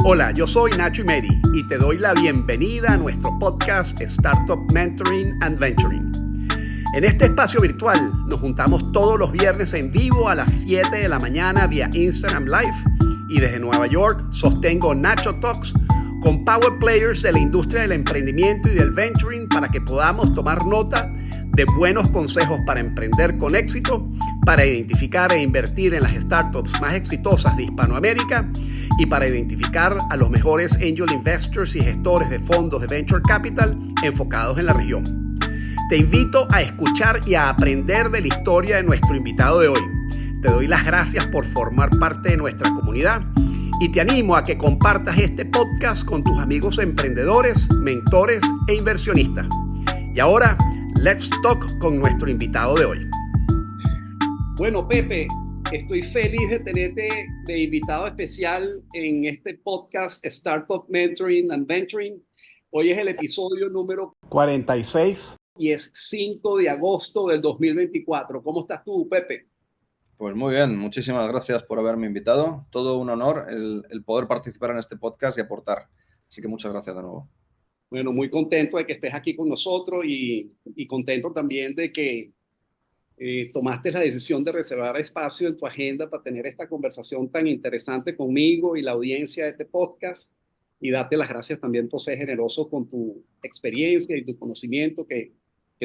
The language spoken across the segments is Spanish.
Hola, yo soy Nacho Imeri y te doy la bienvenida a nuestro podcast Startup Mentoring and Venturing. En este espacio virtual nos juntamos todos los viernes en vivo a las 7 de la mañana vía Instagram Live y desde Nueva York sostengo Nacho Talks con power players de la industria del emprendimiento y del venturing para que podamos tomar nota de buenos consejos para emprender con éxito, para identificar e invertir en las startups más exitosas de Hispanoamérica y para identificar a los mejores angel investors y gestores de fondos de venture capital enfocados en la región. Te invito a escuchar y a aprender de la historia de nuestro invitado de hoy. Te doy las gracias por formar parte de nuestra comunidad y te animo a que compartas este podcast con tus amigos emprendedores, mentores e inversionistas. Y ahora, let's talk con nuestro invitado de hoy. Bueno, Pepe, estoy feliz de tenerte de invitado especial en este podcast Startup Mentoring and Venturing. Hoy es el episodio número 46 y es 5 de agosto del 2024. ¿Cómo estás tú, Pepe? Pues muy bien, muchísimas gracias por haberme invitado. Todo un honor el poder participar en este podcast y aportar. Así que muchas gracias de nuevo. Bueno, muy contento de que estés aquí con nosotros y contento también de que tomaste la decisión de reservar espacio en tu agenda para tener esta conversación tan interesante conmigo y la audiencia de este podcast, y darte las gracias también por ser generoso con tu experiencia y tu conocimiento que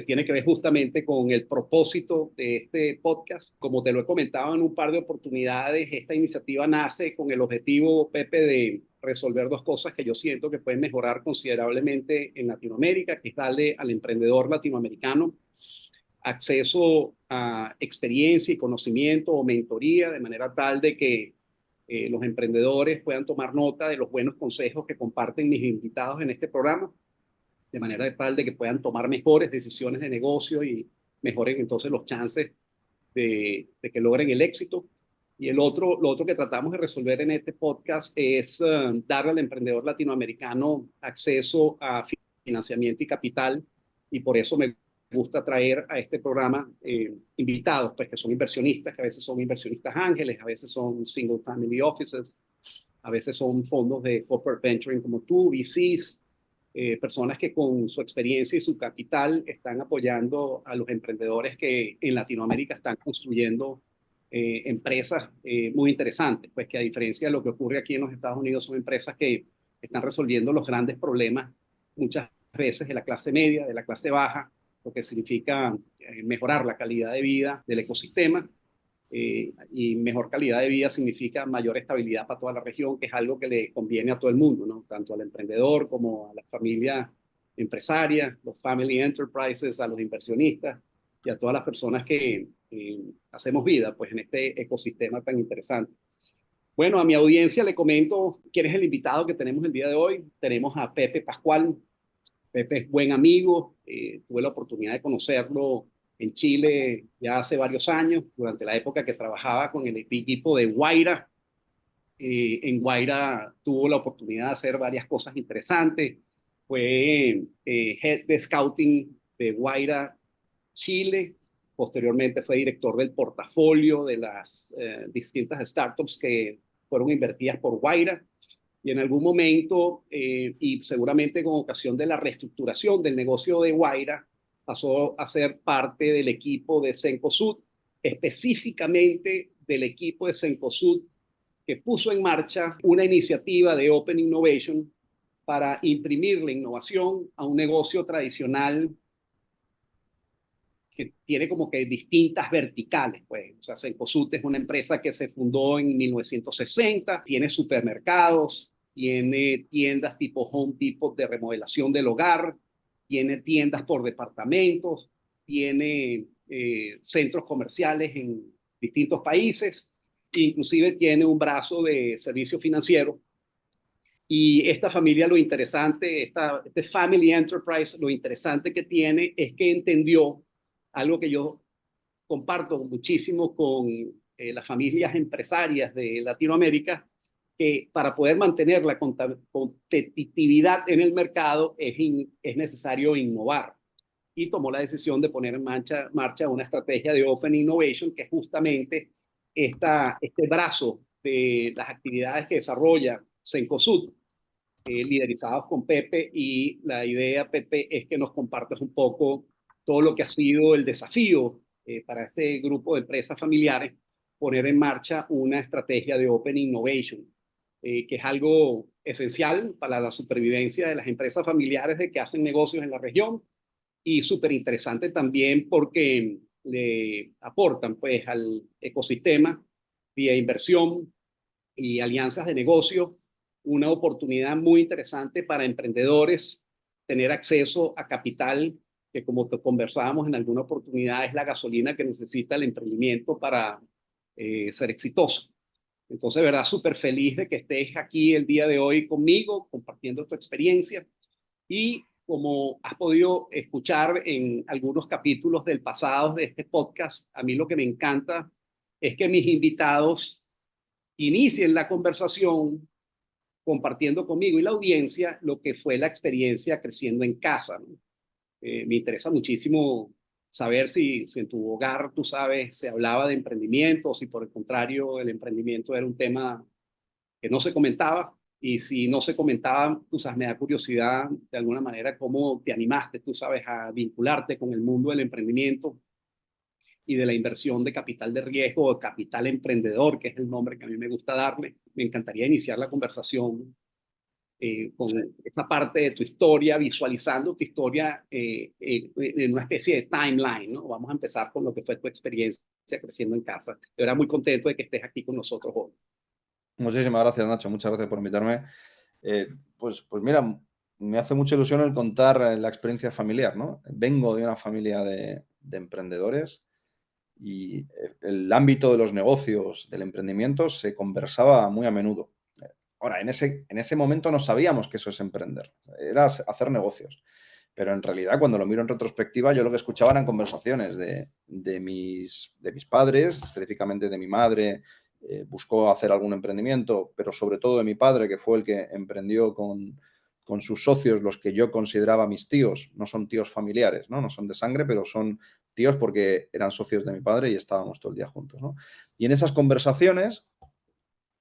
tiene que ver justamente con el propósito de este podcast. Como te lo he comentado en un par de oportunidades, esta iniciativa nace con el objetivo, Pepe, de resolver dos cosas que yo siento que pueden mejorar considerablemente en Latinoamérica, que es darle al emprendedor latinoamericano acceso a experiencia y conocimiento o mentoría, de manera tal de que los emprendedores puedan tomar nota de los buenos consejos que comparten mis invitados en este programa, de manera tal de que puedan tomar mejores decisiones de negocio y mejoren entonces los chances de que logren el éxito. Y lo otro que tratamos de resolver en este podcast es darle al emprendedor latinoamericano acceso a financiamiento y capital, y por eso me gusta traer a este programa invitados, pues que son inversionistas, que a veces son inversionistas ángeles, a veces son single family offices, a veces son fondos de corporate venturing como tú, VCs, personas que con su experiencia y su capital están apoyando a los emprendedores que en Latinoamérica están construyendo empresas muy interesantes, pues que a diferencia de lo que ocurre aquí en los Estados Unidos, son empresas que están resolviendo los grandes problemas muchas veces de la clase media, de la clase baja, lo que significa mejorar la calidad de vida del ecosistema, y mejor calidad de vida significa mayor estabilidad para toda la región, que es algo que le conviene a todo el mundo, ¿no? Tanto al emprendedor como a las familias empresarias, los family enterprises, a los inversionistas y a todas las personas que hacemos vida pues en este ecosistema tan interesante. Bueno, a mi audiencia le comento quién es el invitado que tenemos el día de hoy. Tenemos a Pepe Pascual. Pepe es buen amigo, tuve la oportunidad de conocerlo en Chile ya hace varios años, durante la época que trabajaba con el equipo de Guaira. En Guaira tuvo la oportunidad de hacer varias cosas interesantes. Fue head de scouting de Guaira Chile. Posteriormente fue director del portafolio de las distintas startups que fueron invertidas por Guaira. Y en algún momento, y seguramente con ocasión de la reestructuración del negocio de Guaira, pasó a ser parte del equipo de Cencosud, específicamente del equipo de Cencosud que puso en marcha una iniciativa de Open Innovation para imprimir la innovación a un negocio tradicional que tiene como que distintas verticales, pues. O sea, Cencosud es una empresa que se fundó en 1960, tiene supermercados, tiene tiendas tipo Home Depot de remodelación del hogar, tiene tiendas por departamentos, tiene centros comerciales en distintos países, inclusive tiene un brazo de servicio financiero. Y esta familia, lo interesante, este Family Enterprise, lo interesante que tiene es que entendió algo que yo comparto muchísimo con las familias empresarias de Latinoamérica, que para poder mantener la competitividad en el mercado es necesario innovar. Y tomó la decisión de poner en marcha una estrategia de Open Innovation, que es justamente este brazo de las actividades que desarrolla Cencosud, liderizados con Pepe, y la idea, Pepe, es que nos compartas un poco todo lo que ha sido el desafío para este grupo de empresas familiares, poner en marcha una estrategia de Open Innovation, que es algo esencial para la supervivencia de las empresas familiares de que hacen negocios en la región, y súper interesante también porque le aportan pues al ecosistema vía inversión y alianzas de negocio una oportunidad muy interesante para emprendedores tener acceso a capital que, como te conversábamos en alguna oportunidad, es la gasolina que necesita el emprendimiento para ser exitoso. Entonces, de verdad, súper feliz de que estés aquí el día de hoy conmigo, compartiendo tu experiencia. Y como has podido escuchar en algunos capítulos del pasado de este podcast, a mí lo que me encanta es que mis invitados inicien la conversación compartiendo conmigo y la audiencia lo que fue la experiencia creciendo en casa, ¿no? Me interesa muchísimo saber si en tu hogar, tú sabes, se hablaba de emprendimiento o si por el contrario el emprendimiento era un tema que no se comentaba. Y si no se comentaba, tú sabes, me da curiosidad de alguna manera cómo te animaste, tú sabes, a vincularte con el mundo del emprendimiento y de la inversión de capital de riesgo o capital emprendedor, que es el nombre que a mí me gusta darle. Me encantaría iniciar la conversación con Sí. esa parte de tu historia, visualizando tu historia en una especie de timeline, ¿no? Vamos a empezar con lo que fue tu experiencia creciendo en casa. Yo era muy contento de que estés aquí con nosotros hoy. Muchísimas gracias, Nacho. Muchas gracias por invitarme. Pues mira, me hace mucha ilusión el contar la experiencia familiar, ¿no? Vengo de una familia de emprendedores y el ámbito de los negocios, del emprendimiento, se conversaba muy a menudo. Ahora, en ese momento no sabíamos que eso es emprender, era hacer negocios. Pero en realidad, cuando lo miro en retrospectiva, yo lo que escuchaba eran conversaciones de mis padres, específicamente de mi madre, buscó hacer algún emprendimiento, pero sobre todo de mi padre, que fue el que emprendió con sus socios, los que yo consideraba mis tíos. No son tíos familiares, ¿no? No son de sangre, pero son tíos porque eran socios de mi padre y estábamos todo el día juntos, ¿no? Y en esas conversaciones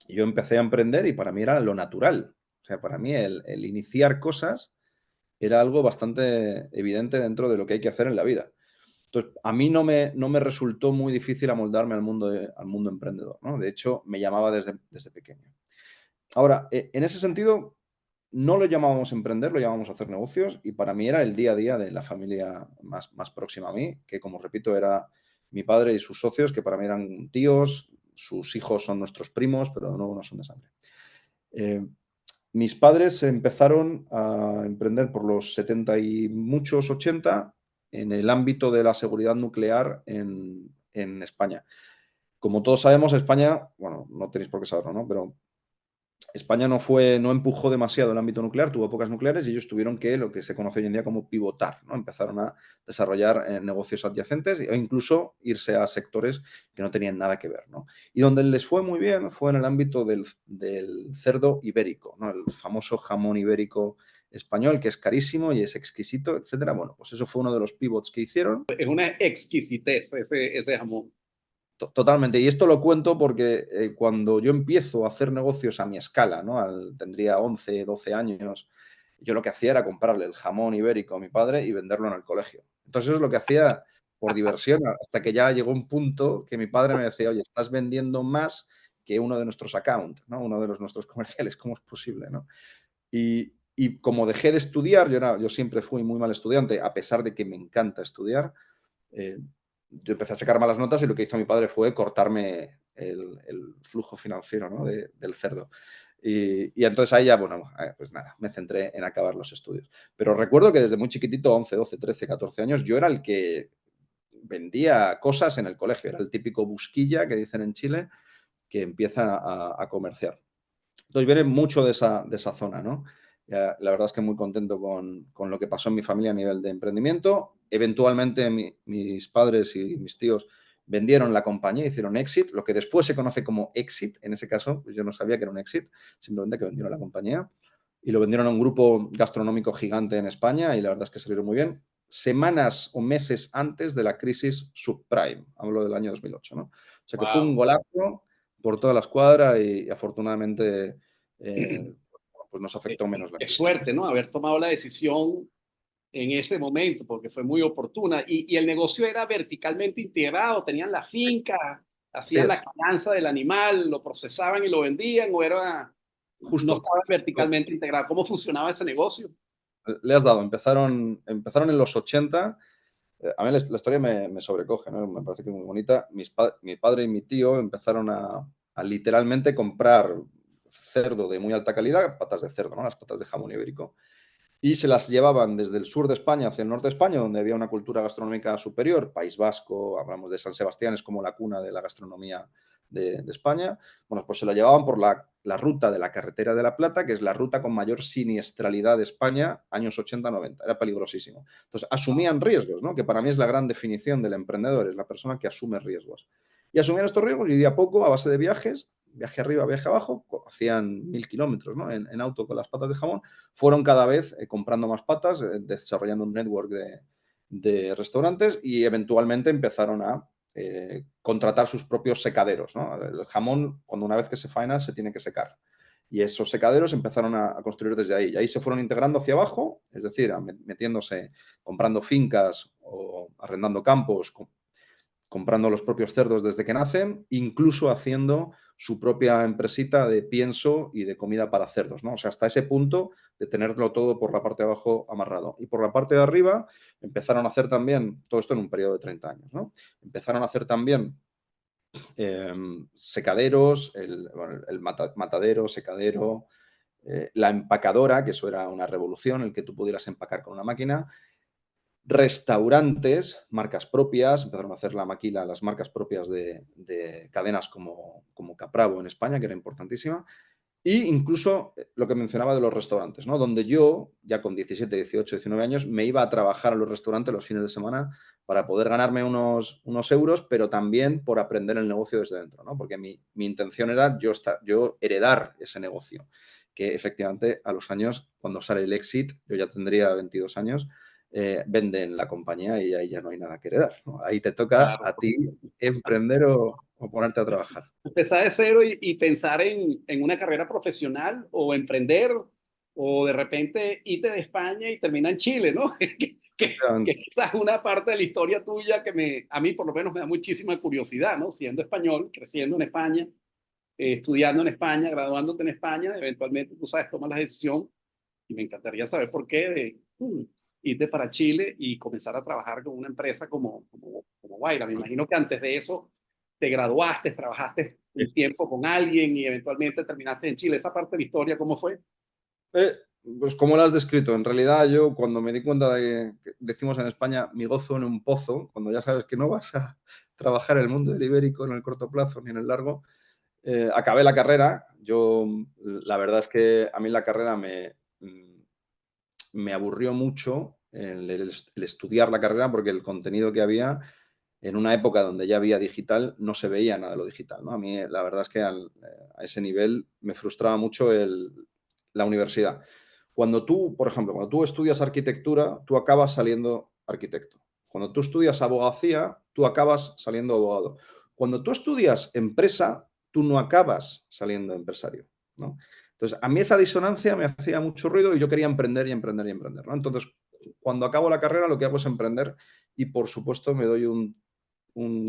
yo empecé a emprender y para mí era lo natural. O sea, para mí el iniciar cosas era algo bastante evidente dentro de lo que hay que hacer en la vida. Entonces, a mí no me resultó muy difícil amoldarme al mundo emprendedor, ¿no? De hecho, me llamaba desde pequeño. Ahora, en ese sentido, no lo llamábamos emprender, lo llamábamos hacer negocios y para mí era el día a día de la familia más próxima a mí, que como repito, era mi padre y sus socios, que para mí eran tíos, sus hijos son nuestros primos, pero de nuevo no son de sangre. Eh, Mis padres empezaron a emprender por los 70 y muchos 80 en el ámbito de la seguridad nuclear en España. Como todos sabemos, España, bueno, no tenéis por qué saberlo, ¿no? Pero España no empujó demasiado el ámbito nuclear, tuvo pocas nucleares y ellos tuvieron que, lo que se conoce hoy en día como pivotar, ¿no? Empezaron a desarrollar negocios adyacentes o incluso irse a sectores que no tenían nada que ver, ¿no? Y donde les fue muy bien fue en el ámbito del cerdo ibérico, ¿no? El famoso jamón ibérico español, que es carísimo y es exquisito, etcétera. Bueno, pues eso fue uno de los pivots que hicieron. Es una exquisitez ese jamón. Totalmente. Y esto lo cuento porque cuando yo empiezo a hacer negocios a mi escala, ¿no? Tendría 11, 12 años, yo lo que hacía era comprarle el jamón ibérico a mi padre y venderlo en el colegio. Entonces eso es lo que hacía por diversión, hasta que ya llegó un punto que mi padre me decía, oye, estás vendiendo más que uno de nuestros accounts, ¿no? Uno de nuestros comerciales, ¿cómo es posible, no? Y como dejé de estudiar, yo siempre fui muy mal estudiante, a pesar de que me encanta estudiar, eh, yo empecé a sacar malas notas y lo que hizo mi padre fue cortarme el flujo financiero, ¿no? del cerdo. Y entonces ahí ya, bueno, pues nada, me centré en acabar los estudios. Pero recuerdo que desde muy chiquitito, 11, 12, 13, 14 años, yo era el que vendía cosas en el colegio. Era el típico busquilla que dicen en Chile, que empieza a comerciar. Entonces viene mucho de esa zona, ¿no? La verdad es que muy contento con lo que pasó en mi familia a nivel de emprendimiento. Eventualmente mis padres y mis tíos vendieron la compañía, hicieron exit, lo que después se conoce como exit. En ese caso, pues yo no sabía que era un exit, simplemente que vendieron la compañía y lo vendieron a un grupo gastronómico gigante en España y la verdad es que salieron muy bien. Semanas o meses antes de la crisis subprime, hablo del año 2008, ¿no? O sea que fue un Wow. golazo por toda la escuadra y afortunadamente pues nos afectó menos la Qué crisis. suerte, ¿no? Haber tomado la decisión en ese momento, porque fue muy oportuna. Y el negocio era verticalmente integrado, tenían la finca, Así hacían la es, crianza del animal, lo procesaban y lo vendían, o era, no justo. estaba verticalmente integrado. ¿Cómo funcionaba ese negocio? Le has dado, empezaron en los 80. A mí la historia me sobrecoge, ¿no? Me parece que es muy bonita. Mi padre y mi tío empezaron a literalmente comprar cerdo de muy alta calidad, patas de cerdo, ¿no? Las patas de jamón ibérico, y se las llevaban desde el sur de España hacia el norte de España, donde había una cultura gastronómica superior, País Vasco, hablamos de San Sebastián, es como la cuna de la gastronomía de España. Bueno, pues se la llevaban por la ruta de la Carretera de la Plata, que es la ruta con mayor siniestralidad de España, años 80-90, era peligrosísimo. Entonces, asumían riesgos, ¿no? Que para mí es la gran definición del emprendedor, es la persona que asume riesgos. Y asumían estos riesgos y de a poco, a base de viajes, viaje arriba, viaje abajo, hacían 1000 kilómetros, ¿no? En auto con las patas de jamón, fueron cada vez comprando más patas, desarrollando un network de restaurantes y eventualmente empezaron a contratar sus propios secaderos, ¿no? El jamón, cuando una vez que se faena, se tiene que secar. Y esos secaderos empezaron a construir desde ahí. Y ahí se fueron integrando hacia abajo, es decir, metiéndose, comprando fincas o arrendando campos, comprando los propios cerdos desde que nacen, incluso haciendo su propia empresita de pienso y de comida para cerdos, ¿no? O sea, hasta ese punto de tenerlo todo por la parte de abajo amarrado. Y por la parte de arriba empezaron a hacer también, todo esto en un periodo de 30 años, ¿no? Empezaron a hacer también secaderos, el matadero, secadero, la empacadora, que eso era una revolución, el que tú pudieras empacar con una máquina, restaurantes, marcas propias, empezaron a hacer la maquila, las marcas propias de cadenas como Capravo en España, que era importantísima, e incluso lo que mencionaba de los restaurantes, ¿no? Donde yo, ya con 17, 18, 19 años, me iba a trabajar a los restaurantes los fines de semana para poder ganarme unos euros, pero también por aprender el negocio desde dentro, ¿no? Porque mi intención era yo heredar ese negocio, que efectivamente a los años, cuando sale el exit, yo ya tendría 22 años, venden la compañía y ahí ya no hay nada que heredar, ¿no? Ahí te toca Claro. a ti emprender o ponerte a trabajar. Empezar de cero y pensar en una carrera profesional o emprender o de repente irte de España y terminar en Chile, ¿no? Que quizás una parte de la historia tuya que a mí por lo menos me da muchísima curiosidad, ¿no? Siendo español, creciendo en España, estudiando en España, graduándote en España, eventualmente tú sabes, tomas la decisión y me encantaría saber por qué de irte para Chile y comenzar a trabajar con una empresa como Guaira. Me imagino que antes de eso te graduaste, trabajaste un tiempo con alguien y eventualmente terminaste en Chile. Esa parte de la historia, ¿cómo fue? Eh, pues como lo has descrito, en realidad yo cuando me di cuenta de que decimos en España mi gozo en un pozo, cuando ya sabes que no vas a trabajar en el mundo del ibérico en el corto plazo ni en el largo, acabé la carrera. Yo, la verdad es que a mí la carrera me aburrió mucho el estudiar la carrera porque el contenido que había en una época donde ya había digital no se veía nada de lo digital, ¿no? A mí la verdad es que a ese nivel me frustraba mucho la universidad. Cuando tú, por ejemplo, cuando tú estudias arquitectura, tú acabas saliendo arquitecto. Cuando tú estudias abogacía, tú acabas saliendo abogado. Cuando tú estudias empresa, tú no acabas saliendo empresario, ¿no? Entonces, a mí esa disonancia me hacía mucho ruido y yo quería emprender y emprender y emprender, ¿no? Entonces, cuando acabo la carrera, lo que hago es emprender y, por supuesto, me doy un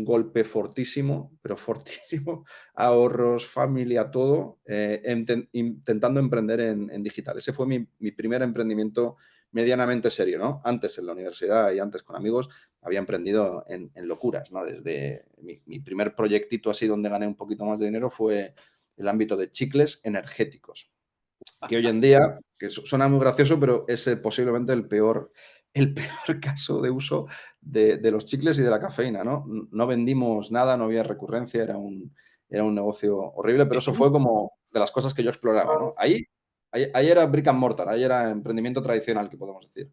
golpe fortísimo, pero fortísimo, ahorros, familia, todo, intentando emprender en digital. Ese fue mi primer emprendimiento medianamente serio, ¿no? Antes en la universidad y antes con amigos había emprendido en locuras, ¿no? Desde mi primer proyectito así donde gané un poquito más de dinero fue el ámbito de chicles energéticos, que hoy en día, que suena muy gracioso, pero es posiblemente el peor caso de uso de los chicles y de la cafeína, ¿no? No vendimos nada, no había recurrencia, era un negocio horrible, pero eso fue como de las cosas que yo exploraba, ¿no? Ahí era brick and mortar, ahí era emprendimiento tradicional, que podemos decir.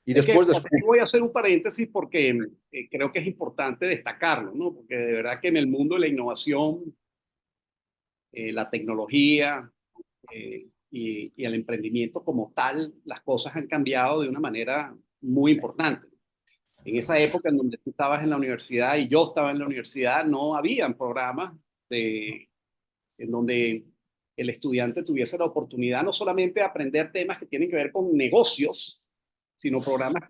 Y Es que después aquí descubrí, voy a hacer un paréntesis porque creo que es importante destacarlo, ¿no? Porque de verdad que en el mundo de la innovación, la tecnología y el emprendimiento como tal, las cosas han cambiado de una manera muy importante. En esa época en donde tú estabas en la universidad y yo estaba en la universidad, no habían programas en donde el estudiante tuviese la oportunidad no solamente de aprender temas que tienen que ver con negocios, sino programas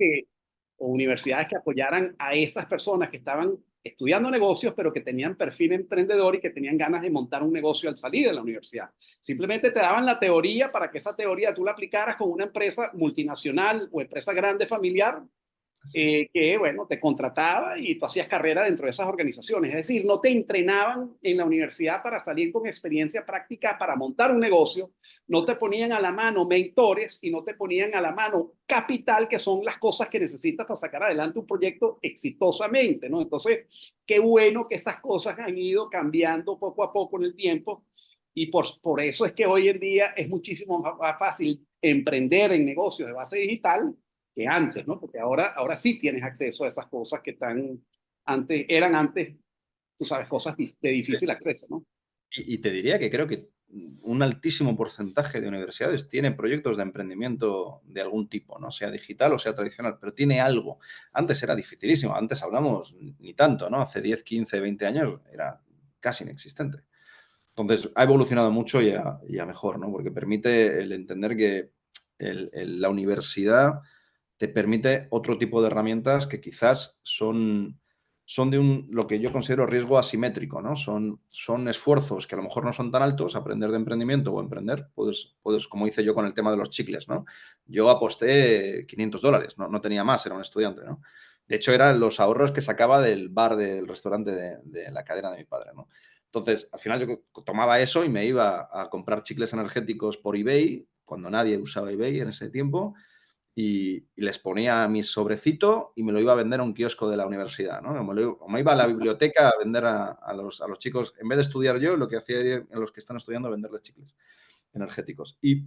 o universidades que apoyaran a esas personas que estaban estudiando negocios, pero que tenían perfil emprendedor y que tenían ganas de montar un negocio al salir de la universidad. Simplemente te daban la teoría para que esa teoría tú la aplicaras con una empresa multinacional o empresa grande familiar Así es. que, bueno, te contrataba y tú hacías carrera dentro de esas organizaciones. Es decir, no te entrenaban en la universidad para salir con experiencia práctica para montar un negocio, no te ponían a la mano mentores y no te ponían a la mano capital, que son las cosas que necesitas para sacar adelante un proyecto exitosamente, ¿no? Entonces, qué bueno que esas cosas han ido cambiando poco a poco en el tiempo y por eso es que hoy en día es muchísimo más fácil emprender en negocios de base digital que antes, ¿no? Porque ahora sí tienes acceso a esas cosas que eran antes, tú sabes, cosas de Sí. difícil acceso, ¿no? Y te diría que creo que un altísimo porcentaje de universidades tienen proyectos de emprendimiento de algún tipo, ¿no? Sea digital o sea tradicional, pero tiene algo. Antes era dificilísimo, antes hablamos ni tanto, ¿no? Hace 10, 15, 20 años era casi inexistente. Entonces, ha evolucionado mucho y a mejor, ¿no? Porque permite el entender que la universidad te permite otro tipo de herramientas que quizás son de lo que yo considero riesgo asimétrico, ¿no? Son esfuerzos que a lo mejor no son tan altos, aprender de emprendimiento o emprender, puedes, como hice yo con el tema de los chicles, ¿no? Yo aposté $500, no tenía más, era un estudiante, ¿no? De hecho, eran los ahorros que sacaba del bar del restaurante de la cadena de mi padre, ¿no? Entonces, al final yo tomaba eso y me iba a comprar chicles energéticos por eBay, cuando nadie usaba eBay en ese tiempo, y les ponía mi sobrecito y me lo iba a vender a un kiosco de la universidad, ¿no? Me iba a la biblioteca a vender a los chicos, en vez de estudiar yo, lo que hacía era a los que están estudiando venderles chicles energéticos. Y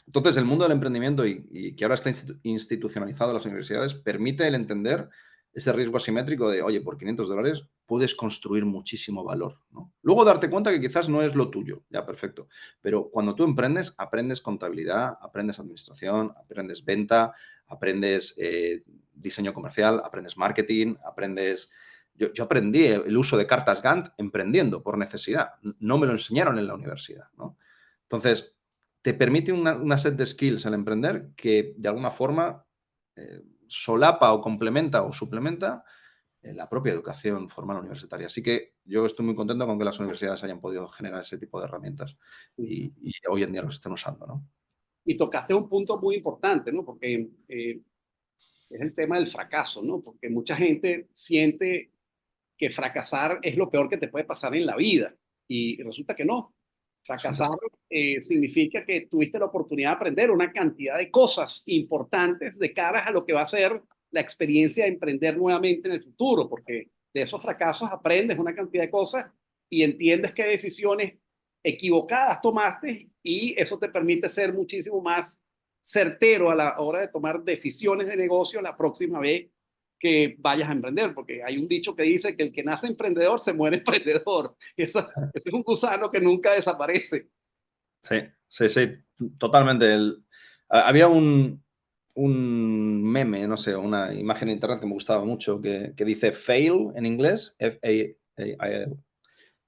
entonces el mundo del emprendimiento y que ahora está institucionalizado en las universidades permite el entender ese riesgo asimétrico de, oye, por $500 puedes construir muchísimo valor, ¿no? Luego darte cuenta que quizás no es lo tuyo, ya perfecto. Pero cuando tú emprendes, aprendes contabilidad, aprendes administración, aprendes venta, aprendes diseño comercial, aprendes marketing, aprendes... Yo aprendí el uso de cartas Gantt emprendiendo por necesidad. No me lo enseñaron en la universidad, ¿no? Entonces, te permite una set de skills al emprender que de alguna forma solapa o complementa o suplementa la propia educación formal universitaria. Así que yo estoy muy contento con que las universidades hayan podido generar ese tipo de herramientas y hoy en día los estén usando, ¿no? Y tocaste un punto muy importante, ¿no? Porque es el tema del fracaso, ¿no? Porque mucha gente siente que fracasar es lo peor que te puede pasar en la vida y resulta que no. Es un Fracasar testigo. significa que tuviste la oportunidad de aprender una cantidad de cosas importantes de cara a lo que va a ser la experiencia de emprender nuevamente en el futuro, porque de esos fracasos aprendes una cantidad de cosas y entiendes qué decisiones equivocadas tomaste y eso te permite ser muchísimo más certero a la hora de tomar decisiones de negocio la próxima vez que vayas a emprender, porque hay un dicho que dice que el que nace emprendedor se muere emprendedor. Ese es un gusano que nunca desaparece. Sí, sí, sí, totalmente. Había un meme, no sé, una imagen en internet que me gustaba mucho que dice fail en inglés, F-A-I-L,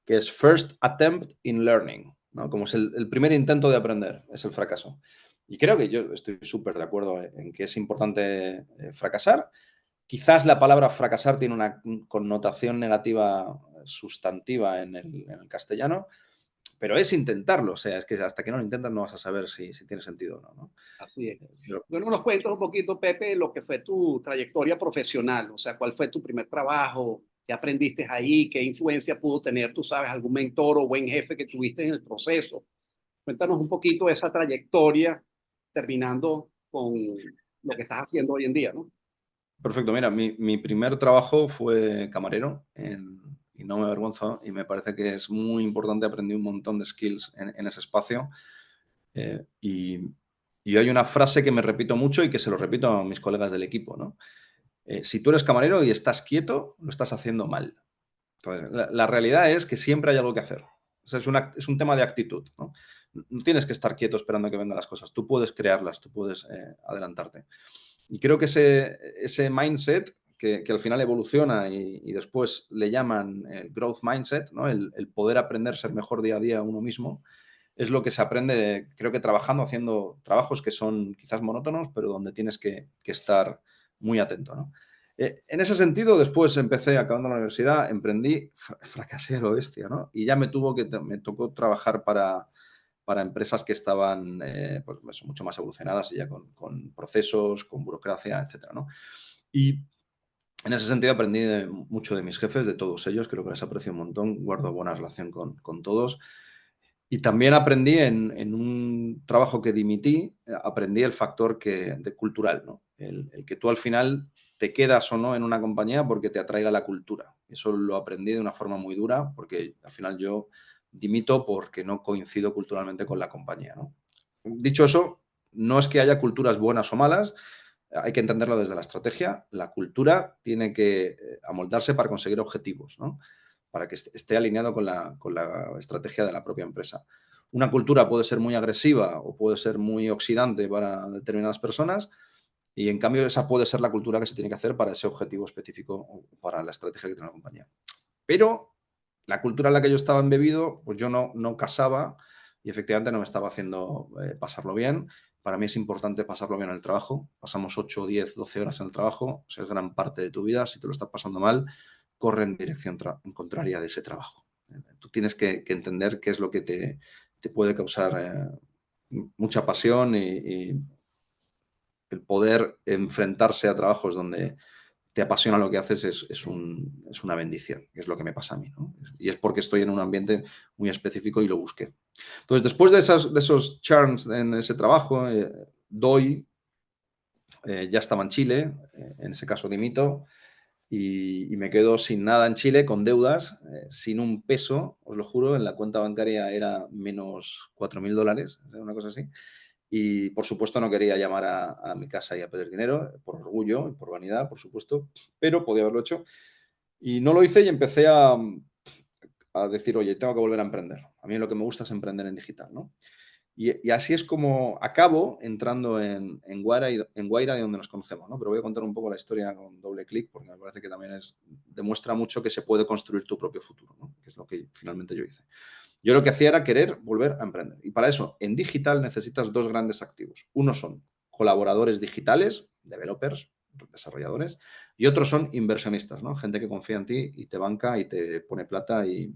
que es first attempt in learning, ¿no? Como es el primer intento de aprender, es el fracaso. Y creo que yo estoy súper de acuerdo en que es importante fracasar. Quizás la palabra fracasar tiene una connotación negativa sustantiva en el castellano, pero es intentarlo. O sea, es que hasta que no lo intentas no vas a saber si tiene sentido o no, ¿no? Así es. Bueno, nos Sí. cuentas un poquito, Pepe, lo que fue tu trayectoria profesional, o sea, cuál fue tu primer trabajo, qué aprendiste ahí, qué influencia pudo tener, tú sabes, algún mentor o buen jefe que tuviste en el proceso. Cuéntanos un poquito de esa trayectoria, terminando con lo que estás haciendo hoy en día, ¿no? Perfecto, mira, mi primer trabajo fue camarero y no me avergüenzo y me parece que es muy importante, aprendí un montón de skills en ese espacio y hay una frase que me repito mucho y que se lo repito a mis colegas del equipo, ¿no? Si tú eres camarero y estás quieto, lo estás haciendo mal. Entonces, la realidad es que siempre hay algo que hacer. O sea, es un tema de actitud, ¿no? No tienes que estar quieto esperando a que vengan las cosas. Tú puedes crearlas, tú puedes adelantarte. Y creo que ese mindset que al final evoluciona y después le llaman el growth mindset, ¿no? El poder aprender, ser mejor día a día uno mismo, es lo que se aprende, creo que trabajando, haciendo trabajos que son quizás monótonos, pero donde tienes que estar muy atento, ¿no? En ese sentido, después empecé, acabando la universidad, emprendí, fracasé a lo bestia, ¿no? Y ya me tocó trabajar para empresas que estaban pues, mucho más evolucionadas y ya con procesos, con burocracia, etcétera, ¿no? Y en ese sentido aprendí mucho de mis jefes, de todos ellos, creo que les aprecio un montón, guardo buena relación con todos. Y también aprendí en un trabajo que dimití, aprendí el factor cultural, ¿no? El que tú al final te quedas o no en una compañía porque te atraiga la cultura. Eso lo aprendí de una forma muy dura porque al final yo dimito porque no coincido culturalmente con la compañía, ¿no? Dicho eso, no es que haya culturas buenas o malas, hay que entenderlo desde la estrategia. La cultura tiene que amoldarse para conseguir objetivos, ¿no? Para que esté alineado con la estrategia de la propia empresa. Una cultura puede ser muy agresiva o puede ser muy oxidante para determinadas personas y, en cambio, esa puede ser la cultura que se tiene que hacer para ese objetivo específico o para la estrategia que tiene la compañía. Pero la cultura en la que yo estaba embebido, pues yo no casaba y efectivamente no me estaba haciendo pasarlo bien. Para mí es importante pasarlo bien en el trabajo. Pasamos 8, 10, 12 horas en el trabajo. O sea, es gran parte de tu vida. Si te lo estás pasando mal, corre en dirección en contraria de ese trabajo. Tú tienes que entender qué es lo que te puede causar mucha pasión y el poder enfrentarse a trabajos donde te apasiona lo que haces es una bendición, que es lo que me pasa a mí, ¿no? Y es porque estoy en un ambiente muy específico y lo busqué. Entonces, después de esos churns en ese trabajo, ya estaba en Chile, en ese caso dimito, y me quedo sin nada en Chile, con deudas, sin un peso, os lo juro, en la cuenta bancaria era menos $4.000, una cosa así. Y, por supuesto, no quería llamar a mi casa y a pedir dinero, por orgullo y por vanidad, por supuesto, pero podía haberlo hecho. Y no lo hice y empecé a decir, oye, tengo que volver a emprender. A mí lo que me gusta es emprender en digital, ¿no? Y así es como acabo entrando en Guaira, de donde nos conocemos, ¿no? Pero voy a contar un poco la historia con doble clic, porque me parece que también demuestra mucho que se puede construir tu propio futuro, ¿no? Que es lo que finalmente yo hice. Yo lo que hacía era querer volver a emprender. Y para eso, en digital necesitas dos grandes activos. Uno son colaboradores digitales, developers, desarrolladores, y otros son inversionistas, ¿no? Gente que confía en ti y te banca y te pone plata y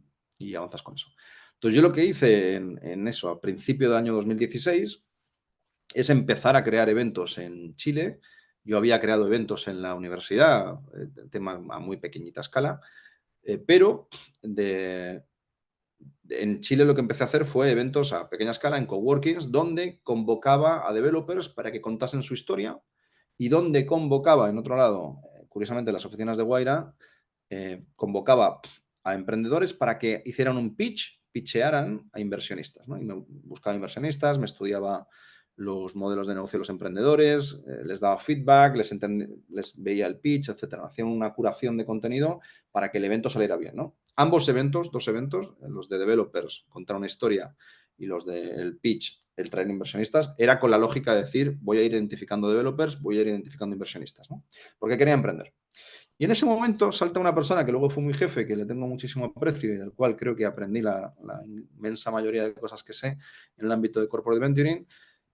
avanzas con eso. Entonces, yo lo que hice en eso, a principio del año 2016, es empezar a crear eventos en Chile. Yo había creado eventos en la universidad, tema a muy pequeñita escala, pero en Chile lo que empecé a hacer fue eventos a pequeña escala en coworkings donde convocaba a developers para que contasen su historia y donde convocaba, en otro lado, curiosamente las oficinas de Guaira, convocaba a emprendedores para que hicieran un pitchearan a inversionistas, ¿no? Y me buscaba inversionistas, me estudiaba los modelos de negocio de los emprendedores, les daba feedback, les veía el pitch, etcétera. Hacía una curación de contenido para que el evento saliera bien, ¿no? Ambos eventos, dos eventos, los de developers, contar una historia, y los del pitch, el traer inversionistas, era con la lógica de decir, voy a ir identificando developers, voy a ir identificando inversionistas, ¿no? Porque quería emprender. Y en ese momento salta una persona que luego fue mi jefe, que le tengo muchísimo aprecio y del cual creo que aprendí la inmensa mayoría de cosas que sé en el ámbito de corporate venturing,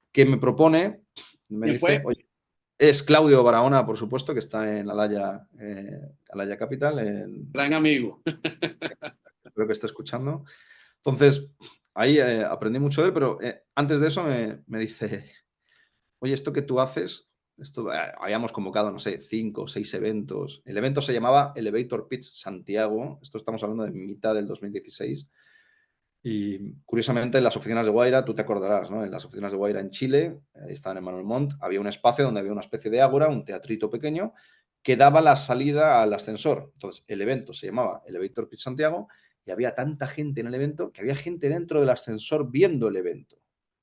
que me propone, me ¿Quién dice, fue? oye, es Claudio Barahona, por supuesto, que está en Alaya Capital, Gran amigo. espero que esté escuchando. Entonces, ahí aprendí mucho de él, pero antes de eso me dice, oye, esto que tú haces, habíamos convocado, no sé, 5 o 6 eventos. El evento se llamaba Elevator Pitch Santiago. Esto estamos hablando de mitad del 2016. Y curiosamente en las oficinas de Guaira, tú te acordarás, ¿no? En las oficinas de Guaira en Chile, estaban en Manuel Montt, había un espacio donde había una especie de ágora, un teatrito pequeño, que daba la salida al ascensor. Entonces, el evento se llamaba Elevator Pitch Santiago y había tanta gente en el evento que había gente dentro del ascensor viendo el evento.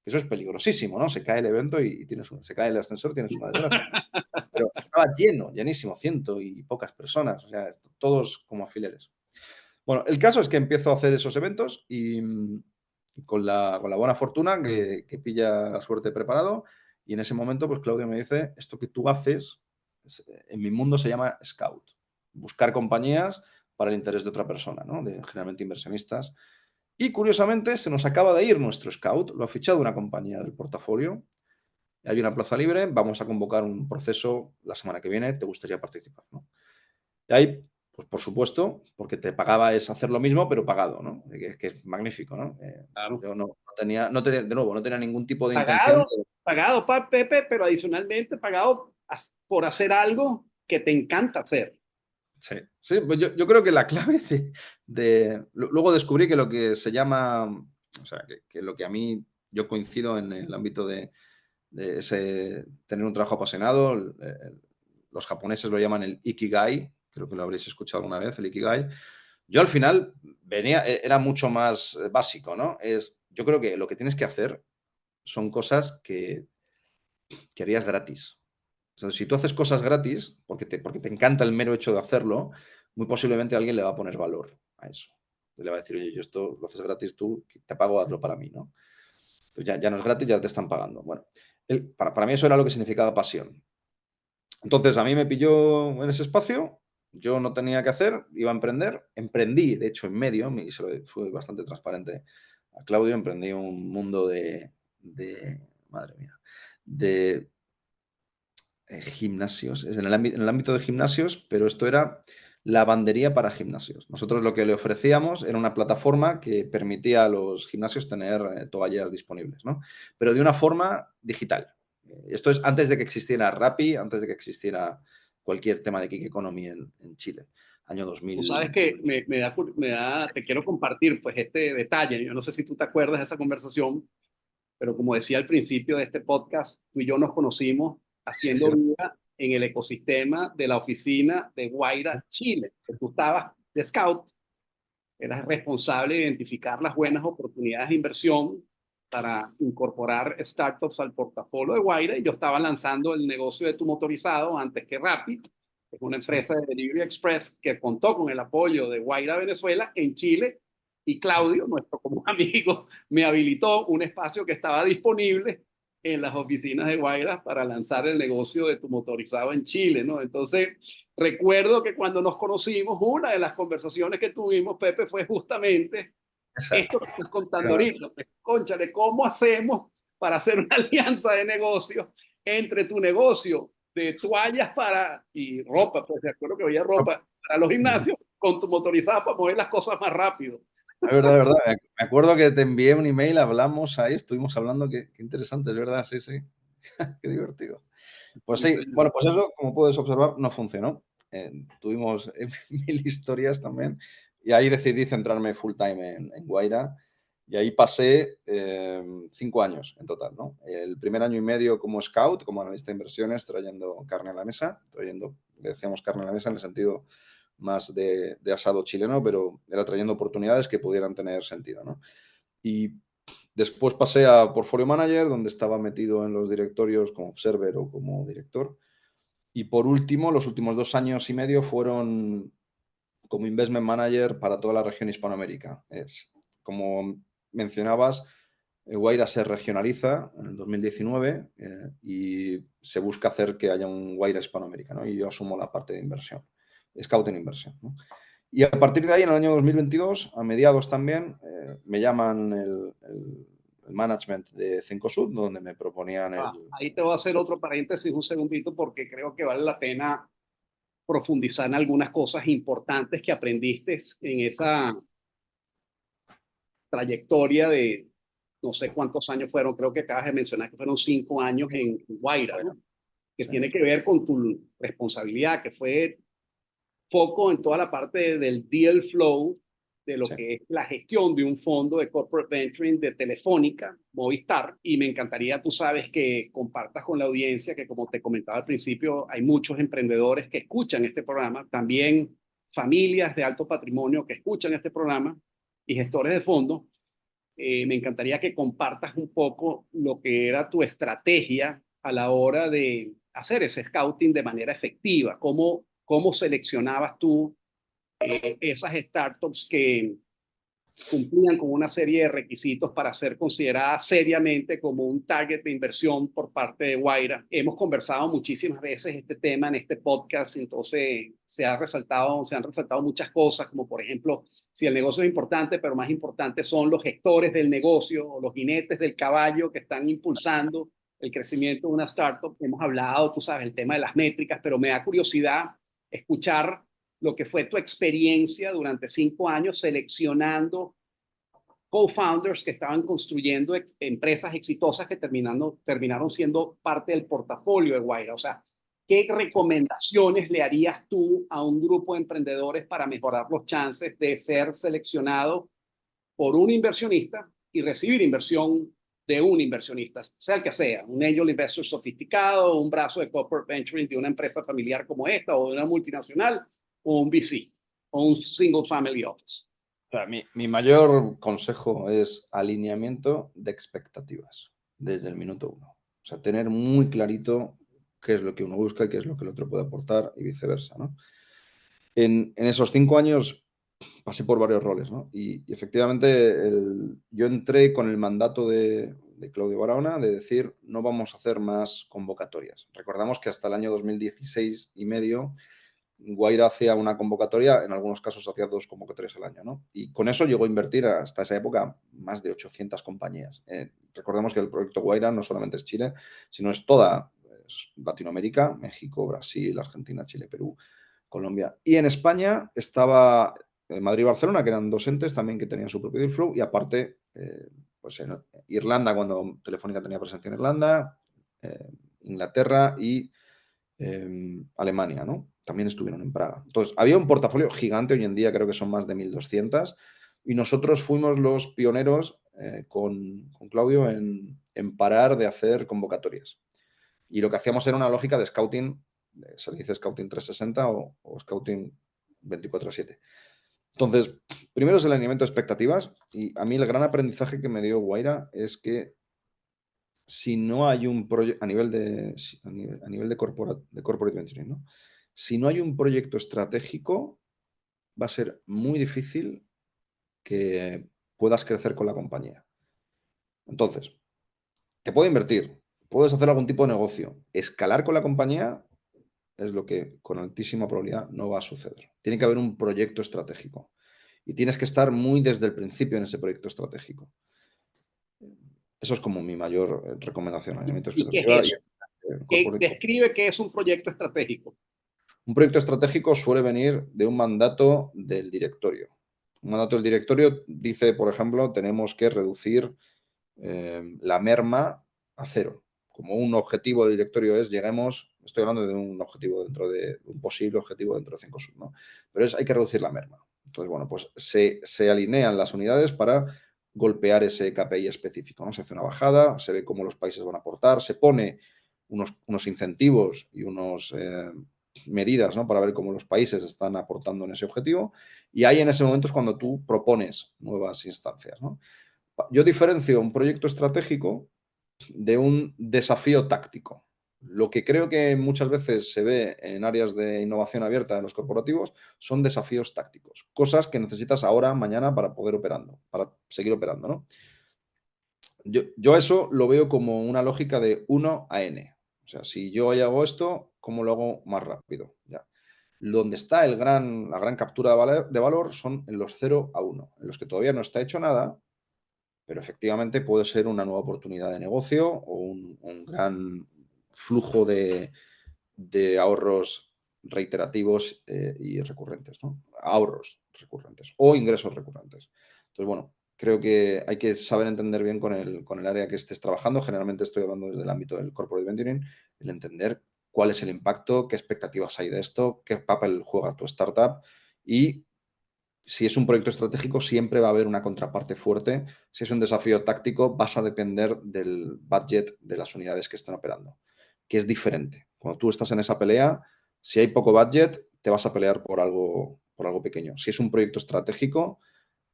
Eso es peligrosísimo, ¿no? Se cae el evento y se cae el ascensor, tienes una desgracia. Pero estaba lleno, llenísimo, ciento y pocas personas, o sea, todos como alfileres. Bueno, el caso es que empiezo a hacer esos eventos y con la buena fortuna que pilla la suerte preparado, y en ese momento, pues Claudio me dice, esto que tú haces, en mi mundo se llama scout, buscar compañías para el interés de otra persona, ¿no? Generalmente inversionistas. Y curiosamente se nos acaba de ir nuestro scout, lo ha fichado una compañía del portafolio, hay una plaza libre, vamos a convocar un proceso la semana que viene, ¿te gustaría participar? ¿No? Y ahí, pues por supuesto, porque te pagaba es hacer lo mismo, pero pagado, ¿no? Que es magnífico, ¿no? Claro. Yo no tenía, de nuevo, no tenía ningún tipo de intención Pagado, pagado, Pepe, pero adicionalmente pagado por hacer algo que te encanta hacer. sí, sí, pues yo creo que la clave luego descubrí que lo que se llama, o sea, que lo que a mí, yo coincido en el ámbito de ese tener un trabajo apasionado, los japoneses lo llaman el ikigai, creo que lo habréis escuchado alguna vez, el ikigai. Yo al final era mucho más básico, ¿no? Yo creo que lo que tienes que hacer son cosas que harías gratis. O sea, si tú haces cosas gratis, porque te encanta el mero hecho de hacerlo, muy posiblemente alguien le va a poner valor a eso. Le va a decir, oye, yo esto lo haces gratis tú, te pago, hazlo para mí, ¿no? Entonces ya no es gratis, ya te están pagando. Bueno, para mí eso era lo que significaba pasión. Entonces a mí me pilló en ese espacio, yo no tenía que hacer, iba a emprender, emprendí, de hecho, en medio, y fue bastante transparente a Claudio, emprendí un mundo madre mía, de gimnasios, es en el ámbito de gimnasios, pero esto era lavandería para gimnasios. Nosotros lo que le ofrecíamos era una plataforma que permitía a los gimnasios tener toallas disponibles, ¿no? Pero de una forma digital. Esto es antes de que existiera Rappi, antes de que existiera cualquier tema de gig economy en Chile, año Tú sabes 2000. que te quiero compartir pues este detalle. Yo no sé si tú te acuerdas de esa conversación, pero como decía al principio de este podcast, tú y yo nos conocimos Sí, haciendo cierto. vida en el ecosistema de la oficina de Guaira, Chile. Que tú estabas de scout, eras responsable de identificar las buenas oportunidades de inversión para incorporar startups al portafolio de Guaira, y yo estaba lanzando el negocio de tu motorizado antes que Rappi, que es una Sí, empresa de Delivery Express que contó con el apoyo de Guaira Venezuela en Chile, y sí, sí. Claudio, nuestro común amigo, me habilitó un espacio que estaba disponible en las oficinas de Guaira para lanzar el negocio de tu motorizado en Chile, ¿no? Entonces, recuerdo que cuando nos conocimos, una de las conversaciones que tuvimos, Pepe, fue justamente Esa. esto que estás contando ahorita. Pues, cónchale, ¿cómo hacemos para hacer una alianza de negocios entre tu negocio de toallas y ropa? Pues de acuerdo que había ropa para los gimnasios, con tu motorizada para mover las cosas más rápido. Es verdad, es verdad. Me acuerdo que te envié un email, hablamos ahí, estuvimos hablando, qué interesante, es verdad, sí, sí. Qué divertido. Pues Sí, sí, señor. bueno, pues eso, como puedes observar, no funcionó. Tuvimos mil historias también y ahí decidí centrarme full time en Guaira y ahí pasé 5 años en total, ¿no? El primer año y medio como scout, como analista de inversiones, trayendo carne a la mesa, le decíamos carne a la mesa en el sentido más de asado chileno, pero era trayendo oportunidades que pudieran tener sentido, ¿no? Y después pasé a Portfolio Manager, donde estaba metido en los directorios como observer o como director. Y por último, los últimos 2 años y medio fueron como Investment Manager para toda la región Hispanoamérica. Como mencionabas, Guaira se regionaliza en el 2019 y se busca hacer que haya un Guaira Hispanoamérica, ¿no? Y yo asumo la parte de inversión, Scout en inversión, ¿no? Y a partir de ahí, en el año 2022, a mediados también, me llaman el management de Cencosud, donde me proponían Ahí te voy a hacer otro paréntesis un segundito porque creo que vale la pena profundizar en algunas cosas importantes que aprendiste en esa trayectoria de no sé cuántos años fueron, creo que acabas de mencionar que fueron 5 años en Guaira, Bueno, ¿no? Que sí, tiene que ver con tu responsabilidad, que fue foco en toda la parte del deal flow, de lo sí. que es la gestión de un fondo de corporate venturing de Telefónica, Movistar, y me encantaría, tú sabes, que compartas con la audiencia, que como te comentaba al principio, hay muchos emprendedores que escuchan este programa, también familias de alto patrimonio que escuchan este programa y gestores de fondos. Me encantaría que compartas un poco lo que era tu estrategia a la hora de hacer ese scouting de manera efectiva. ¿Cómo seleccionabas tú esas startups cumplían con una serie de requisitos para ser consideradas seriamente como un target de inversión por parte de Guaira. Hemos conversado muchísimas veces este tema en este podcast, entonces se han resaltado muchas cosas, como por ejemplo, si el negocio es importante, pero más importante son los gestores del negocio o los jinetes del caballo que están impulsando el crecimiento de una startup. Hemos hablado, tú sabes, el tema de las métricas, pero me da curiosidad escuchar lo que fue tu experiencia durante 5 años seleccionando co-founders que estaban construyendo empresas exitosas que terminaron siendo parte del portafolio de Guaira. O sea, ¿qué recomendaciones le harías tú a un grupo de emprendedores para mejorar los chances de ser seleccionado por un inversionista y recibir inversión de un inversionista, sea el que sea, un angel investor sofisticado, un brazo de corporate venturing de una empresa familiar como esta o de una multinacional, o un VC, o un single family office? O sea, mi mayor consejo es alineamiento de expectativas desde el minuto uno. O sea, tener muy clarito qué es lo que uno busca y qué es lo que el otro puede aportar y viceversa, ¿no? En esos 5 años pasé por varios roles, ¿no? Y efectivamente yo entré con el mandato de Claudio Barahona de decir no vamos a hacer más convocatorias. Recordamos que hasta el año 2016 y medio Guaira hacía una convocatoria, en algunos casos hacía 2 convocatorias al año, ¿no? Y con eso llegó a invertir hasta esa época más de 800 compañías. Recordemos que el proyecto Guaira no solamente es Chile, sino es toda Latinoamérica, México, Brasil, Argentina, Chile, Perú, Colombia. Y en España estaba Madrid y Barcelona, que eran 2 entes también que tenían su propio deal flow, y aparte, pues en Irlanda, cuando Telefónica tenía presencia en Irlanda, Inglaterra y Alemania, ¿no? También estuvieron en Praga. Entonces, había un portafolio gigante, hoy en día creo que son más de 1.200, y nosotros fuimos los pioneros con Claudio en parar de hacer convocatorias. Y lo que hacíamos era una lógica de scouting, se le dice scouting 360 o scouting 24/7. Entonces, primero es el alineamiento de expectativas, y a mí el gran aprendizaje que me dio Guaira es que si no hay un proyecto a nivel de corporate venturing, ¿no? Si no hay un proyecto estratégico, va a ser muy difícil que puedas crecer con la compañía. Entonces, te puedo invertir, puedes hacer algún tipo de negocio. Escalar con la compañía es lo que con altísima probabilidad no va a suceder. Tiene que haber un proyecto estratégico y tienes que estar muy desde el principio en ese proyecto estratégico. Eso es como mi mayor recomendación, alineamiento de ¿Y qué expectativa. es eso? Describe qué es un proyecto estratégico. Un proyecto estratégico suele venir de un mandato del directorio. Un mandato del directorio dice, por ejemplo, tenemos que reducir la merma a 0. Como un objetivo del directorio es, lleguemos, estoy hablando de un objetivo dentro de un posible objetivo dentro de 5 sub, ¿no? Pero hay que reducir la merma. Entonces, bueno, pues se alinean las unidades para golpear ese KPI específico, ¿no? Se hace una bajada, se ve cómo los países van a aportar, se pone unos incentivos y unos medidas, ¿no? Para ver cómo los países están aportando en ese objetivo, y ahí en ese momento es cuando tú propones nuevas instancias, ¿no? Yo diferencio un proyecto estratégico de un desafío táctico. Lo que creo que muchas veces se ve en áreas de innovación abierta de los corporativos son desafíos tácticos, cosas que necesitas ahora, mañana para para seguir operando, ¿no? Yo eso lo veo como una lógica de 1 a n. O sea, si yo hago esto, ¿cómo lo hago más rápido? Ya. Donde está la gran captura de valor son en los 0 a 1, en los que todavía no está hecho nada, pero efectivamente puede ser una nueva oportunidad de negocio o un gran flujo de ahorros reiterativos y recurrentes, ¿no? Ahorros recurrentes o ingresos recurrentes. Entonces, bueno, creo que hay que saber entender bien con el área que estés trabajando. Generalmente estoy hablando desde el ámbito del corporate venturing, el entender cuál es el impacto, qué expectativas hay de esto, qué papel juega tu startup, y si es un proyecto estratégico siempre va a haber una contraparte fuerte. Si es un desafío táctico, vas a depender del budget de las unidades que están operando, que es diferente. Cuando tú estás en esa pelea, si hay poco budget, te vas a pelear por algo pequeño. Si es un proyecto estratégico,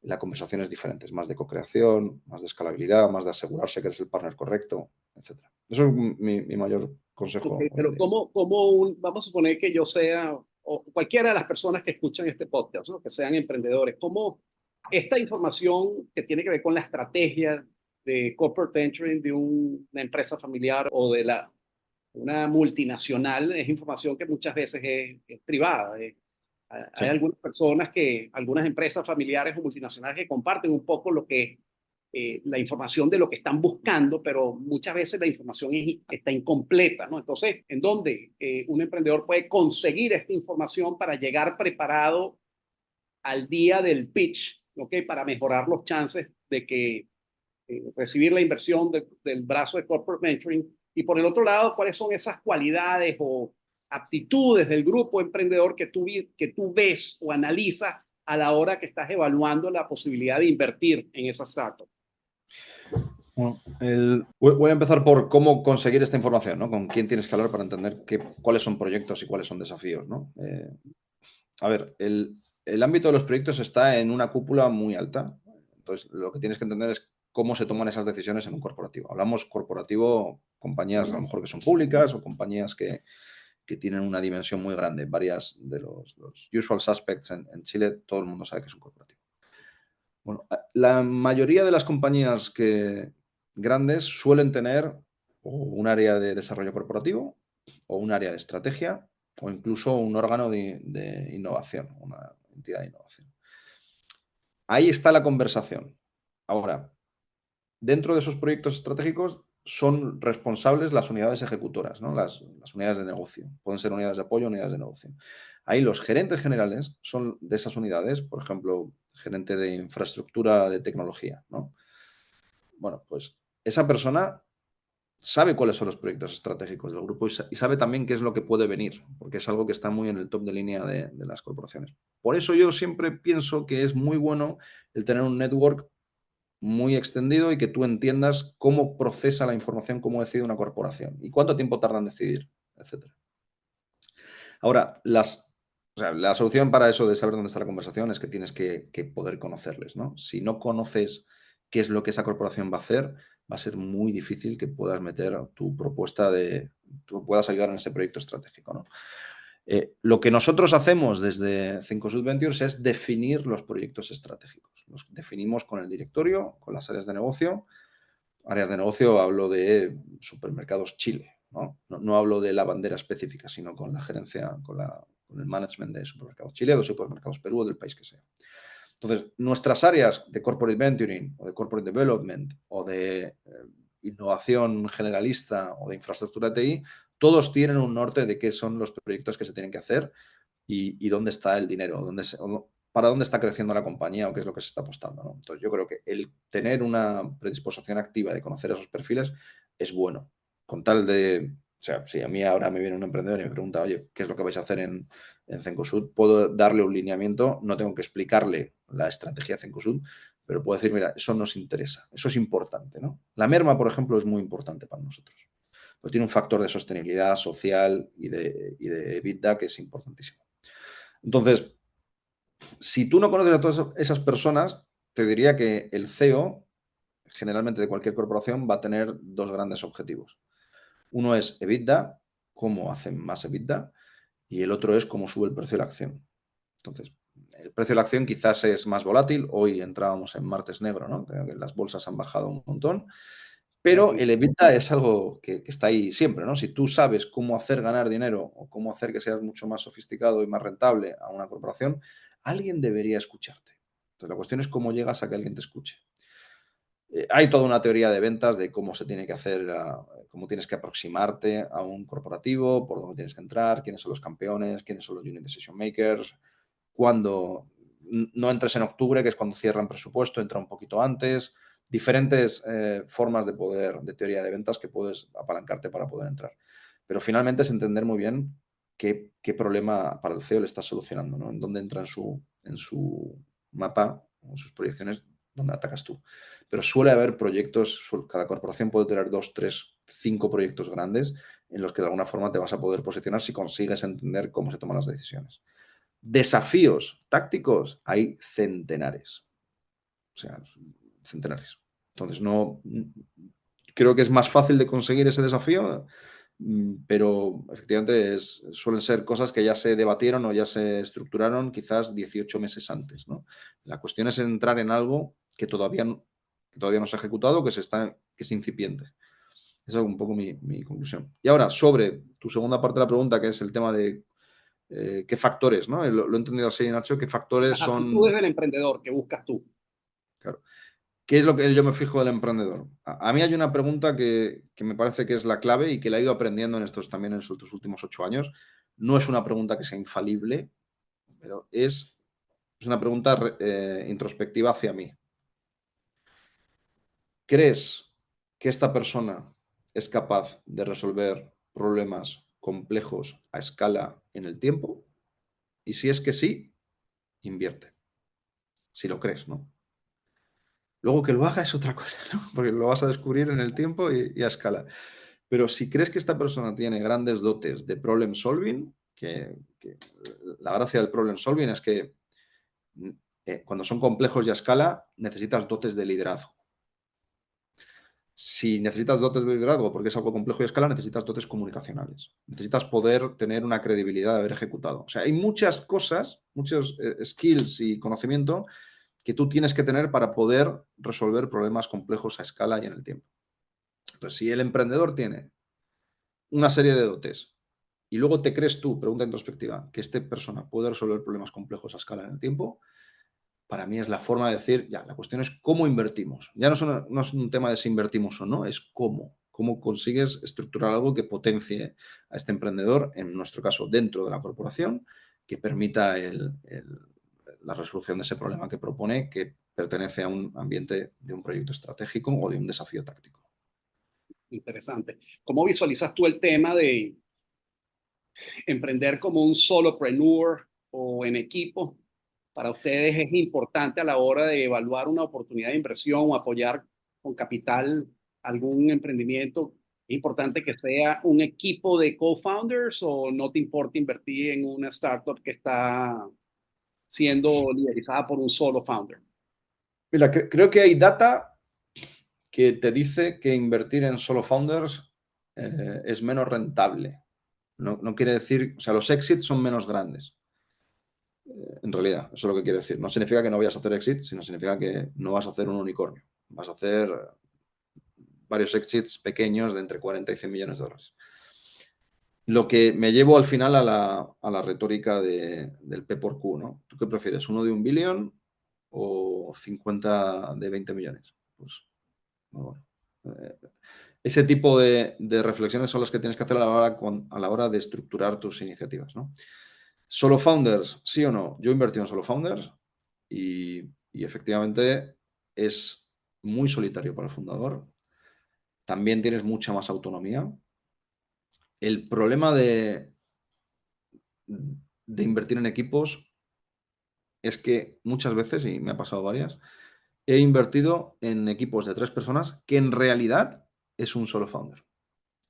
la conversación es diferente, es más de co-creación, más de escalabilidad, más de asegurarse que eres el partner correcto, etc. Eso es mi mayor consejo Okay, hoy en pero día. vamos a suponer que yo sea, o cualquiera de las personas que escuchan este podcast, ¿no? Que sean emprendedores, ¿cómo esta información que tiene que ver con la estrategia de corporate venturing de una empresa familiar o de una multinacional es información que muchas veces es privada. Hay Sí. algunas personas algunas empresas familiares o multinacionales que comparten un poco lo que es la información de lo que están buscando, pero muchas veces la información está incompleta, ¿no? Entonces, ¿en dónde un emprendedor puede conseguir esta información para llegar preparado al día del pitch, ¿ok? Para mejorar los chances de que recibir la inversión del brazo de corporate venturing? Y por el otro lado, ¿cuáles son esas cualidades o aptitudes del grupo emprendedor que tú ves o analizas a la hora que estás evaluando la posibilidad de invertir en esa startup? Bueno, voy a empezar por cómo conseguir esta información, ¿no? Con quién tienes que hablar para entender cuáles son proyectos y cuáles son desafíos, ¿no? A ver, el ámbito de los proyectos está en una cúpula muy alta. Entonces, lo que tienes que entender es cómo se toman esas decisiones en un corporativo. Hablamos corporativo, compañías a lo mejor que son públicas o compañías que tienen una dimensión muy grande. Varias de los usual suspects en Chile, todo el mundo sabe que es un corporativo. Bueno, la mayoría de las compañías grandes suelen tener o un área de desarrollo corporativo o un área de estrategia o incluso un órgano de innovación, una entidad de innovación. Ahí está la conversación. Ahora, dentro de esos proyectos estratégicos son responsables las unidades ejecutoras, ¿no? Las unidades de negocio. Pueden ser unidades de apoyo o unidades de negocio. Ahí los gerentes generales son de esas unidades, por ejemplo, gerente de infraestructura de tecnología, ¿no? Bueno, pues esa persona sabe cuáles son los proyectos estratégicos del grupo y sabe también qué es lo que puede venir, porque es algo que está muy en el top de línea de las corporaciones. Por eso yo siempre pienso que es muy bueno el tener un network muy extendido y que tú entiendas cómo procesa la información, cómo decide una corporación y cuánto tiempo tarda en decidir, etcétera. Ahora, o sea, la solución para eso de saber dónde está la conversación es que tienes que poder conocerles, ¿no? Si no conoces qué es lo que esa corporación va a hacer, va a ser muy difícil que puedas meter tu propuesta tú puedas ayudar en ese proyecto estratégico, ¿no? Lo que nosotros hacemos desde Cencosud Ventures es definir los proyectos estratégicos. Los definimos con el directorio, con las áreas de negocio. Áreas de negocio hablo de supermercados Chile, ¿no? No hablo de la bandera específica, sino con la gerencia, con el management de supermercados Chile, de supermercados Perú o del país que sea. Entonces, nuestras áreas de corporate venturing o de corporate development o de innovación generalista o de infraestructura de TI, todos tienen un norte de qué son los proyectos que se tienen que hacer y dónde está el dinero, para dónde está creciendo la compañía o qué es lo que se está apostando, ¿no? Entonces, yo creo que el tener una predisposición activa de conocer esos perfiles es bueno, con tal de, o sea, si a mí ahora me viene un emprendedor y me pregunta, oye, ¿qué es lo que vais a hacer en Cencosud? Puedo darle un lineamiento, no tengo que explicarle la estrategia de Cencosud, pero puedo decir, mira, eso nos interesa, eso es importante, ¿no? La merma, por ejemplo, es muy importante para nosotros. Pues tiene un factor de sostenibilidad social y de EBITDA que es importantísimo. Entonces, si tú no conoces a todas esas personas, te diría que el CEO, generalmente de cualquier corporación, va a tener dos grandes objetivos. Uno es EBITDA, cómo hacen más EBITDA, y el otro es cómo sube el precio de la acción. Entonces, el precio de la acción quizás es más volátil. Hoy entrábamos en martes negro, ¿no? Creo que las bolsas han bajado un montón. Pero el EBITDA es algo que está ahí siempre, ¿no? Si tú sabes cómo hacer ganar dinero o cómo hacer que seas mucho más sofisticado y más rentable a una corporación, alguien debería escucharte. Entonces, la cuestión es cómo llegas a que alguien te escuche. Hay toda una teoría de ventas de cómo se tiene que hacer, cómo tienes que aproximarte a un corporativo, por dónde tienes que entrar, quiénes son los campeones, quiénes son los unit decision makers, cuando no entres en octubre, que es cuando cierran presupuesto, entra un poquito antes, diferentes formas de teoría de ventas que puedes apalancarte para poder entrar. Pero finalmente es entender muy bien qué problema para el CEO le estás solucionando, ¿no? En dónde entra en su mapa, en sus proyecciones, dónde atacas tú. Pero suele haber proyectos, cada corporación puede tener 2, 3, 5 proyectos grandes en los que de alguna forma te vas a poder posicionar si consigues entender cómo se toman las decisiones. Desafíos tácticos hay centenares. O sea, centenares. Entonces, no creo que es más fácil de conseguir ese desafío Pero efectivamente suelen ser cosas que ya se debatieron o ya se estructuraron quizás 18 meses antes, ¿no? La cuestión es entrar en algo que todavía no se ha ejecutado, que es incipiente. Esa es un poco mi conclusión. Y ahora, sobre tu segunda parte de la pregunta, que es el tema de qué factores, ¿no? Lo he entendido así, Nacho, qué factores Las actitudes son. del emprendedor que buscas tú. Claro. ¿Qué es lo que yo me fijo del emprendedor? A mí hay una pregunta que me parece que es la clave y que la he ido aprendiendo también en estos últimos 8 años. No es una pregunta que sea infalible, pero es una pregunta introspectiva hacia mí. ¿Crees que esta persona es capaz de resolver problemas complejos a escala en el tiempo? Y si es que sí, invierte. Si lo crees, ¿no? Luego que lo haga es otra cosa, ¿no? Porque lo vas a descubrir en el tiempo y a escala. Pero si crees que esta persona tiene grandes dotes de problem solving, que la gracia del problem solving es que mm, cuando son complejos y a escala, necesitas dotes de liderazgo. Si necesitas dotes de liderazgo porque es algo complejo y a escala, necesitas dotes comunicacionales. Necesitas poder tener una credibilidad de haber ejecutado. O sea, hay muchas cosas, muchos skills y conocimiento que tú tienes que tener para poder resolver problemas complejos a escala y en el tiempo. Entonces, si el emprendedor tiene una serie de dotes y luego te crees tú, pregunta introspectiva, que esta persona puede resolver problemas complejos a escala en el tiempo, para mí es la forma de decir, ya, la cuestión es cómo invertimos. Ya no es un tema de si invertimos o no, es cómo. Cómo consigues estructurar algo que potencie a este emprendedor, en nuestro caso, dentro de la corporación, que permita la resolución de ese problema que propone, que pertenece a un ambiente de un proyecto estratégico o de un desafío táctico. Interesante. ¿Cómo visualizas tú el tema de emprender como un solopreneur o en equipo? Para ustedes es importante a la hora de evaluar una oportunidad de inversión o apoyar con capital algún emprendimiento. ¿Es importante que sea un equipo de co-founders o no te importa invertir en una startup que está siendo liderizada por un solo founder? Mira, creo que hay data que te dice que invertir en solo founders es menos rentable. No quiere decir, o sea, los exits son menos grandes. En realidad, eso es lo que quiere decir. No significa que no vayas a hacer exit, sino significa que no vas a hacer un unicornio. Vas a hacer varios exits pequeños de entre 40 y 100 millones de dólares. Lo que me llevo al final a la retórica del P por Q, ¿no? ¿Tú qué prefieres? ¿Uno de 1 billón o 50 de 20 millones? Pues, bueno, ese tipo de reflexiones son las que tienes que hacer a la hora de estructurar tus iniciativas, ¿no? ¿Solo founders? ¿Sí o no? Yo he invertido en solo founders y efectivamente es muy solitario para el fundador. También tienes mucha más autonomía. El problema de invertir en equipos es que muchas veces, y me ha pasado varias, he invertido en equipos de 3 personas que en realidad es un solo founder.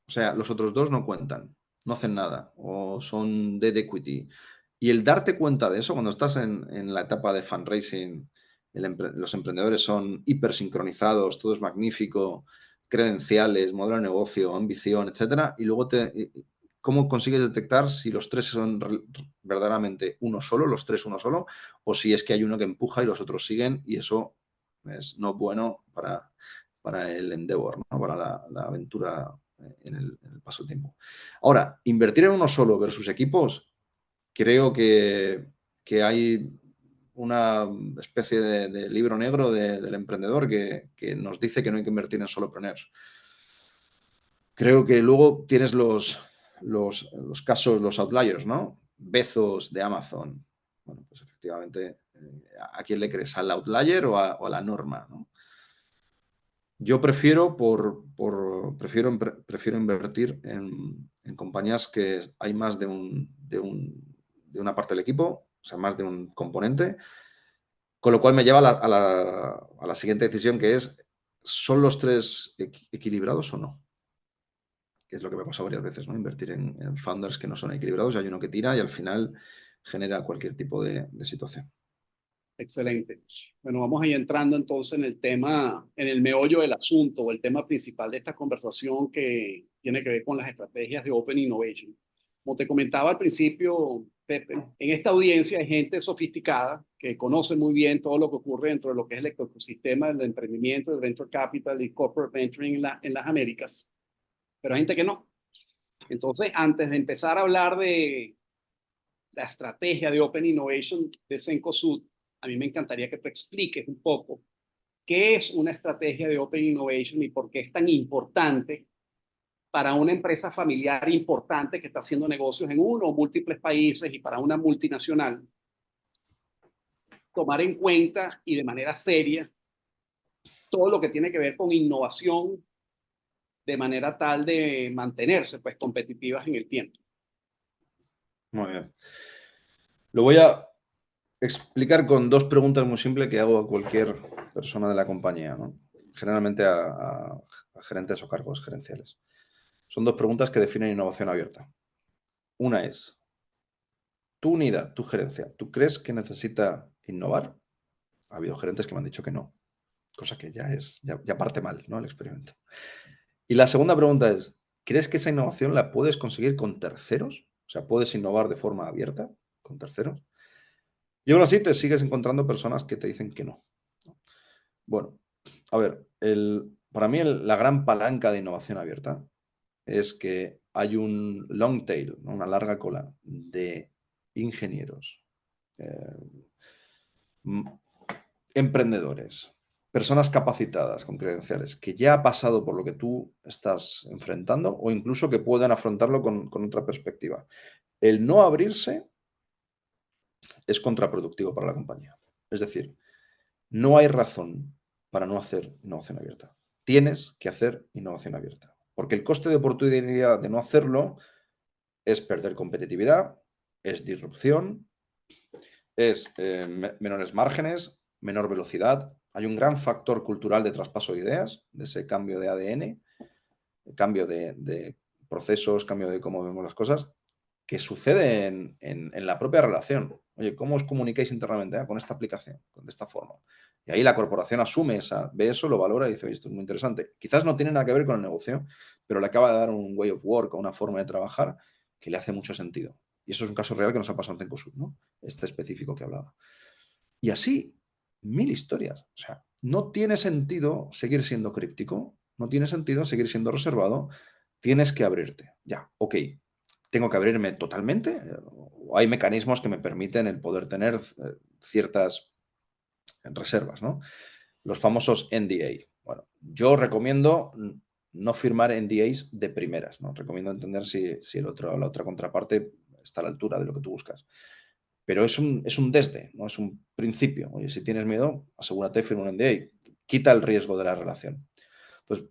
O sea, los otros dos no cuentan, no hacen nada o son dead equity. Y el darte cuenta de eso, cuando estás en la etapa de fundraising, los emprendedores son hiper sincronizados, todo es magnífico, credenciales, modelo de negocio, ambición, etcétera, y luego ¿cómo consigues detectar si los tres son verdaderamente uno solo, los tres uno solo, o si es que hay uno que empuja y los otros siguen y eso es no bueno para el endeavor, ¿no? Para la aventura en el paso del tiempo. Ahora, invertir en uno solo versus equipos, creo que hay una especie de libro negro del emprendedor que nos dice que no hay que invertir en solopreneurs. Creo que luego tienes los casos, los outliers, ¿no? Bezos de Amazon. Bueno, pues efectivamente, ¿a quién le crees? ¿Al outlier o a la norma, ¿no? Yo prefiero invertir en compañías que hay más de una parte del equipo, o sea, más de un componente, con lo cual me lleva a la siguiente decisión, que es, ¿son los tres equilibrados o no? Que es lo que me ha pasado varias veces, ¿no? Invertir en founders que no son equilibrados y hay uno que tira y al final genera cualquier tipo de situación. Excelente. Bueno, vamos ahí entrando entonces en el tema, en el meollo del asunto, o el tema principal de esta conversación que tiene que ver con las estrategias de Open Innovation. Como te comentaba al principio, Pepe, en esta audiencia hay gente sofisticada que conoce muy bien todo lo que ocurre dentro de lo que es el ecosistema del emprendimiento, del venture capital y corporate venturing en las Américas, pero hay gente que no. Entonces, antes de empezar a hablar de la estrategia de Open Innovation de Cencosud, a mí me encantaría que tú expliques un poco qué es una estrategia de Open Innovation y por qué es tan importante para una empresa familiar importante que está haciendo negocios en uno o múltiples países y para una multinacional, tomar en cuenta y de manera seria todo lo que tiene que ver con innovación de manera tal de mantenerse pues competitivas en el tiempo. Muy bien. Lo voy a explicar con dos preguntas muy simples que hago a cualquier persona de la compañía, ¿no? Generalmente a gerentes o cargos gerenciales. Son dos preguntas que definen innovación abierta. Una es, tu unidad, tu gerencia, ¿tú crees que necesita innovar? Ha habido gerentes que me han dicho que no, cosa que ya parte mal, ¿no? El experimento. Y la segunda pregunta es, ¿crees que esa innovación la puedes conseguir con terceros? O sea, ¿puedes innovar de forma abierta con terceros? Y aún así te sigues encontrando personas que te dicen que no. Bueno, a ver, para mí la gran palanca de innovación abierta es que hay un long tail, ¿no? Una larga cola de ingenieros, eh, m- emprendedores, personas capacitadas con credenciales que ya ha pasado por lo que tú estás enfrentando o incluso que puedan afrontarlo con otra perspectiva. El no abrirse es contraproductivo para la compañía. Es decir, no hay razón para no hacer innovación abierta. Tienes que hacer innovación abierta. Porque el coste de oportunidad de no hacerlo es perder competitividad, es disrupción, es menores márgenes, menor velocidad. Hay un gran factor cultural de traspaso de ideas, de ese cambio de ADN, cambio de procesos, cambio de cómo vemos las cosas, que sucede en la propia relación. Oye, ¿cómo os comunicáis internamente con esta aplicación, de esta forma? Y ahí la corporación asume ve eso, lo valora y dice, oye, esto es muy interesante. Quizás no tiene nada que ver con el negocio, pero le acaba de dar un way of work o una forma de trabajar que le hace mucho sentido. Y eso es un caso real que nos ha pasado en Cencosud, ¿no? Este específico que hablaba. Y así, mil historias. O sea, no tiene sentido seguir siendo críptico, no tiene sentido seguir siendo reservado, tienes que abrirte. Ya, ok, tengo que abrirme totalmente. O hay mecanismos que me permiten el poder tener ciertas reservas, ¿no? Los famosos NDA. Bueno, yo recomiendo no firmar NDAs de primeras, ¿no? Recomiendo entender si la otra contraparte está a la altura de lo que tú buscas. Pero es un desde, no es un principio. Oye, si tienes miedo, asegúrate de firmar un NDA. Quita el riesgo de la relación. Entonces,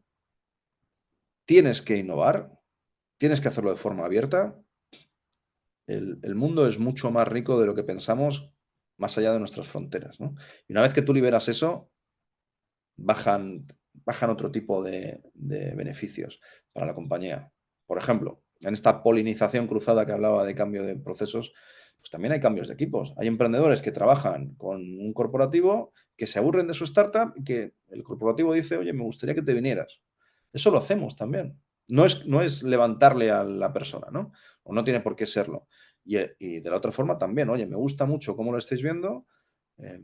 tienes que innovar, tienes que hacerlo de forma abierta. El mundo es mucho más rico de lo que pensamos, más allá de nuestras fronteras, ¿no? Y una vez que tú liberas eso, bajan, bajan otro tipo de beneficios para la compañía. Por ejemplo, en esta polinización cruzada que hablaba de cambio de procesos, pues también hay cambios de equipos. Hay emprendedores que trabajan con un corporativo, que se aburren de su startup y que el corporativo dice, oye, me gustaría que te vinieras. Eso lo hacemos también. No es levantarle a la persona, ¿no? O no tiene por qué serlo. Y de la otra forma también, oye, me gusta mucho cómo lo estáis viendo. eh,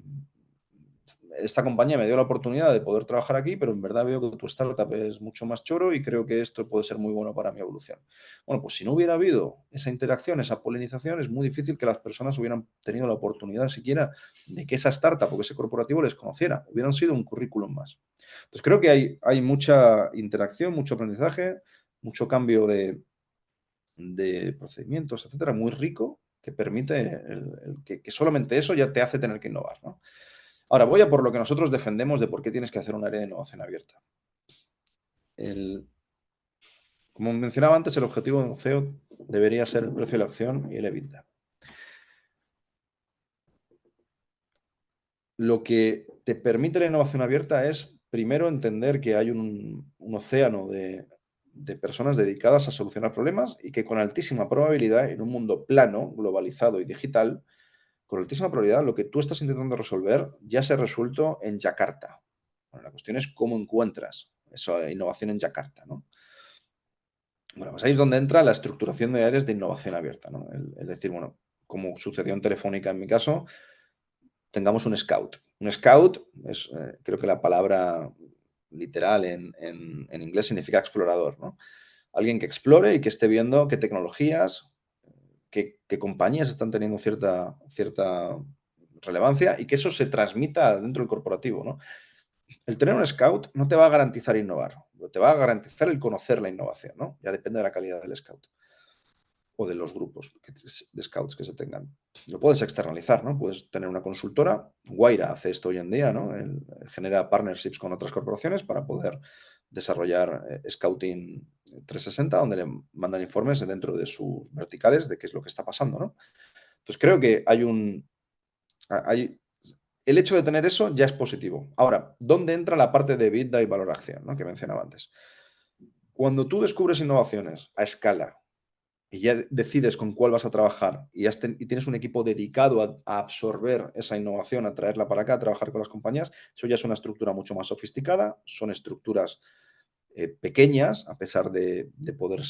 Esta compañía me dio la oportunidad de poder trabajar aquí, pero en verdad veo que tu startup es mucho más choro y creo que esto puede ser muy bueno para mi evolución. Bueno, pues si no hubiera habido esa interacción, esa polinización, es muy difícil que las personas hubieran tenido la oportunidad siquiera de que esa startup o que ese corporativo les conociera. Hubieran sido un currículum más. Entonces creo que hay mucha interacción, mucho aprendizaje, mucho cambio de procedimientos, etcétera, muy rico que permite que solamente eso ya te hace tener que innovar, ¿no? Ahora, voy a por lo que nosotros defendemos de por qué tienes que hacer un área de innovación abierta. Como mencionaba antes, el objetivo de un CEO debería ser el precio de la acción y el EBITDA. Lo que te permite la innovación abierta es, primero, entender que hay un océano de personas dedicadas a solucionar problemas y que con altísima probabilidad, en un mundo plano, globalizado y digital, con altísima probabilidad lo que tú estás intentando resolver ya se ha resuelto en Yakarta. Bueno, la cuestión es cómo encuentras esa innovación en Yakarta, ¿no? Bueno, pues ahí es donde entra la estructuración de áreas de innovación abierta, ¿no? Es decir, bueno, como sucedió en Telefónica en mi caso, tengamos un scout. Un scout es, creo que la palabra literal en inglés significa explorador, ¿no? Alguien que explore y que esté viendo qué tecnologías, qué compañías están teniendo cierta relevancia y que eso se transmita dentro del corporativo, ¿no? El tener un scout no te va a garantizar innovar, te va a garantizar el conocer la innovación, ¿no? Ya depende de la calidad del scout o de los grupos de scouts que se tengan. Lo puedes externalizar, ¿no? Puedes tener una consultora. Guaira hace esto hoy en día, ¿no? Genera partnerships con otras corporaciones para poder desarrollar Scouting 360, donde le mandan informes dentro de sus verticales de qué es lo que está pasando, ¿no? Entonces creo que hay el hecho de tener eso ya es positivo. Ahora, ¿dónde entra la parte de EBITDA y valor acción, ¿no? Que mencionaba antes? Cuando tú descubres innovaciones a escala y ya decides con cuál vas a trabajar y tienes un equipo dedicado a absorber esa innovación, a traerla para acá, a trabajar con las compañías, eso ya es una estructura mucho más sofisticada, son estructuras pequeñas, a pesar de poder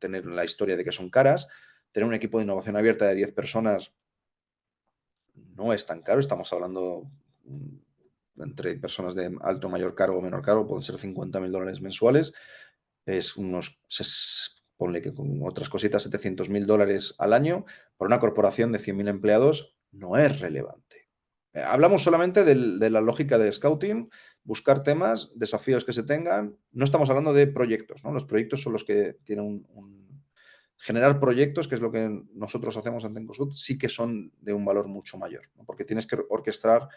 tener la historia de que son caras. Tener un equipo de innovación abierta de 10 personas no es tan caro, estamos hablando entre personas de alto, mayor cargo o menor cargo, pueden ser $50.000 mensuales, es unos, ponle que con otras cositas, $700.000 al año. Para una corporación de 100.000 empleados no es relevante. Hablamos solamente de la lógica de scouting, buscar temas, desafíos que se tengan. No estamos hablando de proyectos, ¿no? Los proyectos son los que tienen generar proyectos, que es lo que nosotros hacemos en Cencosud, sí que son de un valor mucho mayor, ¿no? Porque tienes que orquestar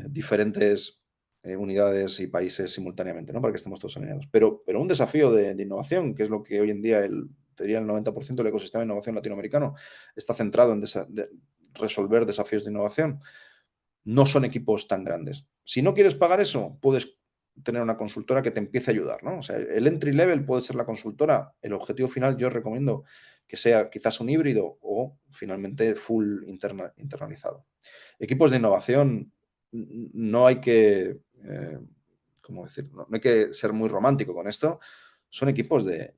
diferentes unidades y países simultáneamente, ¿no? Para que estemos todos alineados. Pero un desafío de innovación, que es lo que hoy en día te diría el 90% del ecosistema de innovación latinoamericano está centrado en resolver desafíos de innovación, no son equipos tan grandes. Si no quieres pagar eso, puedes tener una consultora que te empiece a ayudar, ¿no? O sea, el entry level puede ser la consultora. El objetivo final yo recomiendo que sea quizás un híbrido o finalmente full internalizado. Equipos de innovación, no hay que, ¿cómo decir? No hay que ser muy romántico con esto. Son equipos de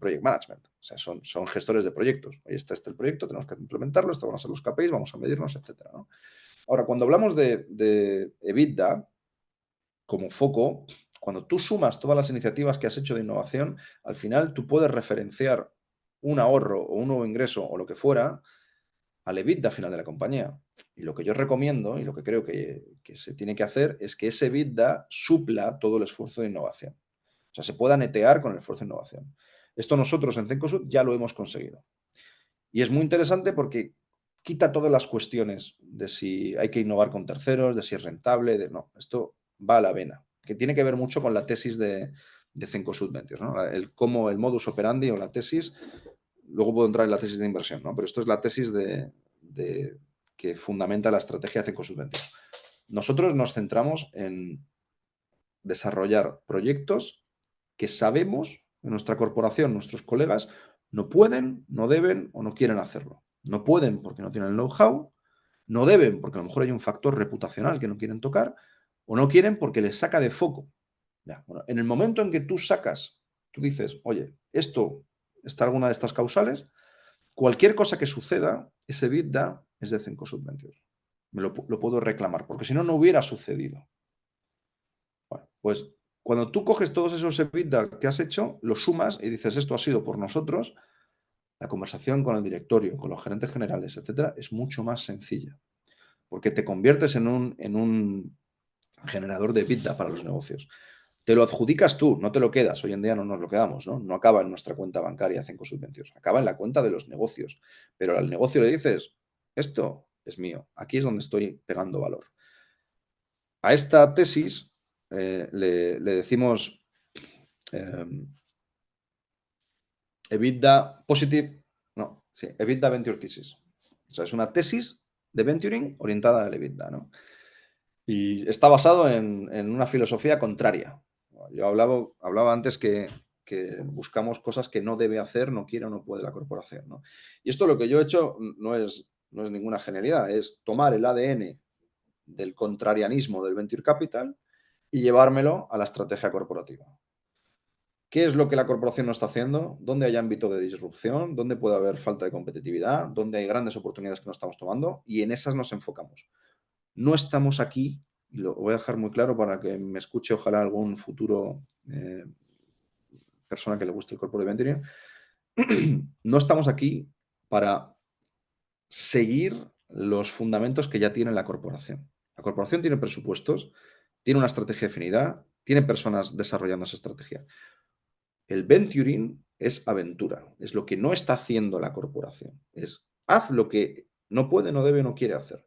project management, o sea, son gestores de proyectos. Ahí está el proyecto, tenemos que implementarlo, esto van a ser los KPIs, vamos a medirnos, etcétera, ¿no? Ahora, cuando hablamos de EBITDA como foco, cuando tú sumas todas las iniciativas que has hecho de innovación, al final tú puedes referenciar un ahorro o un nuevo ingreso o lo que fuera al EBITDA final de la compañía. Y lo que yo recomiendo y lo que creo que se tiene que hacer es que ese EBITDA supla todo el esfuerzo de innovación. O sea, se pueda netear con el esfuerzo de innovación. Esto nosotros en Cencosud ya lo hemos conseguido. Y es muy interesante porque quita todas las cuestiones de si hay que innovar con terceros, de si es rentable, de no, esto va a la vena, que tiene que ver mucho con la tesis de Cencosud Ventures, ¿no? Cómo el modus operandi o la tesis, luego puedo entrar en la tesis de inversión, ¿no? Pero esto es la tesis que fundamenta la estrategia de Cencosud Ventures. Nosotros nos centramos en desarrollar proyectos que sabemos en nuestra corporación, nuestros colegas, no pueden, no deben o no quieren hacerlo. No pueden porque no tienen el know-how, no deben porque a lo mejor hay un factor reputacional que no quieren tocar, o no quieren porque les saca de foco. Ya, bueno, en el momento en que tú sacas, tú dices, oye, esto está alguna de estas causales, cualquier cosa que suceda, ese EBITDA es de Cencosud Ventures. Lo puedo reclamar, porque si no, no hubiera sucedido. Bueno, pues cuando tú coges todos esos EBITDA que has hecho, los sumas y dices esto ha sido por nosotros, la conversación con el directorio, con los gerentes generales, etcétera, es mucho más sencilla. Porque te conviertes en un generador de EBITDA para los negocios. Te lo adjudicas tú, no te lo quedas. Hoy en día no nos lo quedamos, ¿no? No acaba en nuestra cuenta bancaria Cencosud Ventures, acaba en la cuenta de los negocios. Pero al negocio le dices, esto es mío, aquí es donde estoy pegando valor. A esta tesis le decimos EBITDA Positive, no, sí, EBITDA Venture Thesis. O sea, es una tesis de venturing orientada al EBITDA, ¿no? Y está basado en una filosofía contraria. Yo hablaba antes que buscamos cosas que no debe hacer, no quiere o no puede la corporación, ¿no? Y esto lo que yo he hecho no es no es ninguna genialidad, es tomar el ADN del contrarianismo del Venture Capital y llevármelo a la estrategia corporativa. ¿Qué es lo que la corporación no está haciendo? ¿Dónde hay ámbito de disrupción? ¿Dónde puede haber falta de competitividad? ¿Dónde hay grandes oportunidades que no estamos tomando? Y en esas nos enfocamos. No estamos aquí, y lo voy a dejar muy claro para que me escuche ojalá algún futuro persona que le guste el corporate venture, no estamos aquí para seguir los fundamentos que ya tiene la corporación. La corporación tiene presupuestos, tiene una estrategia definida, tiene personas desarrollando esa estrategia. El venturing es aventura, es lo que no está haciendo la corporación. Es haz lo que no puede, no debe, no quiere hacer.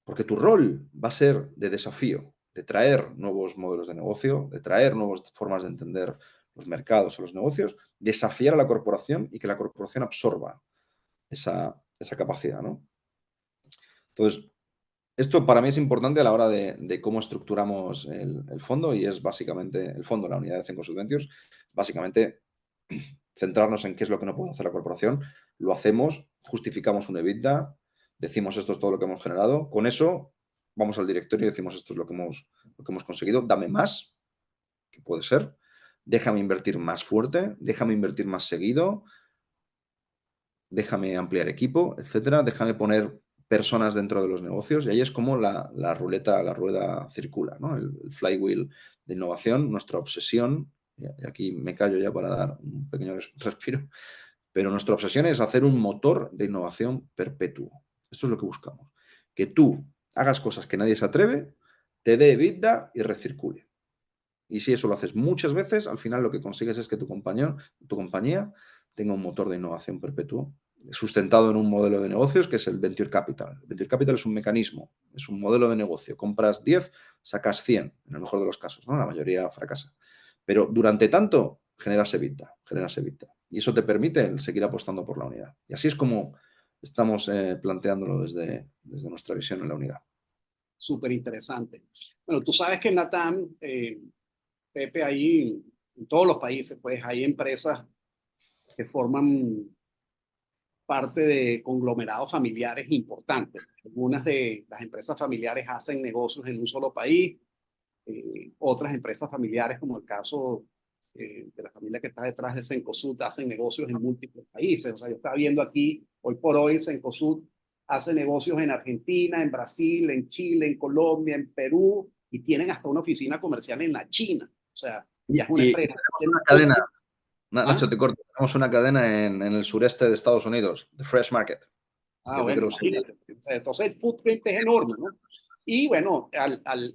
Porque tu rol va a ser de desafío, de traer nuevos modelos de negocio, de traer nuevas formas de entender los mercados o los negocios, desafiar a la corporación y que la corporación absorba esa capacidad, ¿no? Entonces, esto para mí es importante a la hora de cómo estructuramos el fondo y es básicamente, el fondo, la unidad de Cencosud Ventures, básicamente centrarnos en qué es lo que no puede hacer la corporación, lo hacemos, justificamos un EBITDA, decimos esto es todo lo que hemos generado, con eso vamos al directorio y decimos esto es lo que hemos conseguido, dame más, que puede ser, déjame invertir más fuerte, déjame invertir más seguido, déjame ampliar equipo, etcétera, déjame poner personas dentro de los negocios y ahí es como la rueda circula, ¿no? El flywheel de innovación, nuestra obsesión, y aquí me callo ya para dar un pequeño respiro, pero nuestra obsesión es hacer un motor de innovación perpetuo. Esto es lo que buscamos. Que tú hagas cosas que nadie se atreve, te dé vida y recircule. Y si eso lo haces muchas veces, al final lo que consigues es que tu compañía tenga un motor de innovación perpetuo sustentado en un modelo de negocios que es el Venture Capital. El Venture Capital es un mecanismo, es un modelo de negocio. Compras 10, sacas 100, en el mejor de los casos, ¿no? La mayoría fracasa. Pero durante tanto generas EBITDA. Y eso te permite el seguir apostando por la unidad. Y así es como estamos planteándolo desde nuestra visión en la unidad. Súper interesante. Bueno, tú sabes que en LATAM, Pepe, ahí en todos los países, pues hay empresas que forman parte de conglomerados familiares importantes. Algunas de las empresas familiares hacen negocios en un solo país, otras empresas familiares, como el caso de la familia que está detrás de Cencosud, hacen negocios en múltiples países. O sea, yo estaba viendo aquí, hoy por hoy, Cencosud hace negocios en Argentina, en Brasil, en Chile, en Colombia, en Perú, y tienen hasta una oficina comercial en la China. O sea, ya es una Y empresa. tenemos Tiene una un cadena, footprint. Nacho, ¿Ah? te corto, tenemos una cadena en el sureste de Estados Unidos, The Fresh Market, que Ah, es de bueno, grosería. imagínate. O sea, entonces el footprint es enorme, ¿no? Y bueno,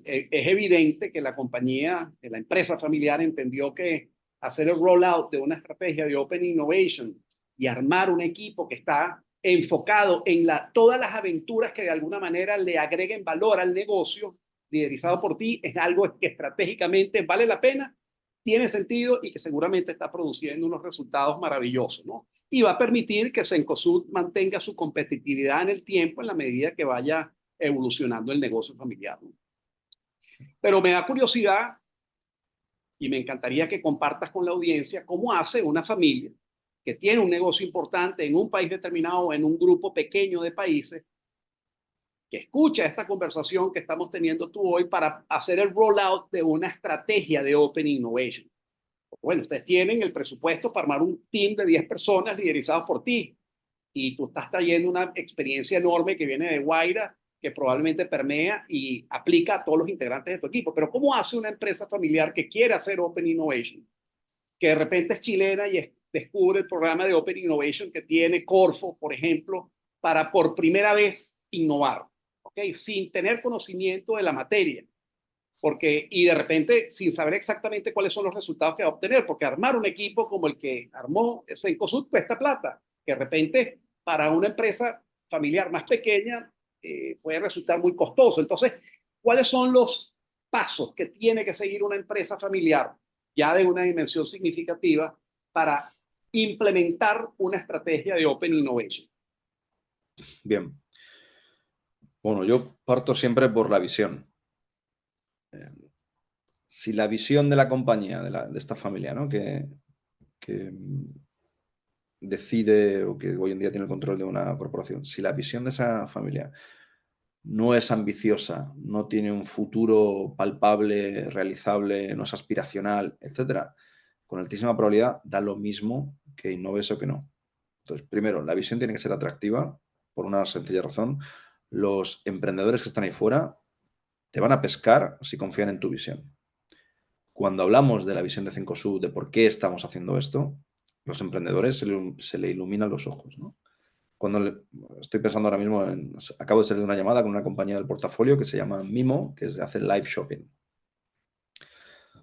es evidente que la compañía, que la empresa familiar entendió que hacer el rollout de una estrategia de Open Innovation y armar un equipo que está enfocado en todas las aventuras que de alguna manera le agreguen valor al negocio, liderizado por ti, es algo que estratégicamente vale la pena, tiene sentido y que seguramente está produciendo unos resultados maravillosos, ¿no? Y va a permitir que Cencosud mantenga su competitividad en el tiempo en la medida que vaya evolucionando el negocio familiar, ¿no? Pero me da curiosidad y me encantaría que compartas con la audiencia cómo hace una familia que tiene un negocio importante en un país determinado o en un grupo pequeño de países, que escucha esta conversación que estamos teniendo tú hoy para hacer el rollout de una estrategia de Open Innovation. Bueno, ustedes tienen el presupuesto para armar un team de 10 personas liderizados por ti y tú estás trayendo una experiencia enorme que viene de Guaira, que probablemente permea y aplica a todos los integrantes de tu equipo. Pero ¿cómo hace una empresa familiar que quiere hacer Open Innovation, que de repente es chilena y descubre el programa de Open Innovation que tiene Corfo, por ejemplo, para por primera vez innovar, ¿ok? Sin tener conocimiento de la materia? Porque, y de repente, sin saber exactamente cuáles son los resultados que va a obtener, porque armar un equipo como el que armó Cencosud cuesta plata, que de repente para una empresa familiar más pequeña puede resultar muy costoso. Entonces, ¿cuáles son los pasos que tiene que seguir una empresa familiar ya de una dimensión significativa para implementar una estrategia de Open Innovation? Bien. Bueno, yo parto siempre por la visión. Si la visión de la compañía, de esta familia, ¿no? que decide o que hoy en día tiene el control de una corporación, si la visión de esa familia no es ambiciosa, no tiene un futuro palpable, realizable, no es aspiracional, etcétera, con altísima probabilidad da lo mismo que innoves o que no. Entonces, primero, la visión tiene que ser atractiva por una sencilla razón. Los emprendedores que están ahí fuera te van a pescar si confían en tu visión. Cuando hablamos de la visión de Cencosud, de por qué estamos haciendo esto, los emprendedores se le iluminan los ojos, ¿no? Estoy pensando ahora mismo acabo de salir de una llamada con una compañía del portafolio que se llama Mimo, que hace live shopping.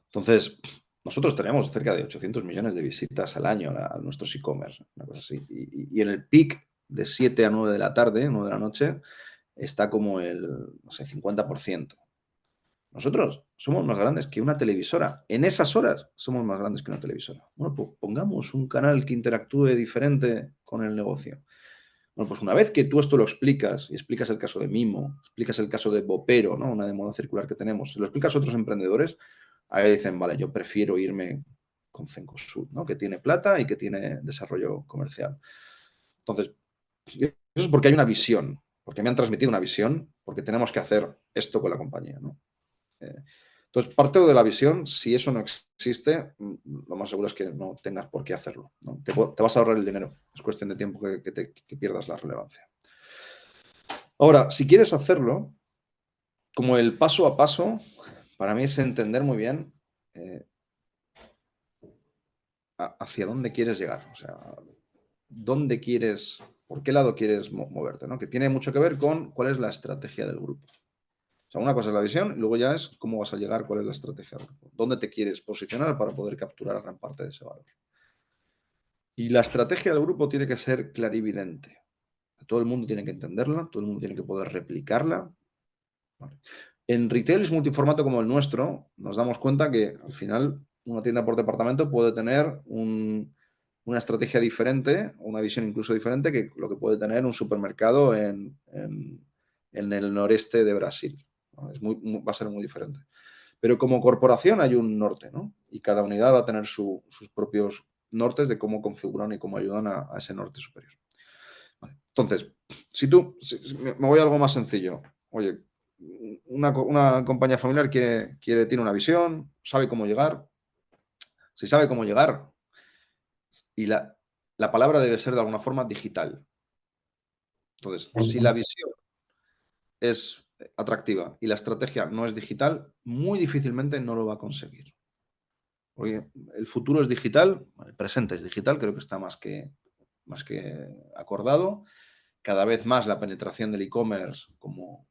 Entonces, nosotros tenemos cerca de 800 millones de visitas al año a nuestros e-commerce, una cosa así. Y en el peak de 7 a 9 de la tarde, 9 de la noche, está como el, no sé, 50%. Nosotros somos más grandes que una televisora. En esas horas somos más grandes que una televisora. Bueno, pues pongamos un canal que interactúe diferente con el negocio. Bueno, pues una vez que tú esto lo explicas, y explicas el caso de Mimo, explicas el caso de Bopero, ¿no? Una de moda circular que tenemos, si lo explicas a otros emprendedores, ahí dicen, vale, yo prefiero irme con Cencosud, ¿no? Que tiene plata y que tiene desarrollo comercial. Entonces, eso es porque hay una visión, porque me han transmitido una visión, porque tenemos que hacer esto con la compañía, ¿no? Entonces, parte de la visión, si eso no existe, lo más seguro es que no tengas por qué hacerlo, ¿no? Te vas a ahorrar el dinero. Es cuestión de tiempo que pierdas la relevancia. Ahora, si quieres hacerlo, como el paso a paso, para mí es entender muy bien hacia dónde quieres llegar. O sea, dónde quieres, por qué lado quieres moverte, ¿no? Que tiene mucho que ver con cuál es la estrategia del grupo. O sea, una cosa es la visión y luego ya es cómo vas a llegar, cuál es la estrategia del grupo. ¿Dónde te quieres posicionar para poder capturar gran parte de ese valor? Y la estrategia del grupo tiene que ser clarividente. Todo el mundo tiene que entenderla, todo el mundo tiene que poder replicarla. Vale. En retails multiformato como el nuestro, nos damos cuenta que al final una tienda por departamento puede tener una estrategia diferente, una visión incluso diferente que lo que puede tener un supermercado en el noreste de Brasil, ¿no? Va a ser muy diferente. Pero como corporación hay un norte, ¿no? Y cada unidad va a tener sus propios nortes de cómo configuran y cómo ayudan a ese norte superior. Vale. Entonces, me voy a algo más sencillo. Oye, una compañía familiar tiene una visión, sabe cómo llegar. Si sabe cómo llegar, y la palabra debe ser de alguna forma digital. Entonces, si la visión es atractiva y la estrategia no es digital, muy difícilmente no lo va a conseguir. Oye, el futuro es digital, el presente es digital, creo que está más que acordado. Cada vez más la penetración del e-commerce como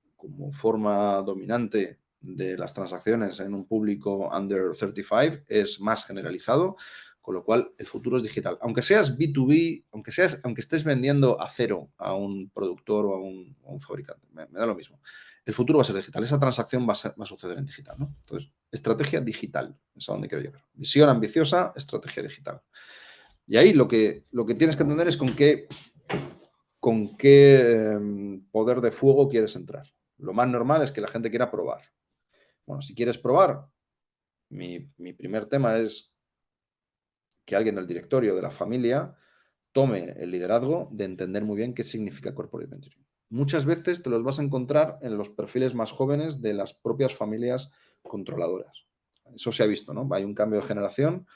forma dominante de las transacciones en un público under 35 es más generalizado, con lo cual el futuro es digital. Aunque seas B2B, aunque estés vendiendo acero a un productor o a un fabricante, me da lo mismo. El futuro va a ser digital. Esa transacción va a suceder en digital, ¿no? Entonces, estrategia digital es a donde quiero llegar. Visión ambiciosa, estrategia digital. Y ahí lo que tienes que entender es con qué poder de fuego quieres entrar. Lo más normal es que la gente quiera probar. Bueno, si quieres probar, mi primer tema es que alguien del directorio, de la familia, tome el liderazgo de entender muy bien qué significa corporate venturing. Muchas veces te los vas a encontrar en los perfiles más jóvenes de las propias familias controladoras. Eso se ha visto, ¿no? Hay un cambio de generación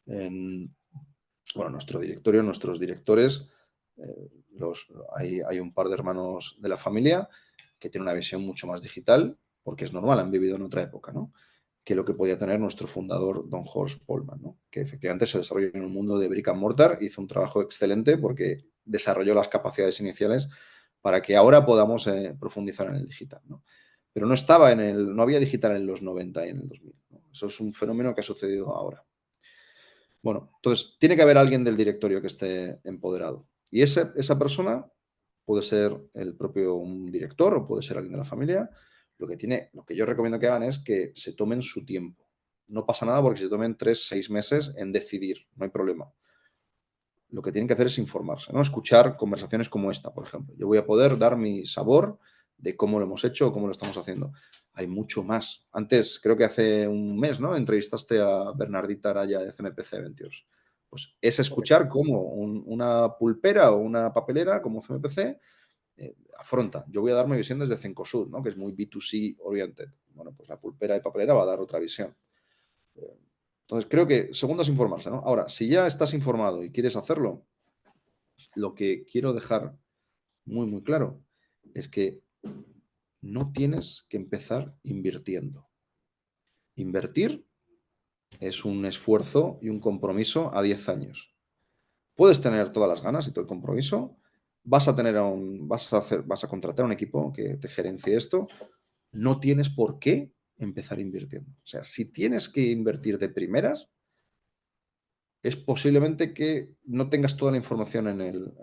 en, nuestro directorio, nuestros directores, hay un par de hermanos de la familia que tienen una visión mucho más digital, porque es normal, han vivido en otra época, ¿no? Que lo que podía tener nuestro fundador, Don Horst Polman, ¿no? Que efectivamente se desarrolló en un mundo de brick and mortar, hizo un trabajo excelente porque desarrolló las capacidades iniciales para que ahora podamos profundizar en el digital, ¿no? Pero no había digital en los 90 y en el 2000, ¿no? Eso es un fenómeno que ha sucedido ahora. Bueno, entonces tiene que haber alguien del directorio que esté empoderado. Y esa persona puede ser el propio un director o puede ser alguien de la familia. Lo que yo recomiendo que hagan es que se tomen su tiempo. No pasa nada porque se tomen 3, 6 meses en decidir, no hay problema. Lo que tienen que hacer es informarse, ¿no? Escuchar conversaciones como esta, por ejemplo. Yo voy a poder dar mi sabor de cómo lo hemos hecho o cómo lo estamos haciendo. Hay mucho más. Antes, creo que hace un mes, ¿no? Entrevistaste a Bernardita Araya de CMPC 22. Pues es escuchar cómo una pulpera o una papelera como CMPC afronta. Yo voy a dar mi visión desde Cencosud, ¿no? Que es muy B2C oriented. Bueno, pues la pulpera y papelera va a dar otra visión. Entonces, creo que segundo es informarse, ¿no? Ahora, si ya estás informado y quieres hacerlo, lo que quiero dejar muy, muy claro es que no tienes que empezar invirtiendo. Invertir es un esfuerzo y un compromiso a 10 años. Puedes tener todas las ganas y todo el compromiso, vas a contratar un equipo que te gerencie esto, no tienes por qué empezar invirtiendo. O sea, si tienes que invertir de primeras, es posiblemente que no tengas toda la información en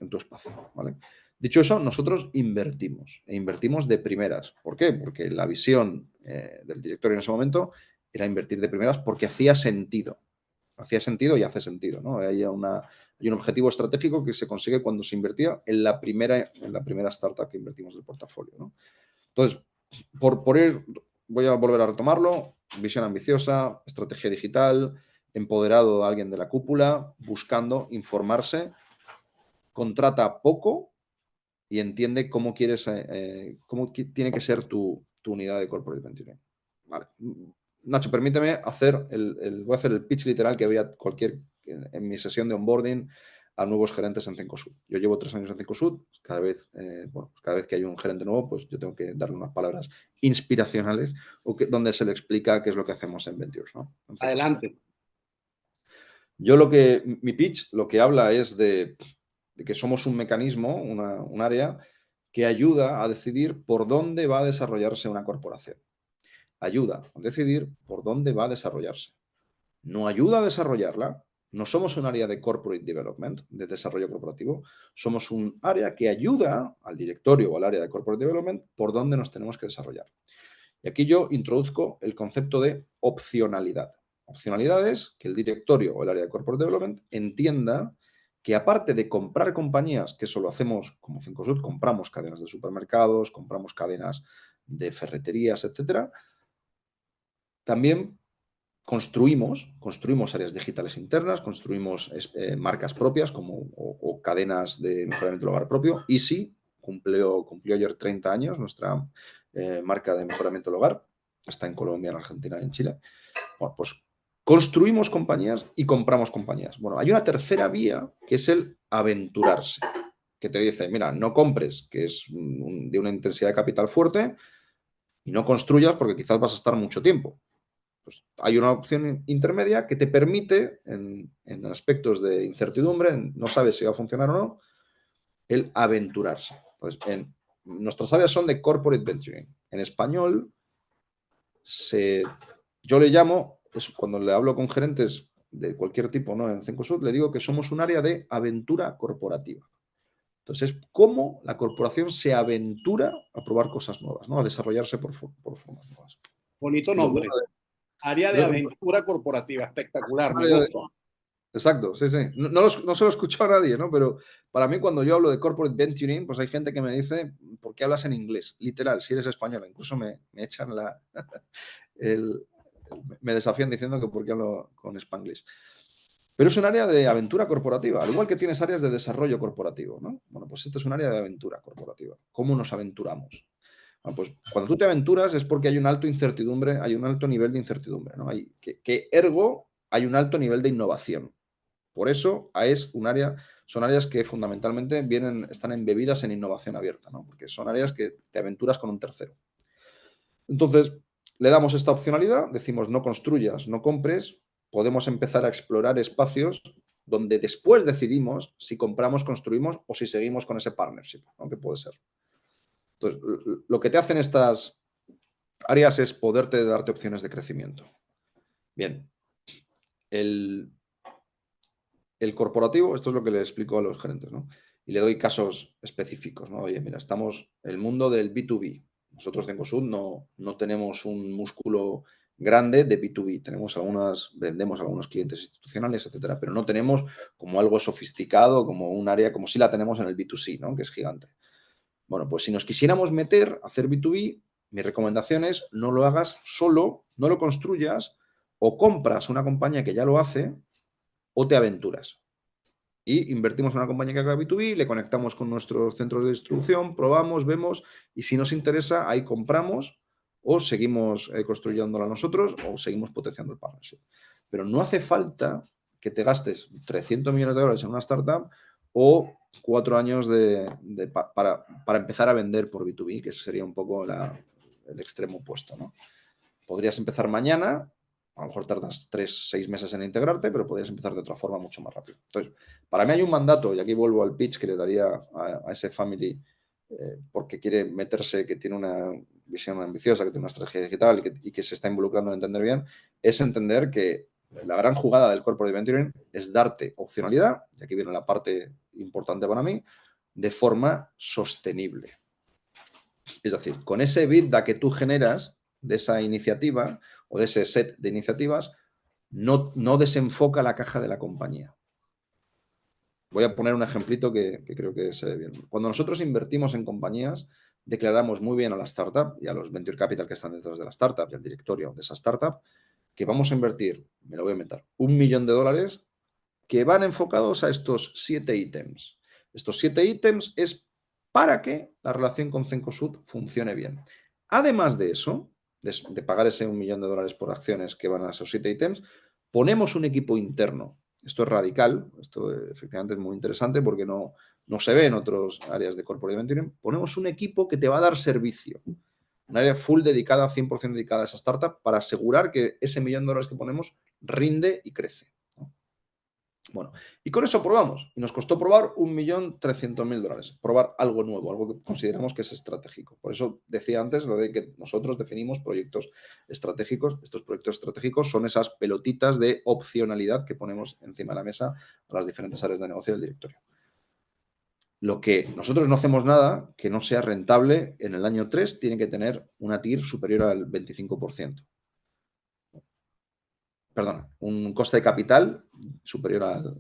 tu espacio, ¿vale? Dicho eso, nosotros invertimos, e invertimos de primeras. ¿Por qué? Porque la visión del directorio en ese momento era invertir de primeras porque hacía sentido. Hacía sentido y hace sentido, ¿no? Hay un objetivo estratégico que se consigue cuando se invertía en la primera startup que invertimos del portafolio, ¿no? Entonces, voy a volver a retomarlo. Visión ambiciosa, estrategia digital, empoderado a alguien de la cúpula, buscando informarse, contrata poco y entiende cómo tiene que ser tu unidad de corporate venturing. Vale. Nacho, permíteme voy a hacer el pitch literal que veía en mi sesión de onboarding a nuevos gerentes en Cencosud. Yo llevo 3 años en Cencosud, cada vez que hay un gerente nuevo, pues yo tengo que darle unas palabras inspiracionales donde se le explica qué es lo que hacemos en Ventures, ¿no? Adelante. Mi pitch lo que habla es de que somos un mecanismo, un área que ayuda a decidir por dónde va a desarrollarse una corporación. Ayuda a decidir por dónde va a desarrollarse. No ayuda a desarrollarla. No somos un área de corporate development, de desarrollo corporativo. Somos un área que ayuda al directorio o al área de corporate development por dónde nos tenemos que desarrollar. Y aquí yo introduzco el concepto de opcionalidad. Opcionalidad es que el directorio o el área de corporate development entienda que aparte de comprar compañías, que eso lo hacemos como Cencosud, compramos cadenas de supermercados, compramos cadenas de ferreterías, etcétera, también construimos áreas digitales internas, construimos marcas propias o cadenas de mejoramiento del hogar propio. Easy cumplió ayer 30 años, nuestra marca de mejoramiento del hogar. Está en Colombia, en Argentina y en Chile. Bueno, pues construimos compañías y compramos compañías. Bueno, hay una tercera vía que es el aventurarse, que te dice, mira, no compres, que es de una intensidad de capital fuerte, y no construyas porque quizás vas a estar mucho tiempo. Pues hay una opción intermedia que te permite, en aspectos de incertidumbre, no sabes si va a funcionar o no, el aventurarse. Entonces, nuestras áreas son de corporate venturing. En español, yo le llamo, cuando le hablo con gerentes de cualquier tipo, ¿no? En Cencosud, le digo que somos un área de aventura corporativa. Entonces, es cómo la corporación se aventura a probar cosas nuevas, ¿no? A desarrollarse por formas nuevas. Bonito Lo bueno nombre. Área de aventura corporativa. Espectacular, me gusta. Exacto, sí, sí. No se lo escuchó a nadie, ¿no? Pero para mí, cuando yo hablo de corporate venturing, pues hay gente que me dice, ¿por qué hablas en inglés? Literal, si eres español. Incluso me echan me desafían diciendo que por qué hablo con Spanglish. Pero es un área de aventura corporativa, al igual que tienes áreas de desarrollo corporativo, ¿no? Bueno, pues esto es un área de aventura corporativa. ¿Cómo nos aventuramos? Bueno, pues cuando tú te aventuras es porque hay un alto incertidumbre, hay un alto nivel de incertidumbre, ¿no? Ergo hay un alto nivel de innovación. Por eso son áreas que fundamentalmente están embebidas en innovación abierta, ¿no? Porque son áreas que te aventuras con un tercero. Entonces, le damos esta opcionalidad, decimos no construyas, no compres, podemos empezar a explorar espacios donde después decidimos si compramos, construimos o si seguimos con ese partnership, ¿no? Que puede ser. Entonces, lo que te hacen estas áreas es darte opciones de crecimiento. Bien, el corporativo, esto es lo que le explico a los gerentes, ¿no? Y le doy casos específicos, ¿no? Oye, mira, el mundo del B2B. Nosotros en Cencosud no tenemos un músculo grande de B2B. Vendemos a algunos clientes institucionales, etcétera, pero no tenemos como algo sofisticado, como un área, como si la tenemos en el B2C, ¿no? Que es gigante. Bueno, pues si nos quisiéramos meter a hacer B2B, mi recomendación es no lo hagas solo, no lo construyas o compras una compañía que ya lo hace o te aventuras. Y invertimos en una compañía que haga B2B, le conectamos con nuestros centros de distribución, probamos, vemos, y si nos interesa, ahí compramos o seguimos construyéndola nosotros o seguimos potenciando el partnership. Pero no hace falta que te gastes 300 millones de dólares en una startup o 4 años para empezar a vender por B2B, que sería un poco el extremo opuesto, ¿no? Podrías empezar mañana, a lo mejor tardas 3, 6 meses en integrarte, pero podrías empezar de otra forma mucho más rápido. Entonces, para mí hay un mandato, y aquí vuelvo al pitch que le daría a ese family porque quiere meterse, que tiene una visión ambiciosa, que tiene una estrategia digital y que se está involucrando en entender bien, es entender que la gran jugada del corporate venturing es darte opcionalidad, y aquí viene la parte importante para mí, de forma sostenible. Es decir, con ese EBITDA que tú generas de esa iniciativa o de ese set de iniciativas, no desenfoca la caja de la compañía. Voy a poner un ejemplito que creo que se ve bien. Cuando nosotros invertimos en compañías, declaramos muy bien a la startup y a los venture capital que están detrás de la startup y al directorio de esa startup que vamos a invertir, me lo voy a inventar, $1.000.000 que van enfocados a estos 7 ítems. Estos 7 ítems es para que la relación con Cencosud funcione bien. Además de eso, de pagar ese $1.000.000 por acciones que van a esos 7 ítems, ponemos un equipo interno. Esto es radical, esto efectivamente es muy interesante porque no se ve en otras áreas de corporate venturing. Ponemos un equipo que te va a dar servicio, un área full dedicada, 100% dedicada a esa startup para asegurar que ese $1.000.000 que ponemos rinde y crece. Bueno, y con eso probamos. Y nos costó probar $1.300.000. Probar algo nuevo, algo que consideramos que es estratégico. Por eso decía antes lo de que nosotros definimos proyectos estratégicos. Estos proyectos estratégicos son esas pelotitas de opcionalidad que ponemos encima de la mesa a las diferentes áreas de negocio del directorio. Lo que nosotros no hacemos nada que no sea rentable en el año 3 tiene que tener una TIR superior al 25%. Perdona, un coste de capital superior al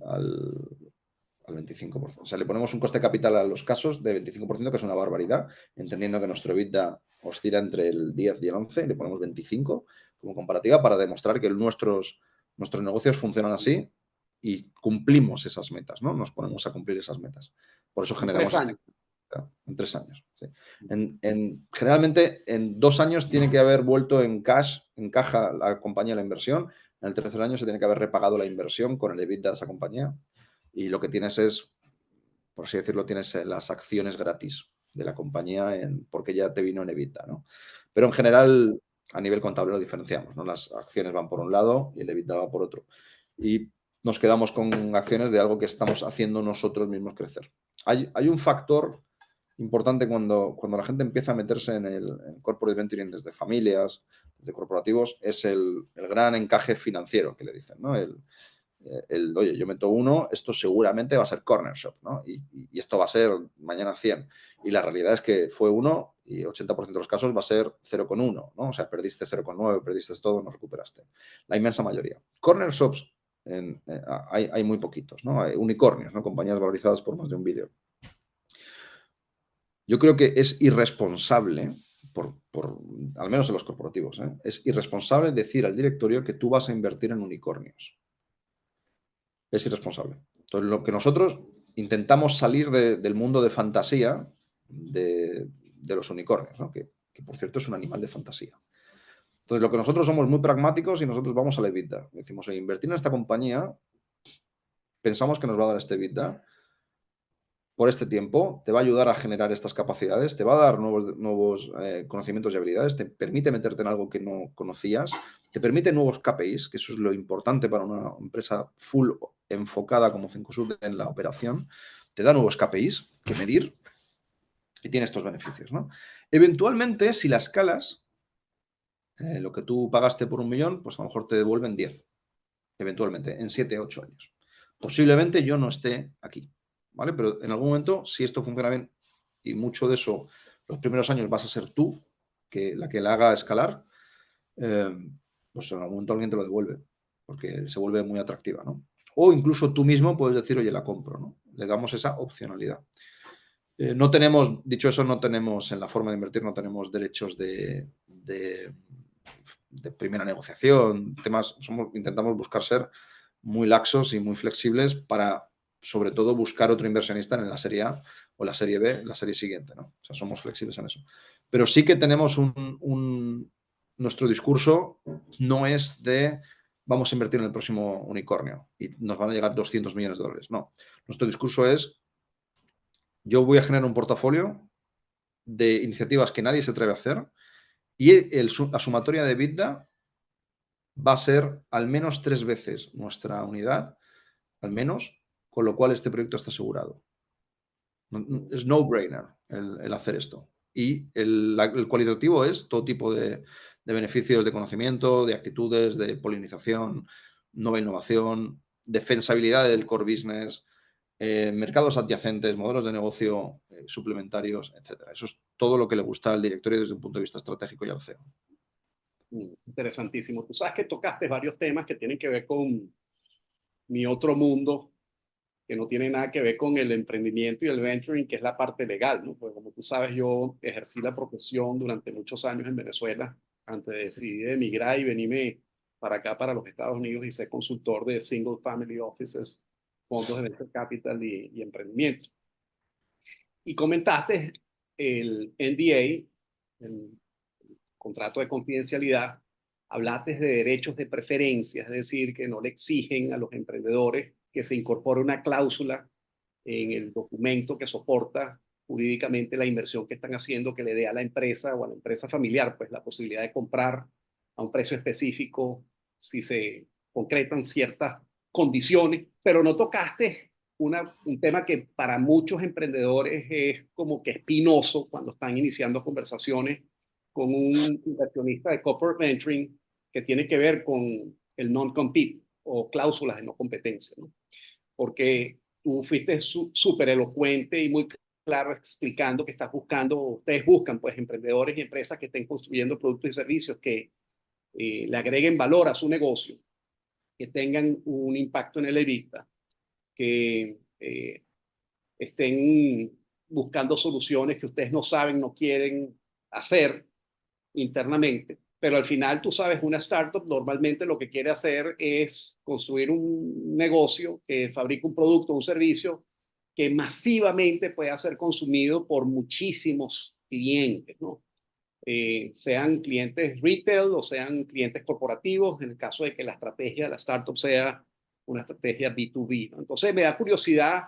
25%. O sea, le ponemos un coste de capital a los casos de 25%, que es una barbaridad, entendiendo que nuestro EBITDA oscila entre el 10 y el 11, le ponemos 25 como comparativa para demostrar que nuestros negocios funcionan así y cumplimos esas metas, ¿no? Nos ponemos a cumplir esas metas. Por eso En 3 generamos años. en 3 años. Sí. Generalmente en 2 años tiene que haber vuelto en caja la compañía la inversión. En el tercer año se tiene que haber repagado la inversión con el EBITDA de esa compañía. Y lo que tienes es, por así decirlo, tienes las acciones gratis de la compañía porque ya te vino en EBITDA, ¿no? Pero en general, a nivel contable lo diferenciamos, ¿no? Las acciones van por un lado y el EBITDA va por otro. Y nos quedamos con acciones de algo que estamos haciendo nosotros mismos crecer. Hay un factor importante cuando la gente empieza a meterse en el corporate venturing desde familias, desde corporativos, es el gran encaje financiero que le dicen, ¿no? Oye, yo meto uno, esto seguramente va a ser corner shop, ¿no? Y esto va a ser mañana 100. Y la realidad es que fue 1 y 80% de los casos va a ser 0,1, ¿no? O sea, perdiste 0,9, perdiste todo, no recuperaste. La inmensa mayoría. Corner shops hay muy poquitos, ¿no? Hay unicornios, ¿no? Compañías valorizadas por más de $1 billón. Yo creo que es irresponsable, al menos en los corporativos, es irresponsable decir al directorio que tú vas a invertir en unicornios. Es irresponsable. Entonces, lo que nosotros intentamos salir del mundo de fantasía de los unicornios, ¿no? Que por cierto es un animal de fantasía. Entonces, lo que nosotros somos muy pragmáticos y nosotros vamos a la EBITDA. Decimos, oye, invertir en esta compañía, pensamos que nos va a dar este EBITDA por este tiempo, te va a ayudar a generar estas capacidades, te va a dar nuevos conocimientos y habilidades, te permite meterte en algo que no conocías, te permite nuevos KPIs, que eso es lo importante para una empresa full enfocada como Cencosud en la operación, te da nuevos KPIs que medir y tiene estos beneficios, ¿no? Eventualmente, si la escalas, lo que tú pagaste por 1 millón, pues a lo mejor te devuelven 10, eventualmente, en 7, 8 años. Posiblemente yo no esté aquí, ¿vale? Pero en algún momento, si esto funciona bien y mucho de eso, los primeros años vas a ser tú la que la haga escalar, pues en algún momento alguien te lo devuelve, porque se vuelve muy atractiva, ¿no? O incluso tú mismo puedes decir, oye, la compro, ¿no? Le damos esa opcionalidad. No tenemos, dicho eso, no tenemos en la forma de invertir, no tenemos derechos de primera negociación, intentamos buscar ser muy laxos y muy flexibles para, sobre todo, buscar otro inversionista en la serie A o la serie B, la serie siguiente, ¿no? O sea, somos flexibles en eso. Pero sí que tenemos nuestro discurso no es de vamos a invertir en el próximo unicornio y nos van a llegar 200 millones de dólares. No. Nuestro discurso es yo voy a generar un portafolio de iniciativas que nadie se atreve a hacer y la sumatoria de EBITDA va a ser al menos 3 veces nuestra unidad, al menos, con lo cual este proyecto está asegurado. Es no-brainer el hacer esto. Y el cualitativo es todo tipo de beneficios de conocimiento, de actitudes, de polinización, nueva innovación, defensabilidad del core business, mercados adyacentes, modelos de negocio suplementarios, etcétera. Eso es todo lo que le gusta al directorio desde un punto de vista estratégico y al CEO. Interesantísimo. Tú sabes que tocaste varios temas que tienen que ver con mi otro mundo, que no tiene nada que ver con el emprendimiento y el venturing, que es la parte legal, ¿no? Porque como tú sabes, yo ejercí la profesión durante muchos años en Venezuela, antes de decidir emigrar y venirme para acá, para los Estados Unidos, y ser consultor de single family offices, fondos de venture capital y emprendimiento. Y comentaste el NDA, el contrato de confidencialidad, hablaste de derechos de preferencia, es decir, que no le exigen a los emprendedores que se incorpore una cláusula en el documento que soporta jurídicamente la inversión que están haciendo, que le dé a la empresa o a la empresa familiar, pues la posibilidad de comprar a un precio específico si se concretan ciertas condiciones, pero no tocaste un tema que para muchos emprendedores es como que espinoso cuando están iniciando conversaciones con un inversionista de corporate venturing, que tiene que ver con el non-compete o cláusulas de no competencia, ¿no? Porque tú fuiste súper elocuente y muy claro explicando que estás buscando, ustedes buscan pues emprendedores y empresas que estén construyendo productos y servicios que le agreguen valor a su negocio, que tengan un impacto en el EBITDA, que estén buscando soluciones que ustedes no saben, no quieren hacer internamente. Pero al final, tú sabes, una startup normalmente lo que quiere hacer es construir un negocio que fabrica un producto o un servicio que masivamente pueda ser consumido por muchísimos clientes, ¿no? Sean clientes retail o sean clientes corporativos, en el caso de que la estrategia de la startup sea una estrategia B2B, ¿no? Entonces me da curiosidad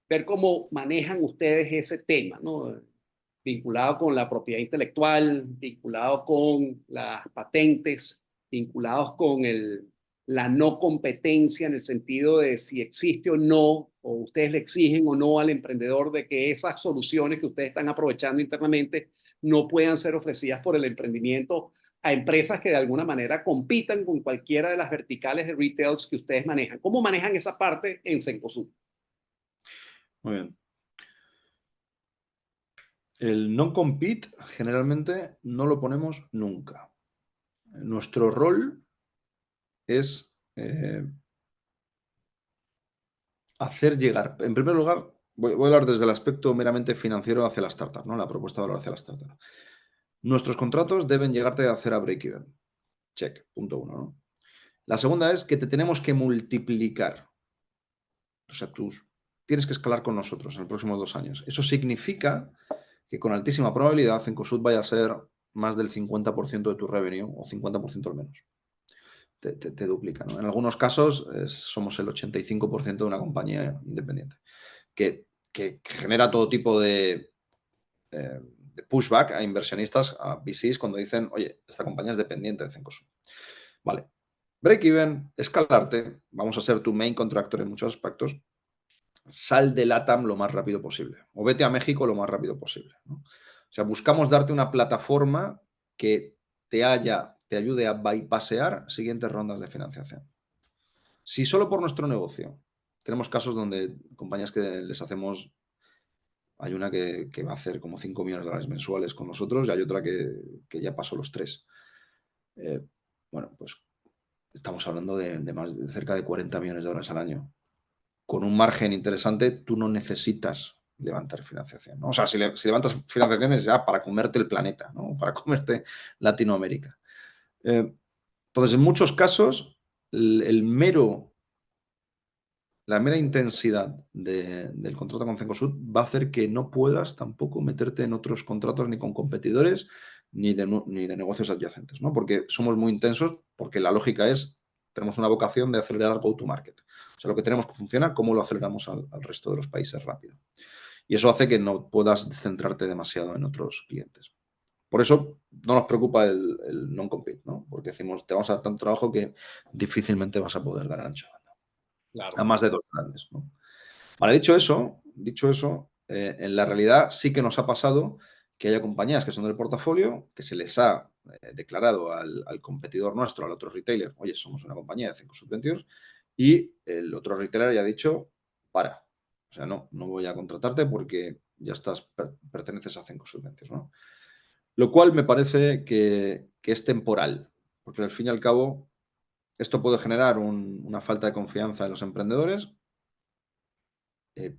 ver cómo manejan ustedes ese tema, ¿no? Vinculado con la propiedad intelectual, vinculado con las patentes, vinculados con la no competencia en el sentido de si existe o no, o ustedes le exigen o no al emprendedor de que esas soluciones que ustedes están aprovechando internamente no puedan ser ofrecidas por el emprendimiento a empresas que de alguna manera compitan con cualquiera de las verticales de retails que ustedes manejan. ¿Cómo manejan esa parte en Cencosud? Muy bien. El non-compete generalmente no lo ponemos nunca. Nuestro rol es hacer llegar, en primer lugar, voy a hablar desde el aspecto meramente financiero hacia la startup, ¿no? La propuesta de valor hacia la startup. Nuestros contratos deben llegarte a hacer a break-even. Check, punto uno, ¿no? La segunda es que te tenemos que multiplicar. O sea, tú tienes que escalar con nosotros en los próximos 2 años. Eso significa que con altísima probabilidad Cencosud vaya a ser más del 50% de tu revenue o 50% al menos. Te duplica, ¿no? En algunos casos somos el 85% de una compañía independiente que genera todo tipo de pushback a inversionistas, a VCs, cuando dicen, oye, esta compañía es dependiente de Cencosud. Vale. Break-even, escalarte, vamos a ser tu main contractor en muchos aspectos, sal de LATAM lo más rápido posible o vete a México lo más rápido posible, ¿no? O sea, buscamos darte una plataforma que te ayude a bypassear siguientes rondas de financiación. Si solo por nuestro negocio, tenemos casos donde compañías que les hacemos, hay una que va a hacer como 5 millones de dólares mensuales con nosotros y hay otra que ya pasó los 3. Bueno, pues estamos hablando de más de cerca de 40 millones de dólares al año. Con un margen interesante, tú no necesitas levantar financiación, ¿no? O sea, si levantas financiación es ya para comerte el planeta, ¿no? Para comerte Latinoamérica. Entonces, en muchos casos, el mero la mera intensidad del contrato con Cencosud va a hacer que no puedas tampoco meterte en otros contratos ni con competidores ni de negocios adyacentes, ¿no? Porque somos muy intensos, porque la lógica es, tenemos una vocación de acelerar go-to-market. O sea, lo que tenemos que funcionar, cómo lo aceleramos al resto de los países rápido. Y eso hace que no puedas centrarte demasiado en otros clientes. Por eso no nos preocupa el non-compete, ¿no? Porque decimos, te vamos a dar tanto trabajo que difícilmente vas a poder dar ancho Claro. a más de dos grandes, ¿no? Ahora, dicho eso, en la realidad sí que nos ha pasado que haya compañías que son del portafolio, que se les ha declarado al competidor nuestro, al otro retailer, oye, somos una compañía de 5 subventures, y el otro retailer ya ha dicho, para, o sea, no voy a contratarte porque ya perteneces a 5 subventures, ¿no? Lo cual me parece que es temporal, porque al fin y al cabo esto puede generar una falta de confianza en los emprendedores,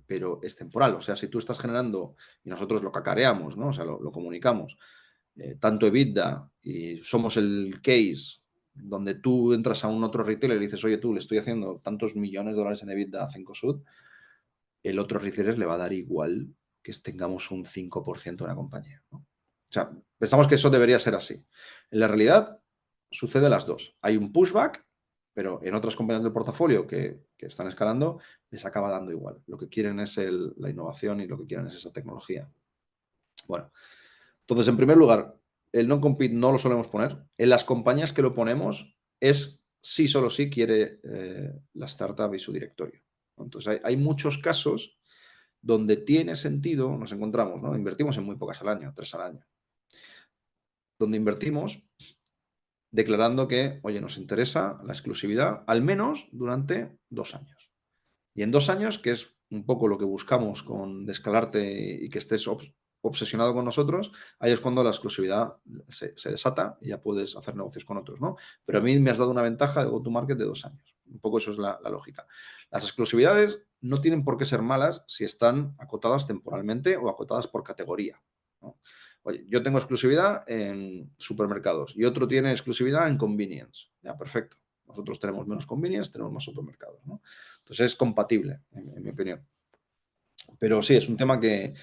pero es temporal. O sea, si tú estás generando y nosotros lo cacareamos, ¿no? O sea, lo comunicamos, tanto EBITDA y somos el case donde tú entras a un otro retailer y dices, oye, tú le estoy haciendo tantos millones de dólares en EBITDA a Cencosud, el otro retailer le va a dar igual que tengamos un 5% de una compañía, ¿no? O sea, pensamos que eso debería ser así. En la realidad, sucede las dos. Hay un pushback, pero en otras compañías del portafolio que están escalando, les acaba dando igual. Lo que quieren es la innovación y lo que quieren es esa tecnología. Bueno, entonces, en primer lugar, el non-compete no lo solemos poner. En las compañías que lo ponemos es sí, solo sí quiere la startup y su directorio. Entonces, hay muchos casos donde tiene sentido, nos encontramos, ¿no? Invertimos en muy pocas al año, 3 al año. Donde invertimos declarando que, oye, nos interesa la exclusividad al menos durante 2 años. Y en 2 años, que es un poco lo que buscamos con Descalarte y que estés obsesionado con nosotros, ahí es cuando la exclusividad se desata y ya puedes hacer negocios con otros, ¿no? Pero a mí me has dado una ventaja de go-to-market de 2 años. Un poco eso es la lógica. Las exclusividades no tienen por qué ser malas si están acotadas temporalmente o acotadas por categoría, ¿no? Oye, yo tengo exclusividad en supermercados y otro tiene exclusividad en convenience. Ya, perfecto. Nosotros tenemos menos convenience, tenemos más supermercados, ¿no? Entonces es compatible, en mi opinión. Pero sí, es un tema que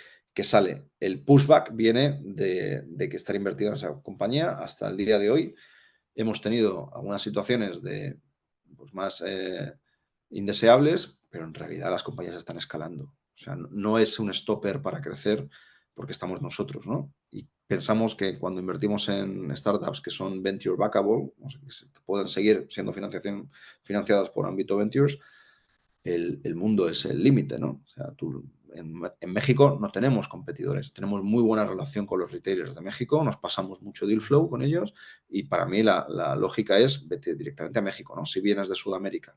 sale. El pushback viene de que estar invertido en esa compañía. Hasta el día de hoy hemos tenido algunas situaciones de pues, más indeseables, pero en realidad las compañías están escalando. O sea, no es un stopper para crecer porque estamos nosotros, ¿no? Y pensamos que cuando invertimos en startups que son venture backable, o sea, que pueden seguir siendo financiadas por Ambito Ventures, el mundo es el límite, ¿no? O sea, en México no tenemos competidores, tenemos muy buena relación con los retailers de México, nos pasamos mucho deal flow con ellos y para mí la lógica es vete directamente a México, ¿no? Si vienes de Sudamérica.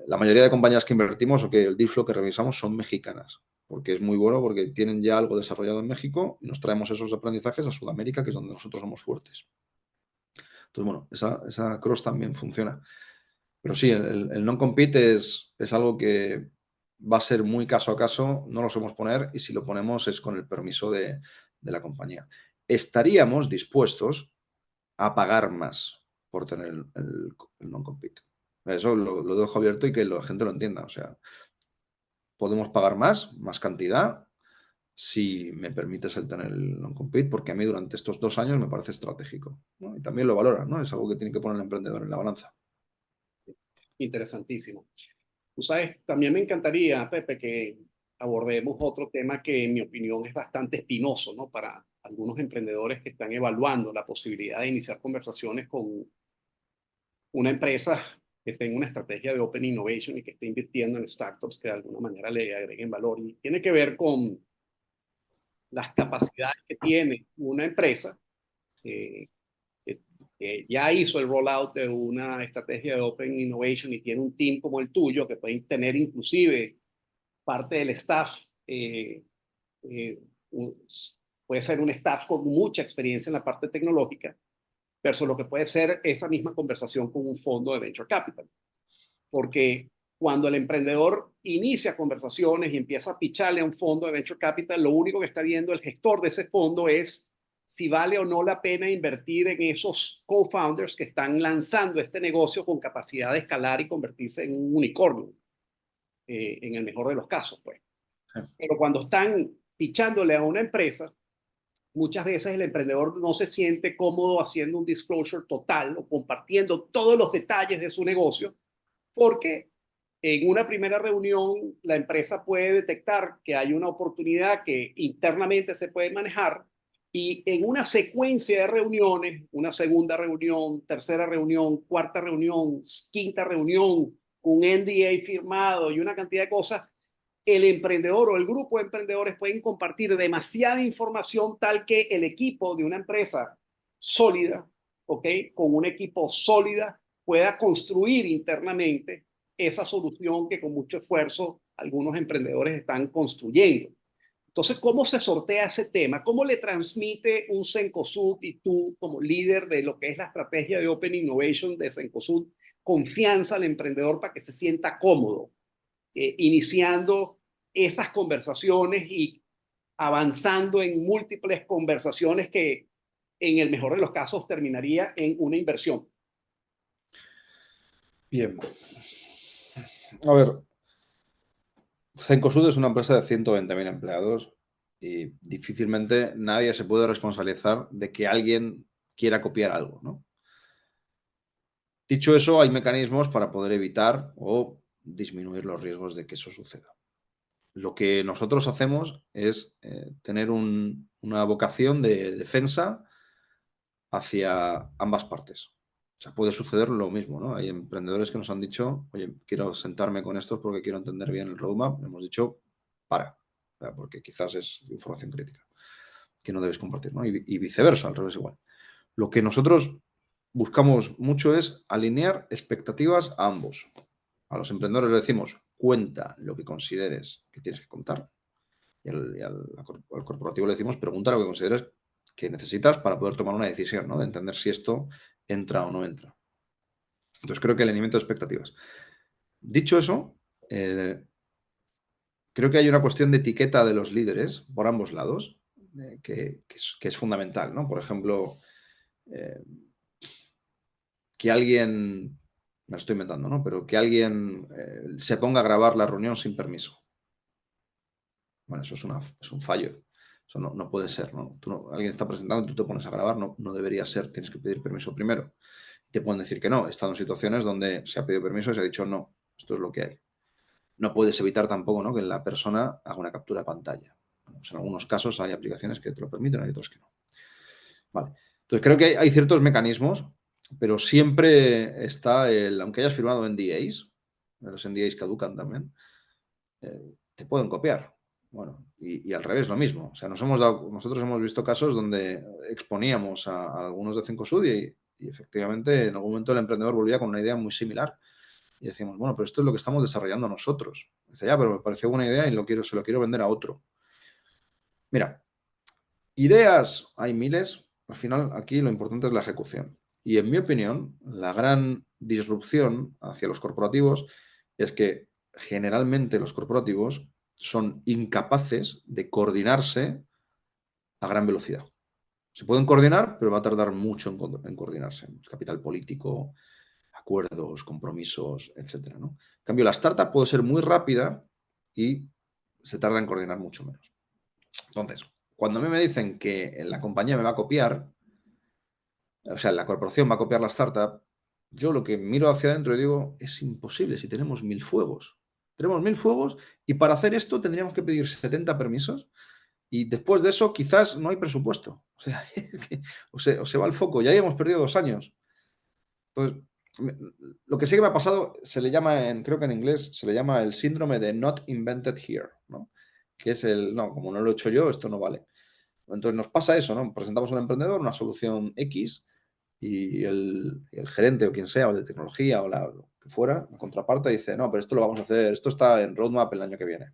La mayoría de compañías que invertimos o que el deal flow que revisamos son mexicanas, porque es muy bueno porque tienen ya algo desarrollado en México y nos traemos esos aprendizajes a Sudamérica, que es donde nosotros somos fuertes. Entonces, bueno, esa cross también funciona. Pero sí, el non-compete es algo que va a ser muy caso a caso, no lo sabemos poner y si lo ponemos es con el permiso de la compañía. Estaríamos dispuestos a pagar más por tener el non-compete. Eso lo dejo abierto y que la gente lo entienda. O sea, podemos pagar más cantidad, si me permites el tener el non-compete, porque a mí durante estos 2 años me parece estratégico, ¿no? Y también lo valoran, ¿no? Es algo que tiene que poner el emprendedor en la balanza. Interesantísimo. Tú sabes, también me encantaría, Pepe, que abordemos otro tema que en mi opinión es bastante espinoso, ¿no? Para algunos emprendedores que están evaluando la posibilidad de iniciar conversaciones con una empresa que tenga una estrategia de Open Innovation y que esté invirtiendo en startups que de alguna manera le agreguen valor. Y tiene que ver con las capacidades que tiene una empresa eh, que, que ya hizo el rollout de una estrategia de Open Innovation y tiene un team como el tuyo, que pueden tener inclusive parte del staff, eh, un, puede ser un staff con mucha experiencia en la parte tecnológica, versus lo que puede ser esa misma conversación con un fondo de venture capital. Porque cuando el emprendedor inicia conversaciones y empieza a picharle a un fondo de venture capital, lo único que está viendo el gestor de ese fondo es si vale o no la pena invertir en esos co-founders que están lanzando este negocio con capacidad de escalar y convertirse en un unicornio. en el mejor de los casos, pues. Pero cuando están pichándole a una empresa, muchas veces el emprendedor no se siente cómodo haciendo un disclosure total o compartiendo todos los detalles de su negocio, porque en una primera reunión la empresa puede detectar que hay una oportunidad que internamente se puede manejar y en una secuencia de reuniones, una segunda reunión, tercera reunión, cuarta reunión, quinta reunión, un NDA firmado y una cantidad de cosas, el emprendedor o el grupo de emprendedores pueden compartir demasiada información tal que el equipo de una empresa sólida, ¿ok? Con un equipo sólida pueda construir internamente esa solución que con mucho esfuerzo algunos emprendedores están construyendo. Entonces, ¿cómo se sortea ese tema? ¿Cómo le transmite un Cencosud y tú como líder de lo que es la estrategia de Open Innovation de Cencosud confianza al emprendedor para que se sienta cómodo iniciando esas conversaciones y avanzando en múltiples conversaciones que en el mejor de los casos terminaría en una inversión? Bien. A ver, Cencosud es una empresa de 120.000 empleados y difícilmente nadie se puede responsabilizar de que alguien quiera copiar algo, ¿no? Dicho eso, hay mecanismos para poder evitar o disminuir los riesgos de que eso suceda. Lo que nosotros hacemos es tener una vocación de defensa hacia ambas partes. O sea, puede suceder lo mismo, ¿no? Hay emprendedores que nos han dicho, oye, quiero sentarme con estos porque quiero entender bien el roadmap. Hemos dicho, para, porque quizás es información crítica que no debes compartir, ¿no? Y viceversa, al revés igual. Lo que nosotros buscamos mucho es alinear expectativas a ambos. A los emprendedores les decimos, cuenta lo que consideres que tienes que contar. Y al corporativo le decimos, pregunta lo que consideres que necesitas para poder tomar una decisión, ¿no? De entender si esto entra o no entra. Entonces creo que el alineamiento de expectativas. Dicho eso, creo que hay una cuestión de etiqueta de los líderes por ambos lados que es fundamental, ¿no? Por ejemplo, eh, que alguien, me lo estoy inventando, ¿no? Pero que alguien se ponga a grabar la reunión sin permiso. Bueno, eso es un fallo. Eso no puede ser, ¿no? Alguien está presentando y tú te pones a grabar, no debería ser, tienes que pedir permiso primero. Te pueden decir que no. He estado en situaciones donde se ha pedido permiso y se ha dicho no, esto es lo que hay. No puedes evitar tampoco, ¿no?, que la persona haga una captura de pantalla. Bueno, pues en algunos casos hay aplicaciones que te lo permiten, hay otras que no. Vale. Entonces creo que hay ciertos mecanismos, pero siempre está aunque hayas firmado NDAs, los NDAs caducan también, te pueden copiar. Bueno, y al revés, lo mismo. O sea, nosotros hemos visto casos donde exponíamos a algunos de Cencosud y efectivamente en algún momento el emprendedor volvía con una idea muy similar. Y decíamos, bueno, pero esto es lo que estamos desarrollando nosotros. Dice, ya, pero me pareció buena idea y se lo quiero vender a otro. Mira, ideas hay miles. Al final, aquí lo importante es la ejecución. Y en mi opinión, la gran disrupción hacia los corporativos es que generalmente los corporativos son incapaces de coordinarse a gran velocidad. Se pueden coordinar, pero va a tardar mucho en coordinarse. Capital político, acuerdos, compromisos, etcétera, ¿no? En cambio, la startup puede ser muy rápida y se tarda en coordinar mucho menos. Entonces, cuando a mí me dicen que la compañía me va a copiar, o sea, la corporación va a copiar la startup, yo lo que miro hacia adentro y digo, es imposible si tenemos 1000 fuegos. Tenemos 1000 fuegos y para hacer esto tendríamos que pedir 70 permisos y después de eso quizás no hay presupuesto. O sea, es que o se va el foco. Ya hemos perdido 2 años. Entonces, lo que sí que me ha pasado, se le llama, creo que en inglés, se le llama el síndrome de not invented here, ¿no? Que es no, como no lo he hecho yo, esto no vale. Entonces nos pasa eso, ¿no? Presentamos a un emprendedor una solución X y el gerente o quien sea, o de tecnología o lo que fuera, la contraparte dice, no, pero esto lo vamos a hacer, esto está en roadmap el año que viene.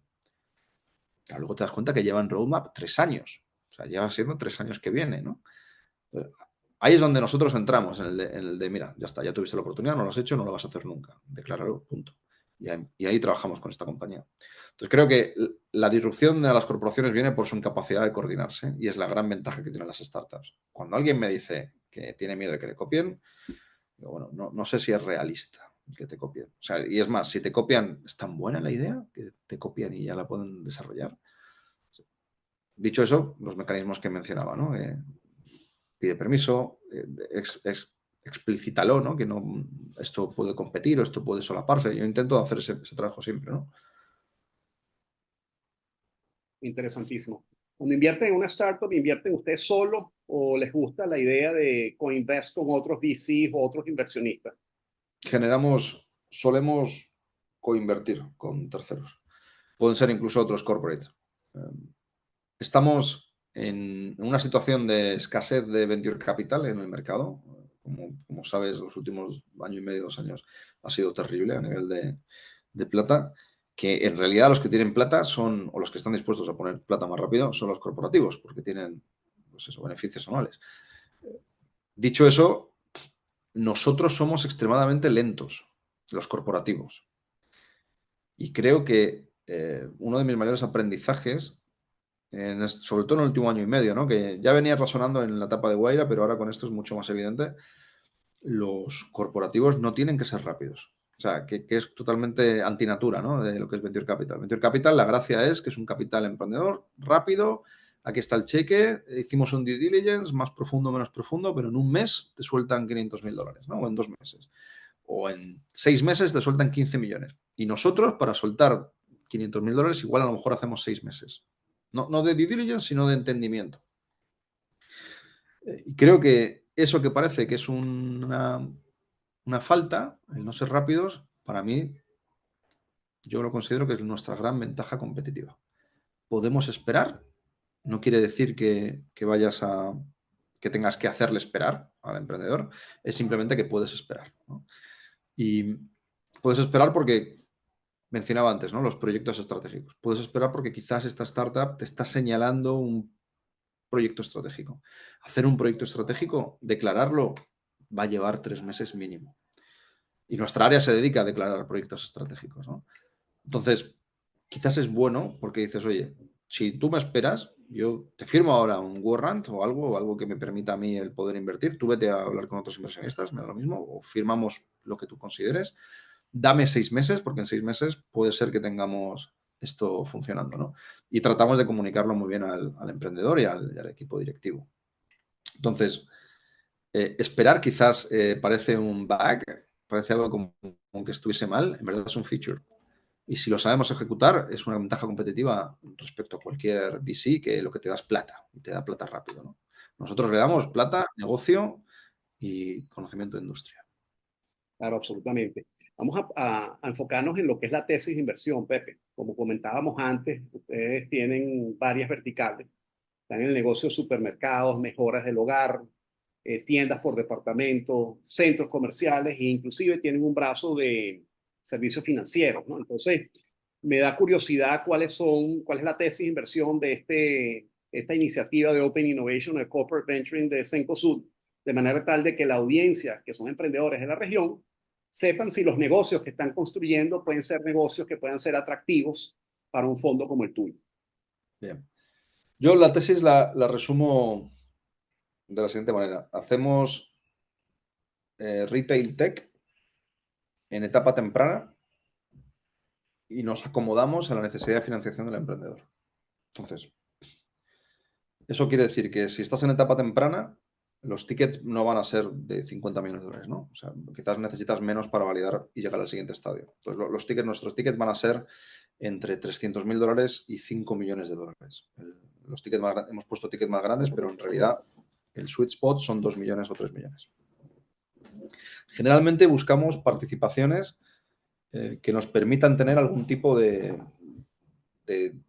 Claro, luego te das cuenta que lleva en roadmap 3 años. O sea, lleva siendo 3 años que viene, ¿no? Entonces, ahí es donde nosotros entramos, en el de, mira, ya está, ya tuviste la oportunidad, no lo has hecho, no lo vas a hacer nunca. Decláralo, punto. Y ahí trabajamos con esta compañía. Entonces creo que la disrupción de las corporaciones viene por su incapacidad de coordinarse y es la gran ventaja que tienen las startups. Cuando alguien me dice que tiene miedo de que le copien, digo, bueno, no sé si es realista. que te copien. O sea, y es más, si te copian, ¿es tan buena la idea que te copian y ya la pueden desarrollar? Dicho eso, los mecanismos que mencionaba, ¿no? Pide permiso, explícitalo, ¿no? Que no, esto puede competir o esto puede solaparse. Yo intento hacer ese trabajo siempre, ¿no? Interesantísimo. Cuando invierten en una startup, ¿invierten ustedes solo o les gusta la idea de co-invest con otros VCs o otros inversionistas? Solemos coinvertir con terceros. Pueden ser incluso otros corporates. Estamos en una situación de escasez de venture capital en el mercado. Como sabes, los últimos año y medio, 2 años, ha sido terrible a nivel de plata, que en realidad los que tienen plata son, o los que están dispuestos a poner plata más rápido, son los corporativos, porque tienen, pues eso, beneficios anuales. Dicho eso, nosotros somos extremadamente lentos, los corporativos. Y creo que uno de mis mayores aprendizajes, sobre todo en el último año y medio, ¿no? Que ya venía resonando en la etapa de Guaira, pero ahora con esto es mucho más evidente, los corporativos no tienen que ser rápidos. O sea, que es totalmente antinatura, ¿no? De lo que es Venture Capital. Venture Capital, la gracia es que es un capital emprendedor, rápido, aquí está el cheque, hicimos un due diligence, más profundo, menos profundo, pero en un mes te sueltan 500.000 dólares, ¿no? O en 2 meses. O en 6 meses te sueltan 15 millones. Y nosotros, para soltar 500.000 dólares, igual a lo mejor hacemos 6 meses. No de due diligence, sino de entendimiento. Y creo que eso que parece que es una falta, el no ser rápidos, para mí, yo lo considero que es nuestra gran ventaja competitiva. Podemos esperar, no quiere decir que que tengas que hacerle esperar al emprendedor, es simplemente que puedes esperar, ¿no? Y puedes esperar porque mencionaba antes, ¿no? Los proyectos estratégicos. Puedes esperar porque quizás esta startup te está señalando un proyecto estratégico. Hacer un proyecto estratégico, declararlo, va a llevar 3 meses mínimo. Y nuestra área se dedica a declarar proyectos estratégicos, ¿no? Entonces, quizás es bueno porque dices, oye, si tú me esperas, yo te firmo ahora un warrant o algo que me permita a mí el poder invertir. Tú vete a hablar con otros inversionistas, me da lo mismo, o firmamos lo que tú consideres. Dame 6 meses, porque en 6 meses puede ser que tengamos esto funcionando, ¿no? Y tratamos de comunicarlo muy bien al emprendedor y al equipo directivo. Entonces, esperar quizás parece un bug, parece algo como que estuviese mal, en verdad es un feature. Y si lo sabemos ejecutar, es una ventaja competitiva respecto a cualquier VC que lo que te da es plata, y te da plata rápido, ¿no? Nosotros le damos plata, negocio y conocimiento de industria. Claro, absolutamente. Vamos a enfocarnos en lo que es la tesis de inversión, Pepe. Como comentábamos antes, ustedes tienen varias verticales. Están en el negocio de supermercados, mejoras del hogar, tiendas por departamento, centros comerciales e inclusive tienen un brazo de servicios financieros, ¿no? Entonces, me da curiosidad cuál es la tesis de inversión de esta iniciativa de Open Innovation, de Corporate Venturing de Cencosud, de manera tal de que la audiencia, que son emprendedores de la región, sepan si los negocios que están construyendo pueden ser negocios que puedan ser atractivos para un fondo como el tuyo. Bien. Yo la tesis la resumo de la siguiente manera. Hacemos retail tech en etapa temprana y nos acomodamos a la necesidad de financiación del emprendedor. Entonces, eso quiere decir que si estás en etapa temprana, los tickets no van a ser de 50 millones de dólares, ¿no? O sea, quizás necesitas menos para validar y llegar al siguiente estadio. Entonces, nuestros tickets van a ser entre 300.000 dólares y 5 millones de dólares. Hemos puesto tickets más grandes, pero en realidad el sweet spot son 2 millones o 3 millones. Generalmente buscamos participaciones que nos permitan tener algún tipo de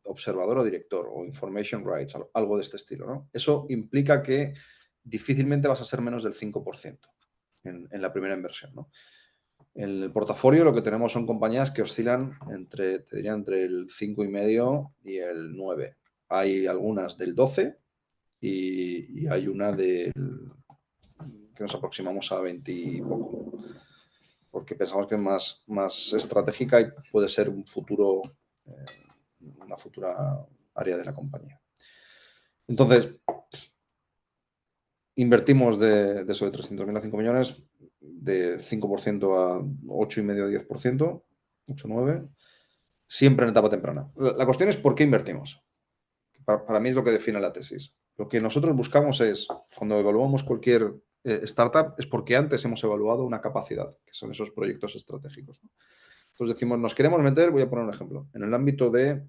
observador o director o information rights, algo de este estilo, ¿no? Eso implica que difícilmente vas a ser menos del 5% en la primera inversión, ¿no? En el portafolio lo que tenemos son compañías que oscilan te diría, entre el 5,5 y el 9. Hay algunas del 12 y hay una que nos aproximamos a 20 y poco, porque pensamos que es más estratégica y puede ser una futura área de la compañía. Entonces, invertimos de eso de 300.000 a 5 millones. de 5% a 8,5-10%, 8-9%, siempre en etapa temprana. La cuestión es por qué invertimos. Para mí es lo que define la tesis. Lo que nosotros buscamos es, cuando evaluamos cualquier startup, es porque antes hemos evaluado una capacidad, que son esos proyectos estratégicos, ¿no? Entonces decimos, nos queremos meter, voy a poner un ejemplo, en el ámbito de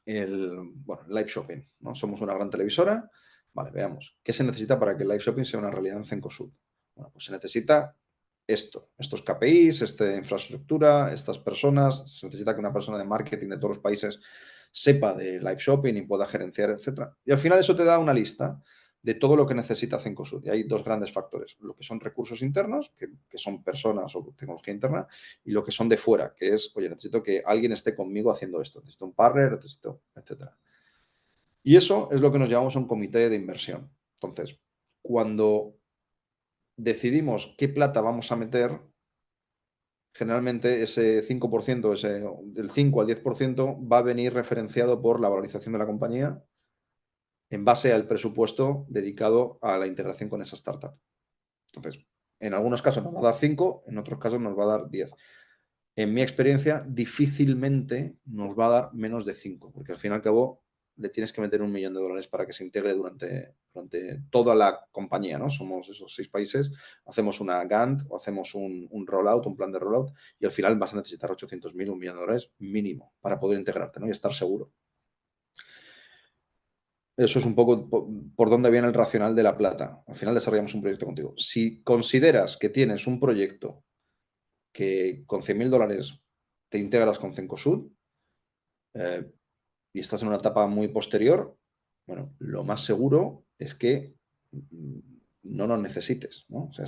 live shopping, ¿no? Somos una gran televisora, vale, veamos, ¿qué se necesita para que el live shopping sea una realidad en Cencosud? Bueno, pues se necesita estos KPIs, esta infraestructura, estas personas, se necesita que una persona de marketing de todos los países sepa de live shopping y pueda gerenciar, etcétera. Y al final eso te da una lista de todo lo que necesita Cencosud. Y hay dos grandes factores, lo que son recursos internos, que son personas o tecnología interna, y lo que son de fuera, que es, oye, necesito que alguien esté conmigo haciendo esto, necesito un partner, necesito, etcétera. Y eso es lo que nos llevamos a un comité de inversión. Entonces, cuando decidimos qué plata vamos a meter, generalmente ese 5%, del 5 al 10%, va a venir referenciado por la valorización de la compañía en base al presupuesto dedicado a la integración con esa startup. Entonces, en algunos casos nos va a dar 5, en otros casos nos va a dar 10. En mi experiencia, difícilmente nos va a dar menos de 5, porque al fin y al cabo le tienes que meter $1.000.000 para que se integre durante toda la compañía, ¿no? Somos esos 6 países, hacemos una Gantt o hacemos un rollout, un plan de rollout, y al final vas a necesitar 800.000, $1.000.000 mínimo para poder integrarte, ¿no? Y estar seguro. Eso es un poco por dónde viene el racional de la plata. Al final desarrollamos un proyecto contigo. Si consideras que tienes un proyecto que con $100.000 te integras con Cencosud, y estás en una etapa muy posterior, bueno, lo más seguro es que no nos necesites, ¿no? O sea,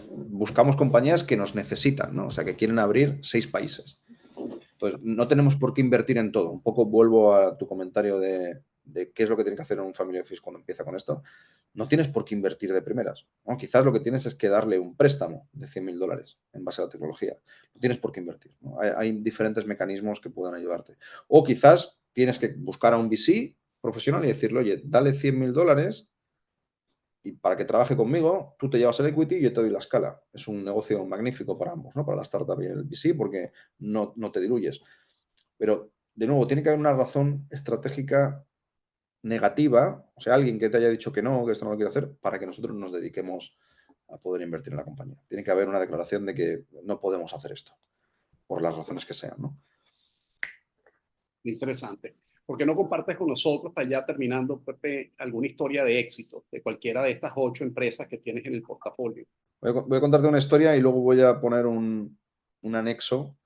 buscamos compañías que nos necesitan, ¿no? O sea, que quieren abrir 6 países. Entonces, no tenemos por qué invertir en todo. Un poco vuelvo a tu comentario de qué es lo que tiene que hacer un family office cuando empieza con esto. No tienes por qué invertir de primeras, ¿no? Quizás lo que tienes es que darle un préstamo de $100.000 en base a la tecnología. No tienes por qué invertir, ¿no? Hay diferentes mecanismos que puedan ayudarte. O quizás tienes que buscar a un VC profesional y decirle, oye, dale $100.000 y para que trabaje conmigo, tú te llevas el equity y yo te doy la escala. Es un negocio magnífico para ambos, ¿no? Para la startup y el VC, porque no te diluyes. Pero, de nuevo, tiene que haber una razón estratégica negativa, o sea, alguien que te haya dicho que no, que esto no lo quiere hacer, para que nosotros nos dediquemos a poder invertir en la compañía. Tiene que haber una declaración de que no podemos hacer esto, por las razones que sean, ¿no? Interesante. ¿Por qué no compartes con nosotros, para ya terminando, Pepe, alguna historia de éxito de cualquiera de estas 8 empresas que tienes en el portafolio? Voy a contarte una historia y luego voy a poner un anexo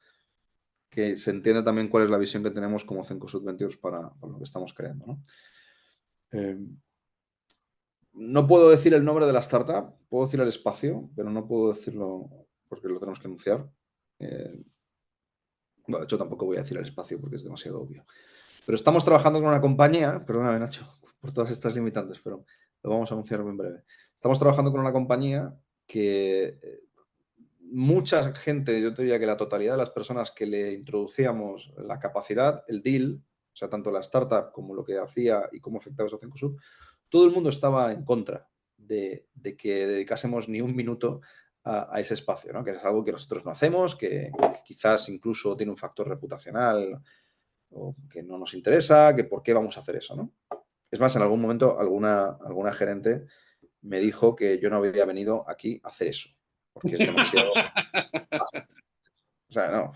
que se entienda también cuál es la visión que tenemos como Cencosud Ventures para lo que estamos creando, ¿no? No puedo decir el nombre de la startup, puedo decir el espacio, pero no puedo decirlo porque lo tenemos que anunciar. Bueno, de hecho, tampoco voy a decir el espacio porque es demasiado obvio. Pero estamos trabajando con una compañía, perdóname, Nacho, por todas estas limitantes, pero lo vamos a anunciar muy en breve. Estamos trabajando con una compañía que mucha gente, yo te diría que la totalidad de las personas que le introducíamos la capacidad, el deal, o sea, tanto la startup como lo que hacía y cómo afectaba eso a Cencosud, todo el mundo estaba en contra de que dedicásemos ni un minuto a ese espacio, ¿no? Que es algo que nosotros no hacemos, que quizás incluso tiene un factor reputacional o que no nos interesa, que por qué vamos a hacer eso, ¿no? Es más, en algún momento alguna gerente me dijo que yo no había venido aquí a hacer eso, porque es demasiado... O sea, no,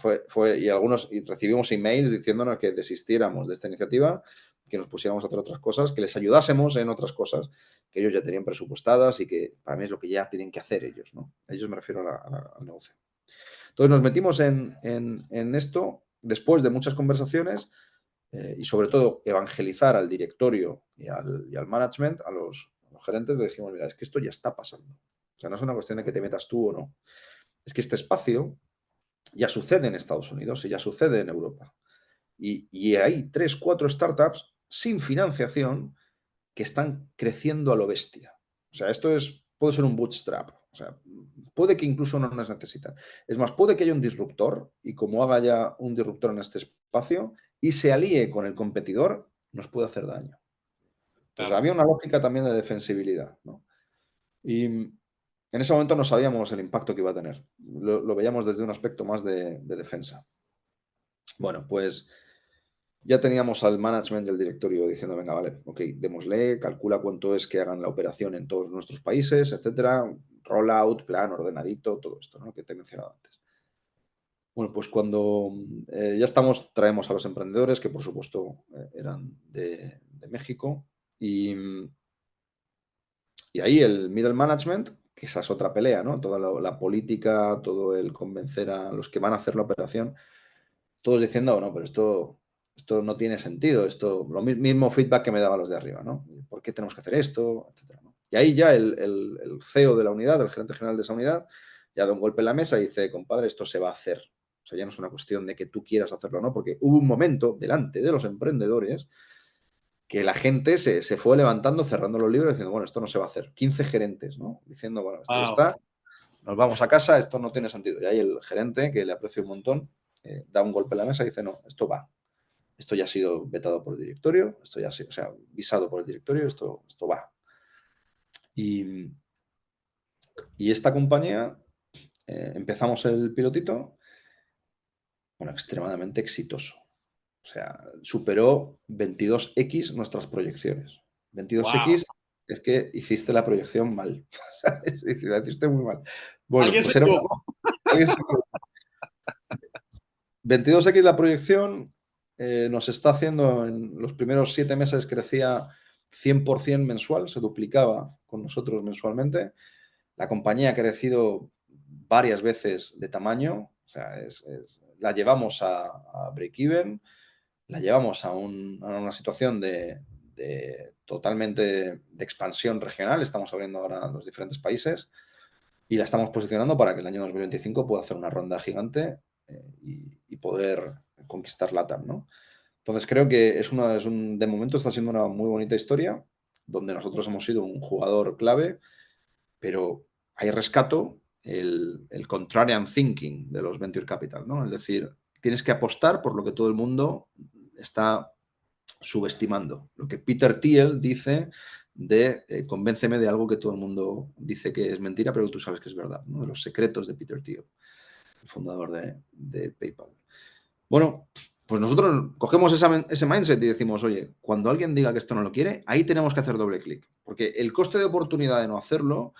y recibimos emails diciéndonos que desistiéramos de esta iniciativa, que nos pusiéramos a hacer otras cosas, que les ayudásemos en otras cosas que ellos ya tenían presupuestadas y que para mí es lo que ya tienen que hacer ellos, ¿no? Ellos me refiero al negocio. Entonces nos metimos en esto después de muchas conversaciones y sobre todo evangelizar al directorio y al management, a los gerentes, le dijimos, mira, es que esto ya está pasando. O sea, no es una cuestión de que te metas tú o no. Es que este espacio ya sucede en Estados Unidos y ya sucede en Europa. Y hay 3, 4 startups sin financiación que están creciendo a lo bestia. O sea, puede ser un bootstrap. O sea, puede que incluso no nos necesitan. Es más, puede que haya un disruptor y como haga ya un disruptor en este espacio y se alíe con el competidor, nos puede hacer daño. Entonces, Claro. había una lógica también de defensibilidad, ¿no? Y en ese momento no sabíamos el impacto que iba a tener. Lo veíamos desde un aspecto más de defensa. Bueno, pues ya teníamos al management del directorio diciendo, venga, vale, ok, démosle, calcula cuánto es que hagan la operación en todos nuestros países, etcétera, rollout, plan, ordenadito, todo esto, ¿no? Que te he mencionado antes. Bueno, pues cuando ya estamos, traemos a los emprendedores, que por supuesto eran de México, y ahí el middle management, que esa es otra pelea, ¿no? Toda la política, todo el convencer a los que van a hacer la operación, todos diciendo, no, pero esto no tiene sentido, esto, lo mismo feedback que me daban los de arriba, ¿no? ¿Por qué tenemos que hacer esto? Etcétera, ¿no? Y ahí ya el CEO de la unidad, el gerente general de esa unidad, ya da un golpe en la mesa y dice, compadre, esto se va a hacer. O sea, ya no es una cuestión de que tú quieras hacerlo, ¿no? Porque hubo un momento delante de los emprendedores que la gente se fue levantando, cerrando los libros, diciendo, bueno, esto no se va a hacer. 15 gerentes, ¿no? Diciendo, bueno, esto ya Wow. está, nos vamos a casa, esto no tiene sentido. Y ahí el gerente, que le aprecio un montón, da un golpe en la mesa y dice, no, esto va. Esto ya ha sido vetado por el directorio, esto ya ha sido, o sea, visado por el directorio, esto va. Y, y esta compañía, empezamos el pilotito, bueno, extremadamente exitoso. O sea, superó 22x nuestras proyecciones. Wow. 22x es que hiciste la proyección mal. La hiciste muy mal. Bueno, Alguien se pues era equivocó. alguien se 22x la proyección nos está haciendo en los primeros 7 meses crecía 100% mensual, se duplicaba con nosotros mensualmente. La compañía ha crecido varias veces de tamaño, o sea, la llevamos a break-even, la llevamos a una situación de totalmente de expansión regional, estamos abriendo ahora los diferentes países y la estamos posicionando para que el año 2025 pueda hacer una ronda gigante y poder conquistar LATAM, ¿no? Entonces creo que de momento está siendo una muy bonita historia, donde nosotros hemos sido un jugador clave, pero ahí rescato el contrarian thinking de los venture capital, ¿no? Es decir, tienes que apostar por lo que todo el mundo está subestimando. Lo que Peter Thiel dice de convénceme de algo que todo el mundo dice que es mentira, pero tú sabes que es verdad, ¿no? De los secretos de Peter Thiel, el fundador de PayPal. Bueno, pues nosotros cogemos ese mindset y decimos, oye, cuando alguien diga que esto no lo quiere, ahí tenemos que hacer doble clic. Porque el coste de oportunidad de no hacerlo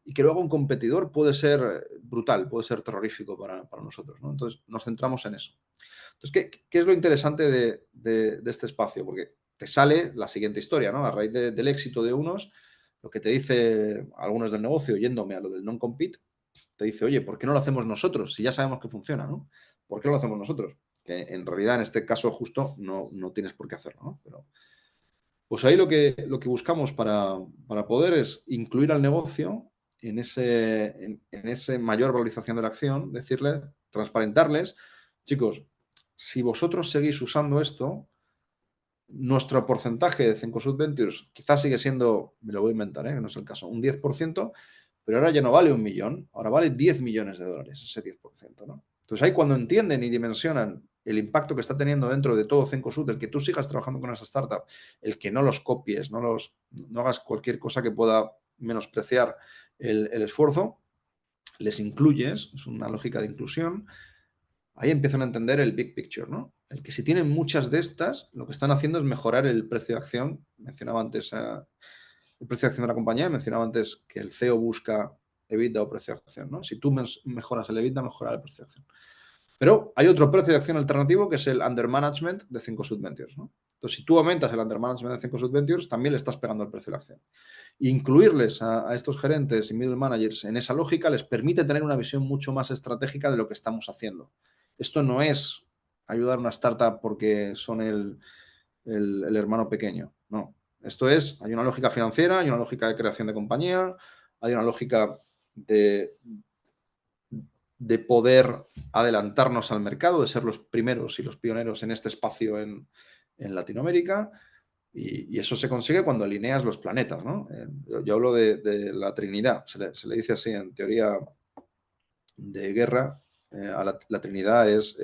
y que lo haga un competidor puede ser brutal, puede ser terrorífico para nosotros, ¿no? Entonces nos centramos en eso. Entonces, ¿qué es lo interesante de este espacio? Porque te sale la siguiente historia, ¿no? A raíz del éxito de unos, lo que te dice algunos del negocio, yéndome a lo del non-compete, te dice, oye, ¿por qué no lo hacemos nosotros? Si ya sabemos que funciona, ¿no? ¿Por qué no lo hacemos nosotros? Que en realidad en este caso justo no tienes por qué hacerlo, ¿no? Pero, pues ahí lo que buscamos para poder es incluir al negocio en ese mayor valorización de la acción, decirles, transparentarles, chicos, si vosotros seguís usando esto, nuestro porcentaje de Cencosud Ventures quizás sigue siendo, me lo voy a inventar, que no es el caso, un 10%, pero ahora ya no vale 1 millón, ahora vale 10 millones de dólares ese 10%, ¿no? Entonces ahí cuando entienden y dimensionan el impacto que está teniendo dentro de todo Cencosud, el que tú sigas trabajando con esa startup, el que no los copies, no hagas cualquier cosa que pueda menospreciar el esfuerzo, les incluyes, es una lógica de inclusión, ahí empiezan a entender el big picture, ¿no? El que si tienen muchas de estas, lo que están haciendo es mejorar el precio de acción. Mencionaba antes el precio de acción de la compañía, mencionaba antes que el CEO busca EBITDA o precio de acción, ¿no? Si tú mejoras el EBITDA, mejora el precio de acción. Pero hay otro precio de acción alternativo que es el under management de 5 Ventures, ¿no? Entonces, si tú aumentas el under management de 5 Ventures, también le estás pegando el precio de la acción. Incluirles a estos gerentes y middle managers en esa lógica les permite tener una visión mucho más estratégica de lo que estamos haciendo. Esto no es ayudar a una startup porque son el hermano pequeño, no. Esto es, hay una lógica financiera, hay una lógica de creación de compañía, hay una lógica de poder adelantarnos al mercado, de ser los primeros y los pioneros en este espacio en Latinoamérica. Y eso se consigue cuando alineas los planetas, ¿no? Yo hablo de la Trinidad, se le dice así en teoría de guerra, a la Trinidad es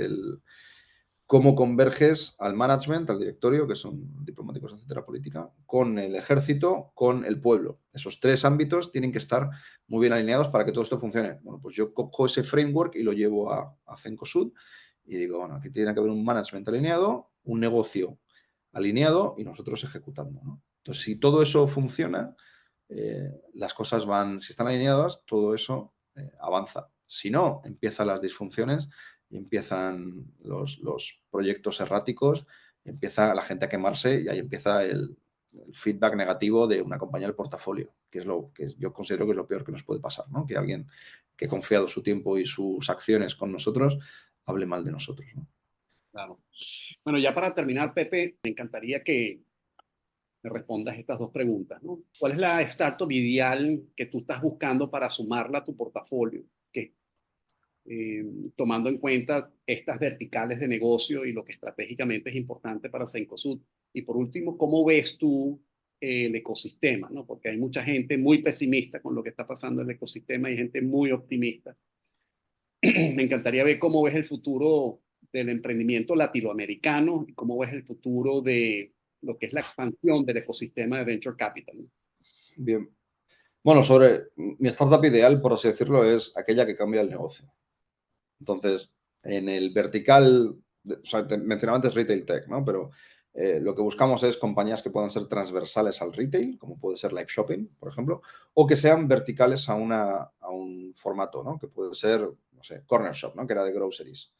cómo converges al management, al directorio, que son diplomáticos, etcétera, política, con el ejército, con el pueblo. Esos tres ámbitos tienen que estar muy bien alineados para que todo esto funcione. Bueno, pues yo cojo ese framework y lo llevo a Cencosud y digo, bueno, aquí tiene que haber un management alineado, un negocio alineado y nosotros ejecutando, ¿no? Entonces, si todo eso funciona, las cosas van, si están alineadas, todo eso avanza. Si no, empiezan las disfunciones y empiezan los proyectos erráticos, y empieza la gente a quemarse y ahí empieza el feedback negativo de una compañía del portafolio, que es lo que yo considero que es lo peor que nos puede pasar, ¿no? Que alguien que ha confiado su tiempo y sus acciones con nosotros hable mal de nosotros, ¿no? Claro. Bueno, ya para terminar, Pepe, me encantaría que me respondas estas dos preguntas, ¿no? ¿Cuál es la startup ideal que tú estás buscando para sumarla a tu portafolio? Que, tomando en cuenta estas verticales de negocio y lo que estratégicamente es importante para Cencosud. Y por último, ¿cómo ves tú el ecosistema? ¿No? Porque hay mucha gente muy pesimista con lo que está pasando en el ecosistema y gente muy optimista. Me encantaría ver cómo ves el futuro del emprendimiento latinoamericano y cómo ves el futuro de lo que es la expansión del ecosistema de Venture Capital, ¿no? Bien. Bueno, sobre mi startup ideal, por así decirlo, es aquella que cambia el negocio. Entonces, en el vertical, o sea, te mencionaba antes retail tech, ¿no? Pero lo que buscamos es compañías que puedan ser transversales al retail, como puede ser live shopping, por ejemplo, o que sean verticales a un formato, ¿no? Que puede ser, no sé, corner shop, ¿no? Que era de groceries.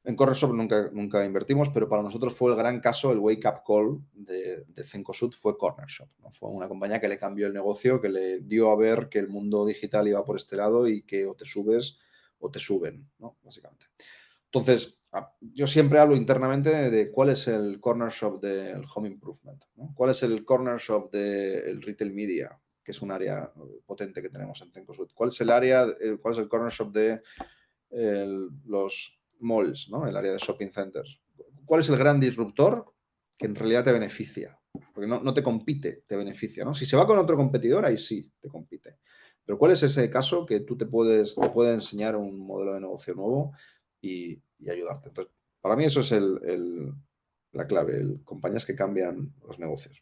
En corner shop nunca invertimos, pero para nosotros fue el gran caso, el wake up call de Cencosud fue corner shop, ¿no? Fue una compañía que le cambió el negocio, que le dio a ver que el mundo digital iba por este lado y que o te subes o te suben, ¿no? Básicamente. Entonces, yo siempre hablo internamente de cuál es el corner shop del home improvement, ¿no? Cuál es el corner shop del retail media, que es un área potente que tenemos en Cencosud. Cuál es el corner shop de los malls, ¿no? El área de shopping centers. ¿Cuál es el gran disruptor que en realidad te beneficia? Porque no te compite, te beneficia, ¿no? Si se va con otro competidor, ahí sí te compite. Pero ¿cuál es ese caso que tú te puede enseñar un modelo de negocio nuevo y ayudarte? Entonces, para mí eso es la clave, compañías que cambian los negocios.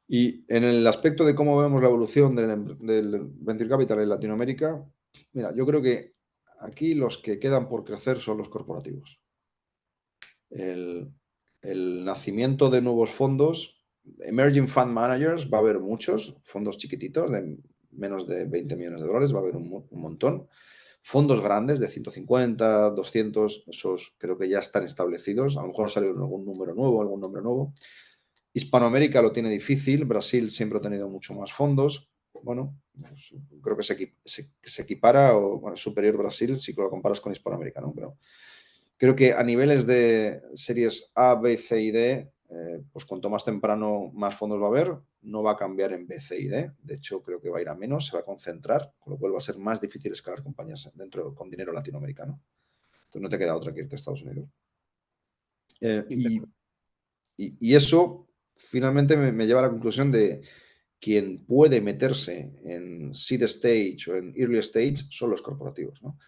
Y en el aspecto de cómo vemos la evolución del Venture Capital en Latinoamérica, mira, yo creo que aquí los que quedan por crecer son los corporativos. El, el nacimiento de nuevos fondos, Emerging Fund Managers, va a haber muchos, fondos chiquititos de menos de 20 millones de dólares, va a haber un montón. Fondos grandes de 150, 200, esos creo que ya están establecidos. A lo mejor sale algún número nuevo, algún nombre nuevo. Hispanoamérica lo tiene difícil, Brasil siempre ha tenido mucho más fondos. Bueno, pues creo que se equipara o bueno, es superior Brasil si lo comparas con Hispanoamérica, ¿no? Pero creo que a niveles de series A, B, C y D, pues cuanto más temprano más fondos va a haber, no va a cambiar en B, C y D. De hecho, creo que va a ir a menos, se va a concentrar, con lo cual va a ser más difícil escalar compañías dentro con dinero latinoamericano. Entonces no te queda otra que irte a Estados Unidos. Eh, y, y eso finalmente me lleva a la conclusión de quien puede meterse en seed stage o en early stage son los corporativos, ¿no?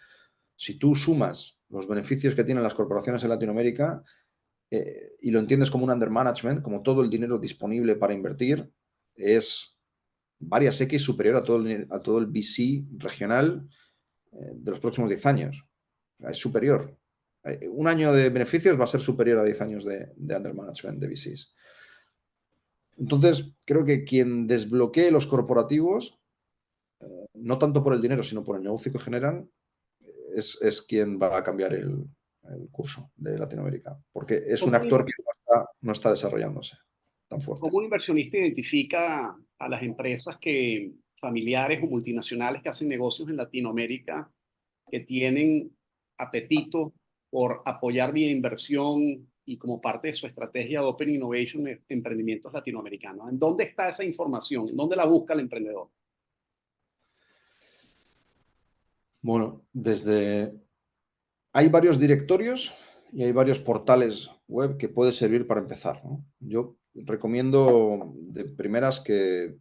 Si tú sumas los beneficios que tienen las corporaciones en Latinoamérica y lo entiendes como un under management, como todo el dinero disponible para invertir, es varias X superior a todo el VC regional de los próximos 10 años. Es superior. Un año de beneficios va a ser superior a 10 años de under management de VCs. Entonces, creo que quien desbloquee los corporativos, no tanto por el dinero, sino por el negocio que generan, es quien va a cambiar el curso de Latinoamérica, porque es un ¿Cómo un, actor que no está desarrollándose tan fuerte. cómo un inversionista identifica a las empresas familiares o multinacionales que hacen negocios en Latinoamérica que tienen apetito por apoyar mi inversión y como parte de su estrategia de Open Innovation emprendimientos latinoamericanos? ¿En dónde está esa información? ¿En dónde la busca el emprendedor? Bueno, hay varios directorios y hay varios portales web que puede servir para empezar, ¿no? Yo recomiendo de primeras que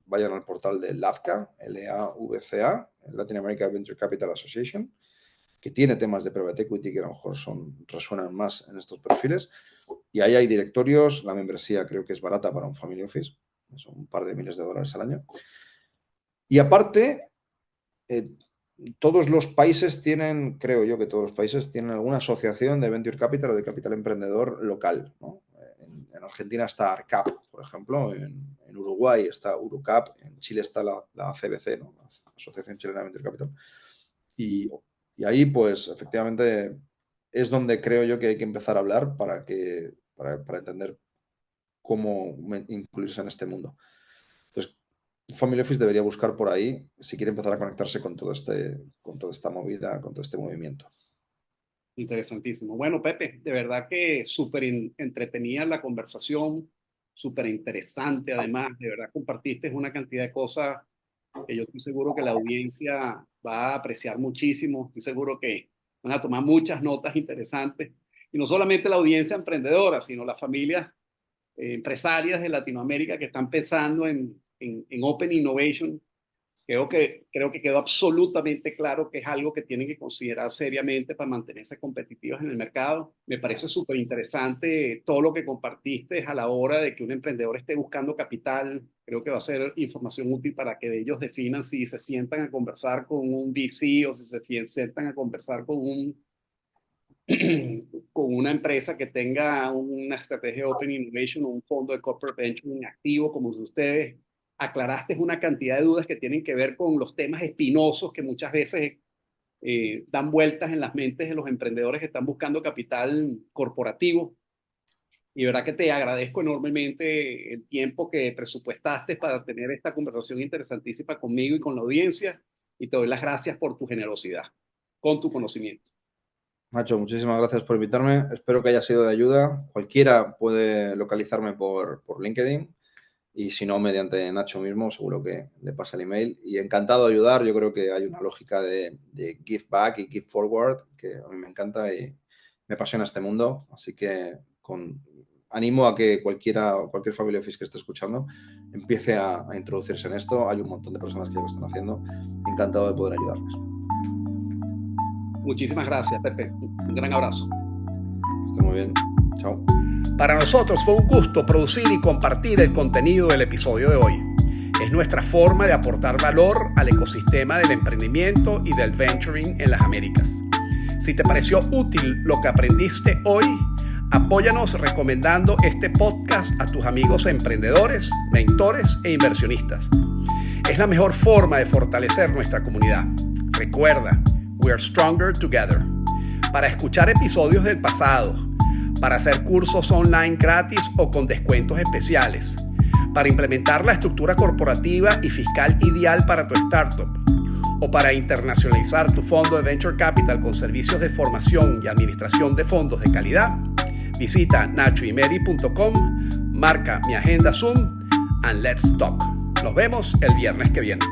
vayan al portal de LAVCA, LAVCA, Latin America Venture Capital Association, que tiene temas de private equity que a lo mejor resuenan más en estos perfiles. Y ahí hay directorios, la membresía creo que es barata para un family office, son un par de miles de dólares al año. Y aparte, todos los países tienen, creo yo que todos los países tienen alguna asociación de venture capital o de capital emprendedor local, ¿no? En Argentina está ARCAP, por ejemplo, en Uruguay está Urucap, en Chile está la ACBC, ¿no? La Asociación Chilena de Venture Capital. Y ahí, pues, efectivamente, es donde creo yo que hay que empezar a hablar para entender cómo incluirse en este mundo. Entonces, Family Office debería buscar por ahí si quiere empezar a conectarse con toda esta movida, con todo este movimiento. Interesantísimo. Bueno, Pepe, de verdad que súper entretenida la conversación, súper interesante además, de verdad compartiste una cantidad de cosas que yo estoy seguro que la audiencia va a apreciar muchísimo, estoy seguro que van a tomar muchas notas interesantes, y no solamente la audiencia emprendedora, sino las familias empresarias de Latinoamérica que están pensando en Open Innovation. Creo que quedó absolutamente claro que es algo que tienen que considerar seriamente para mantenerse competitivos en el mercado. Me parece súper interesante todo lo que compartiste a la hora de que un emprendedor esté buscando capital. Creo que va a ser información útil para que ellos definan si se sientan a conversar con un VC o si se sientan a conversar con una empresa que tenga una estrategia de Open Innovation o un fondo de Corporate Venture activo como ustedes. Aclaraste una cantidad de dudas que tienen que ver con los temas espinosos que muchas veces dan vueltas en las mentes de los emprendedores que están buscando capital corporativo. Y verdad que te agradezco enormemente el tiempo que presupuestaste para tener esta conversación interesantísima conmigo y con la audiencia, y te doy las gracias por tu generosidad, con tu conocimiento. Nacho, muchísimas gracias por invitarme. Espero que haya sido de ayuda. Cualquiera puede localizarme por LinkedIn. Y si no, mediante Nacho mismo, seguro que le pasa el email. Y encantado de ayudar. Yo creo que hay una lógica de give back y give forward que a mí me encanta y me apasiona este mundo. Así que animo a que cualquier family office que esté escuchando empiece a introducirse en esto. Hay un montón de personas que ya lo están haciendo. Encantado de poder ayudarles. Muchísimas gracias, Pepe. Un gran abrazo. Que esté muy bien. Chao. Para nosotros fue un gusto producir y compartir el contenido del episodio de hoy. Es nuestra forma de aportar valor al ecosistema del emprendimiento y del venturing en las Américas. Si te pareció útil lo que aprendiste hoy, apóyanos recomendando este podcast a tus amigos emprendedores, mentores e inversionistas. Es la mejor forma de fortalecer nuestra comunidad. Recuerda, we are stronger together. Para escuchar episodios del pasado, para hacer cursos online gratis o con descuentos especiales, para implementar la estructura corporativa y fiscal ideal para tu startup, o para internacionalizar tu fondo de Venture Capital con servicios de formación y administración de fondos de calidad, visita nachoymery.com, marca mi agenda Zoom and let's talk. Nos vemos el viernes que viene.